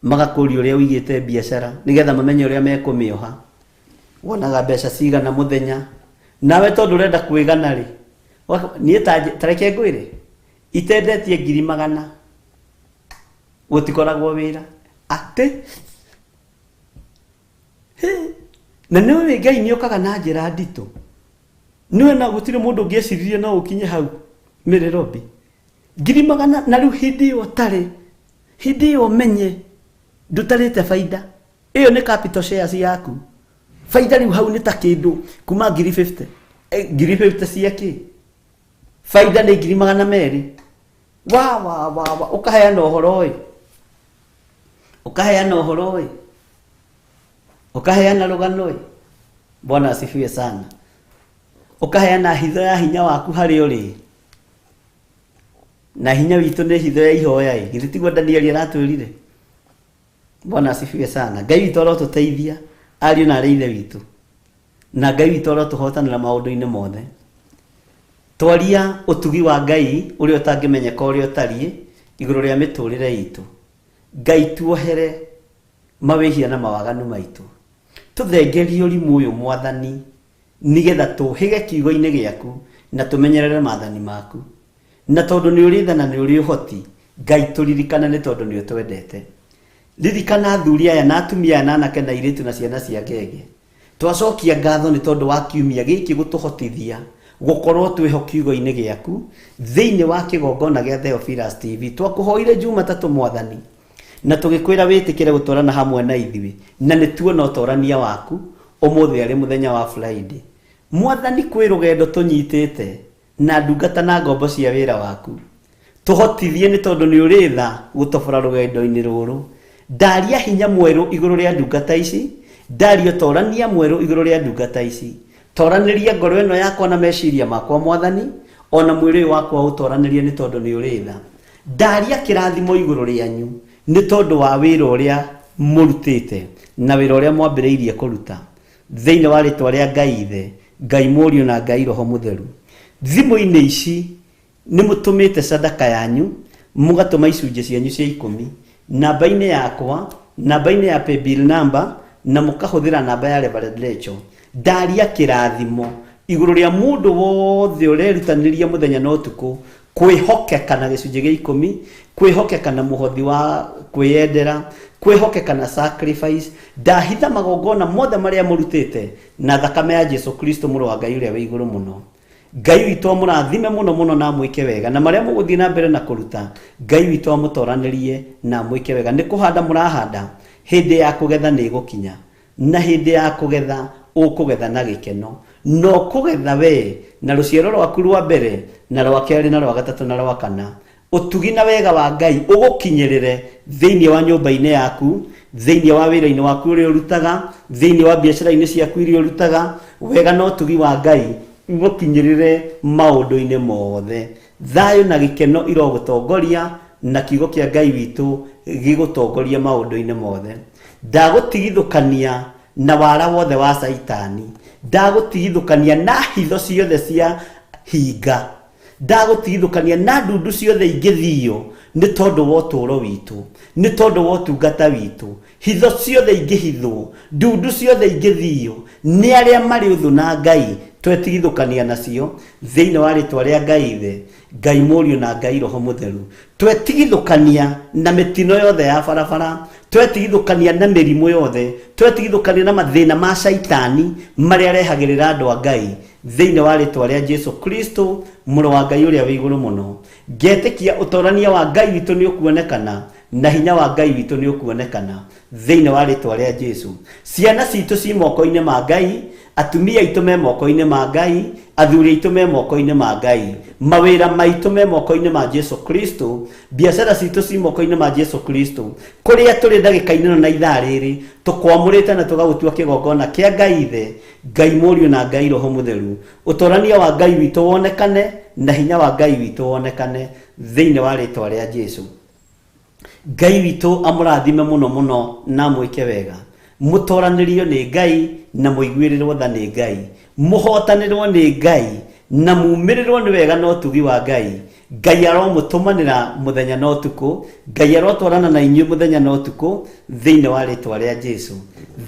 magakuria uria wigite biashara nigetha mamenye uria mekumioha wonaga mbeca cigana muthenya nawe tondu urenda kwigana ri nie tareke ngwire itendetie 100,000 gutikoragwo wira ate na niwe Ngai ni okaga na njira nditu niwe na gutire mundu ngieciririe no ukinye hau Nairobi 100,000 na riu hindi yo tare hindi yo menye ndutarite faida iyo ni capital shares yaku faida riu hau ni ta kindu kuma 50,000 50 ciake faida ni 200,000 wa ukaheana uhoro oi, ukaheana uhoro oi, ukaheana rugano oi. Bwana asifiwe sana. Ukaheana hitho ya hinya waku hari uri, na hinya witu ni hitho ya ihoya ĩ, githĩ tiguo Danieli aratwĩrire? Bwana asifiwe sana. Ngai witũ arotuteithia, ariũ na arĩ ithe witũ, na Ngai witũ arotuhotanĩra maũndũ-inĩ mothe. Twaria ũtugi wa Ngai ũrĩa ũtangĩmenyeka ũrĩa ũtariĩ igũrũ rĩa mĩtũrĩre itũ. Ngai tuohere mawĩhia na mawaganu maitũ, tũthengerie ũrimũ ũyũ Mwathani, nigetha tũhĩge kiugo-inĩ gĩaku na tũmenyerere maathani maku. Na tondũ nĩ ũrĩ tha na nĩ ũrĩ ũhoti, Ngai tũririkana nĩ tondũ nĩ ũtwendete. Ririkana athuri aya na atumia aya na anake na airĩtu na ciana cia ngenge. Twacokia ngatho nĩ tondũ wa kiumia gĩkĩ gũtũhotithia gũkorwo twĩho kiugo-inĩ gĩaku thĩinĩ wa kĩgongona gĩa Theophilus TV. Twakũhoire Jumatatũ Mwathani, na tũgĩkwĩra wĩtĩkĩre gũtwarana hamwe na ithuĩ, na nĩ tuona ũtorania waku ũmũthĩ arĩ mũthenya wa Friday. Mwathani, kwĩ rũgendo tũnyitĩte na ndungata na ngombo cia wĩra waku, tũhotithie nĩ tondũ nĩ ũrĩ tha gũtobora rũgendo-inĩ rũrũ. Ndaria hinya mwerũ igũrũ rĩa ndungata ici, ndaria ũtorania mwerũ igũrũ rĩa ndungata ici. Toranĩria ngoro ĩno yakwa na meciria makwa Mwathani, ona mwĩrĩ wakwa ũtoranĩrie nĩ tondũ nĩ ũrĩ tha. Ndaria kĩrathimo igũrũ rĩanyu nĩ tondũ wa wĩra ũrĩa mũrutĩte na wĩra ũrĩa mwambĩrĩirie kũruta thĩinĩ wa rĩtwa rĩa Ngai Ithe, Ngai Mũriũ na Ngai Roho Mũtheru. Thimũ-inĩ ici nĩ mũtũmĩte sadaka yanyu, mũgatũma icunjĩ cianyu cia 10 namba-inĩ yakwa, namba-inĩ ya paybill number, na mũkahũthĩra namba ya Reverend Rachel. Ndaria kĩrathimo igũrũ rĩa mũndũ wothe ũrerutanĩria mũthenya na ũtukũ kwĩhokeka na gĩcunjĩ gĩa 10, kwĩhokeka na mũhothi wa kwĩyendera, kwĩhokeka na sacrifice. Ndahitha magongona mothe marĩa mũrutĩte na thakame ya Jesu Kristo mũrũ wa Ngai ũrĩa wĩ igũrũ mũno. Ngai witũ amũrathime mũno mũno na mwĩke wega, na marĩa mũgũthiĩ na mbere na kũruta, Ngai witũ amũtoranĩrie na mwĩke wega. Nĩ kũhanda mũrahanda, hĩndĩ ya kũgetha nĩ gũkinya, na hĩndĩ ya kũgetha ũkũgetha na gĩkeno, no kũgetha we na rũciaro rwaku rwa mbere na rwa kerĩ na rwa gatatũ na rwa kana. Ũtugi na wega wa Ngai ũgũkinyĩrĩre thĩinĩ wa nyũmba-inĩ yaku, thĩinĩ wa wĩra-inĩ waku ũrĩa ũrutaga, thĩinĩ wa biacara-inĩ ciaku iria ũrutaga. Wega na ũtugi wa Ngai ũgũkinyĩrĩre maũndũ-inĩ mothe. Thayũ na gĩkeno irogũtongoria, na kiugo kĩa Ngai witũ gĩgũtongoria maũndũ-inĩ mothe. Ndagũtigithũkania na wara wothe wa Saitani, ndagũtigithũkania na hitho ciothe cia hinga, ndagũtigithũkania na ndundu ciothe ingĩthio nĩ tondũ wa ũtũũro witũ, nĩ tondũ wa ũtungata witũ. Hitho ciothe ingĩhithwo, ndundu ciothe ingĩthio nĩ arĩa marĩ ũthũ na Ngai, twetigithũkania nacio thĩinĩ wa rĩtwa rĩa Ngai Ithe, Ngai Mũriũ na Ngai Roho Mũtheru. Twetigithũkania na mĩtino yothe ya barabara, twetigithũkania na mĩrimũ yothe, twetigithũkania na mathĩna ma Saitani marĩa arehagĩrĩra andũ a Ngai thĩinĩ wa rĩtwa rĩa Jesu Kristo mũrũ wa Ngai ũrĩa wĩ igũrũ mũno. Ngetĩkia ũtorania wa Ngai witũ nĩ ũkuonekana, na hinya wa Ngai witũ nĩ ũkuonekana thĩinĩ wa rĩtwa rĩa Jesu. Ciana citũ ci moko-inĩ ma Ngai, atumia aitũ me moko-inĩ ma Ngai, athuri aitũ me moko-inĩ ma Ngai, mawĩra maitũ me moko-inĩ ma Jesu Kristo, biacara citũ ci moko-inĩ ma Jesu Kristo. Kũrĩa tũrĩ ndagĩka-inĩ na ithaa rĩrĩ tũkwamũrĩte na tũgagũtua kĩgongona kĩa Ngai Ithe, Ngai Mũriũ na Ngai Roho Mũtheru. Ũtorania wa Ngai witũ wonekane, na hinya wa Ngai witũ wonekane thĩinĩ wa rĩtwa rĩa Jesu. Ngai witũ amũrathime mũno mũno na mwĩke wega. Mũtoranĩrio nĩ Ngai na mũiguĩrĩrwo tha nĩ Ngai, mũhotanĩrwo nĩ Ngai na mumĩrĩrwo nĩ wega na ũtugi wa Ngai. Ngai aromũtũmanĩra mũthenya na ũtukũ, Ngai arotwarana na inyuĩ mũthenya na ũtukũ thĩinĩ wa rĩtwa rĩa Jesu.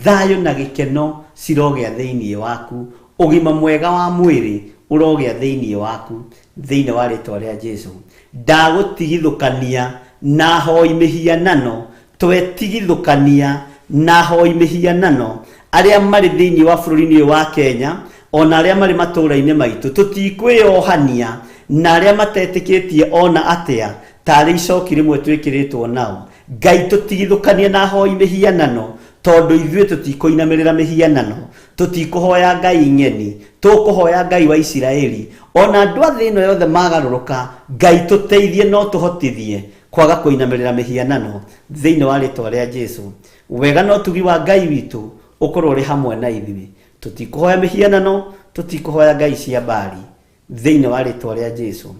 Thayũ na gĩkeno cirogĩa thĩinĩ waku, ũgima mwega wa mwĩrĩ ũrogĩa thĩinĩ waku thĩinĩ wa rĩtwa rĩa Jesu. Ndagũtigithũkania na hoi mĩhianano, twetigithũkania na hoi mĩhianano arĩa marĩ thĩinĩ wa bũrũri-inĩ ũyũ wa Kenya, ona arĩa marĩ matũũra-inĩ maitũ. Tũtikwĩyohania na arĩa matetĩkĩtie ona atĩa tarĩ icoki rĩmwe twĩkĩrĩtwo nao. Ngai tũtigithũkania na hoi mĩhianano, tondu ithuĩ tutikuinamirira mihianano, tutikuhoya ngai ng'eni, tukuhoya ngai wa Isiraeli. Ona andu a thĩ ĩno yothe magaruruka, ngai tuteithie no tuhotithie kwaga kuinamirira mihianano thĩinĩ wa rĩtwa rĩa Jesu. Wega no tugi wa ngai witũ ukorwo uri hamwe na ithuĩ. Tutikuhoya mihianano, tutikuhoya ngai cia Baali thĩinĩ wa rĩtwa rĩa Jesu.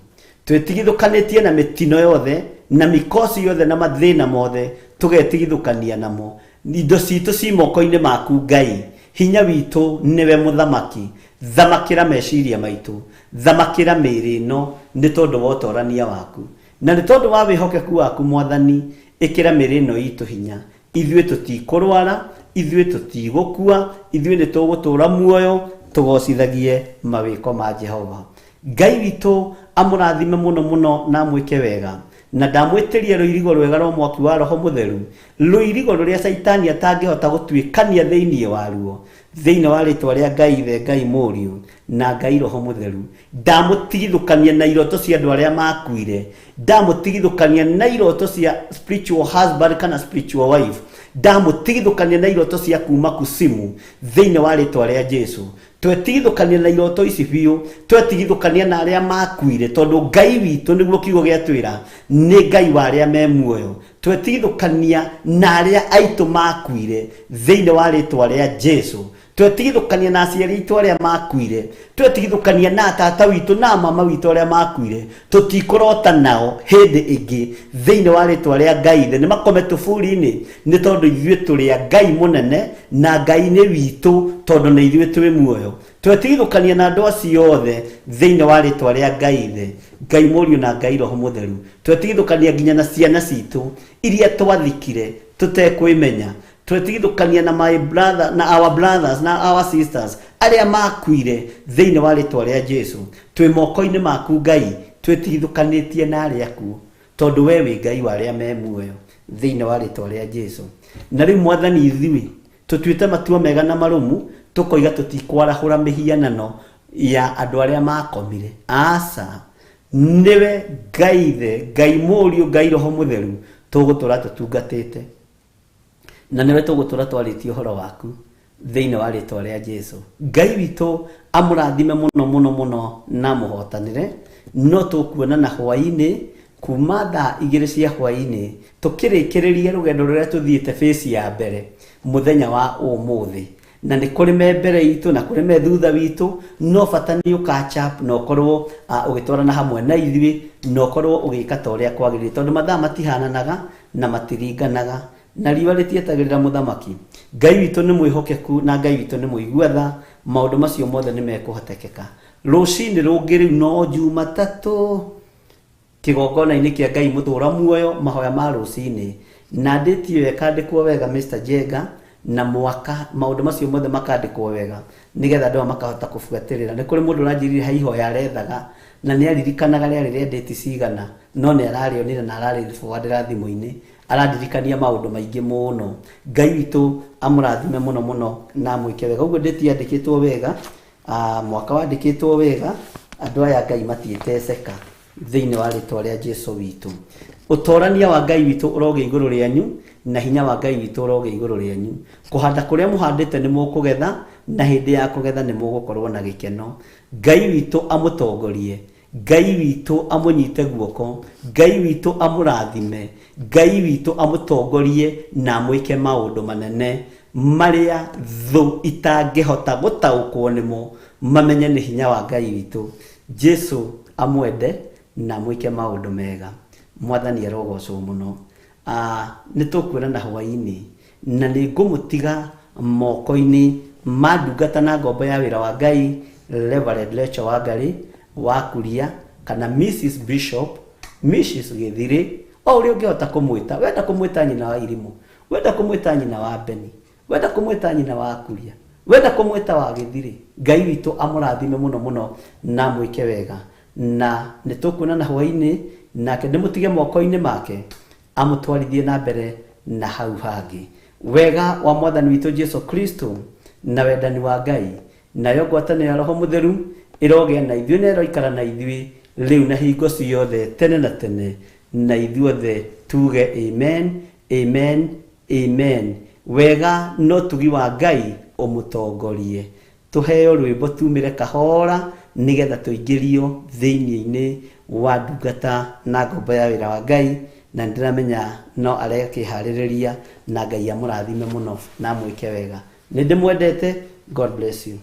Twetigithũkanĩtie na mĩtino yothe na mikosi yothe na mathĩna mothe, tugetigithũkania namo. Indo citũ ci moko-inĩ maku ngai. Hinya witũ niwe muthamaki. Thamakĩra meciria maitũ, thamakĩra mĩĩrĩ ĩno nĩ tondũ wa ũtorania waku, na nĩ tondũ wa wĩhokeku waku Mwathani. Ĩkĩra mĩĩrĩ ĩno itũ hinya. Ithuĩ tũtikũrwara, ithuĩ tũtigũkua, ithuĩ nĩ tũgũtũũra muoyo tũgocithagie mawĩko ma Jehova. Ngai witũ amũrathime mũno mũno na amwĩke wega, na ndamwĩtĩria rũirigo rwega rwa mwaki wa Roho Mũtheru, rũirigo rũrĩa Saitani atangĩhota gũtuĩkania thĩinĩ waruo, thĩinĩ wa rĩtwa rĩa Ngai Ithe, Ngai Mũriũ na Ngai Roho Mũtheru. Ndamũtigithũkania na iroto cia andũ arĩa makuire, ndamũtigithũkania na iroto cia spiritual husband kana spiritual wife, ndamũtigithũkania na iroto cia kuma kusimu thĩinĩ wa rĩtwa rĩa Jesu. Twetigithũkania na iroto ici biũ, twetigithũkania na arĩa makuire, tondũ Ngai witũ nĩguo kiugo gĩatwĩra nĩ Ngai wa arĩa me muoyo. Twetigithũkania na arĩa aitũ makuire thĩinĩ wa rĩtwa rĩa Jesu. Twetigithũkania na aciari aitũ arĩa makuire, twetigithũkania na tata witũ na mama witũ arĩa makuire. Tũtikũrota nao hĩndĩ ĩngĩ thĩinĩ wa rĩtwa rĩa Ngai Ithe. Nĩ makome tũburi-inĩ nĩ tondũ ithuĩ tũrĩ a Ngai mũnene na Ngai nĩ witũ tondũ nĩ ithuĩ twĩ muoyo. Twetigithũkania na andũ acio othe thĩinĩ wa rĩtwa rĩa Ngai Ithe, Ngai Mũriũ na Ngai Roho Mũtheru. Twetigithũkania nginya na ciana citũ iria twathikire tũtekwĩmenya. Twetigithũkania na my brother na our brothers na our sisters arĩa makuire thĩinĩ wa rĩtwa rĩa Jesu. Twĩ moko-inĩ maku Ngai, twetigithũkanĩtie na arĩa akuo, tondũ we wĩ Ngai wa arĩa me muoyo thĩinĩ wa rĩtwa rĩa Jesu. Na rĩu Mwathani, ithuĩ tũtuĩte matua mega na marũmu, tũkoiga tũtikwarahũra mĩhianano ya andũ arĩa makomire. Aca, niwe Ngai Ithe, Ngai Mũriũ, Ngai Roho Mũtheru tũgũtũra tũtungatĩte, na niwe tũgũtũra twarĩtie ũhoro waku thĩinĩ wa rĩtwa rĩa Jesu. Ngai witũ amũrathime mũno mũno mũno na mũhotanĩre. No tũkuonana hwaĩ-inĩ kuma thaa 2 cia hwaĩ-inĩ tũkĩrĩkĩrĩria rũgendo rũrĩa tũthiĩte phase ya mbere mũthenya wa ũmũthĩ. Na nĩ kũrĩ me mbere itũ na kũrĩ me thutha witũ, no bata nĩ catch up na ũkorwo ũgĩtwarana hamwe na ithuĩ, na ũkorwo ũgĩka ta ũrĩa kwagĩrĩire, tondũ mathaa matihananaga na matiringanaga, na riũa rĩtietagĩrĩra mũthamaki. Ngai witũ nĩ mwĩhokeku na Ngai witũ nĩ mũigua-tha. Maũndũ macio mothe nĩ mekũhotekeka. Rũcinĩ rũngĩ rĩu no Jumatatũ kĩgongona-inĩ kĩa Ngai Mũtũũra muoyo, mahoya ma rũcinĩ, na ndĩti ĩyo ĩkandĩkwo wega Mr. Jenga, na mwaka maũndũ macio mothe makandĩkwo wega nĩgetha andũ makahota kũbuatĩrĩra. Nĩ kũrĩ mũndũ ũranjĩrire ha ihoya arethaga na nĩ aririkanaga rĩarĩ rĩa ndĩti cigana, no nĩ ararĩonire na ararĩbũandĩra thimũ-inĩ, arandirikania maũndũ maingĩ mũno. Ngai witũ amũrathime mũno mũno na mwĩke wega. Ũguo ndĩti yandĩkĩtwo wega, mwaka wandĩkĩtwo wega, andũ aya Ngai matiĩteceka thĩinĩ wa rĩtwa rĩa Jesu witũ. Ũtorania wa Ngai witũ ũrogĩa igũrũ rĩanyu, na hinya wa Ngai witũ ũrogĩa igũrũ rĩanyu. Kũhanda kũrĩa mũhandĩte nĩ mũkũgetha, na hĩndĩ ya kũgetha nĩ mũgũkorwo na gĩkeno. Ngai witũ amũtongorie, Ngai witũ amũnyite guoko, Ngai witũ amũrathime, Ngai witũ amũtongorie na amwĩke maũndũ manene marĩa thũ itangĩhota gũtaũkwo nĩmo, mamenye nĩ hinya wa Ngai witũ. Jesu amwende na amwĩke maũndũ mega. Mwathani arogocwo mũno. Nĩ tũkuonana hwaĩ-inĩ, na nĩ ngũmũtiga moko-inĩ ma ndungata na ngombo ya wĩra wa Ngai, Reverend Rachel Wangari wa Kuria, kana Mrs. Bishop, Mrs. Gĩthirĩ, o ũrĩa ũngĩhota kũmwĩta. Wenda kũmwĩta nyina wa Irimũ, wenda kũmwĩta nyina wa Beni, wenda kũmwĩta nyina wa Kuria, wenda kũmwĩta wa Gĩthirĩ. Ngai witũ amũrathime mũno mũno na mwĩke wega, na nĩ tũkuonana hwaĩ-inĩ, nake ndĩmũtige moko-inĩ make amũtwarithie na mbere na hau hangĩ. Wega wa Mwathani witũ Jesu Kristo na wendani wa Ngai nayo ngwatanĩro ya Roho Mũtheru ĩrogĩa na ithuĩ na ĩroikara na ithuĩ rĩu na hingo ciothe tene na tene, na ithuothe tuge amen, amen, amen, wega no tugi wa Ngai umutongorie. Tuheo rwimbo tumire kahora nigetha tuingirio thiini-ini wa ndungata na ngombo ya wira wa Ngai, na ndiramenya no arekihaririria na Ngai amurathime muno na mwike wega. Nindimwendete. God bless you.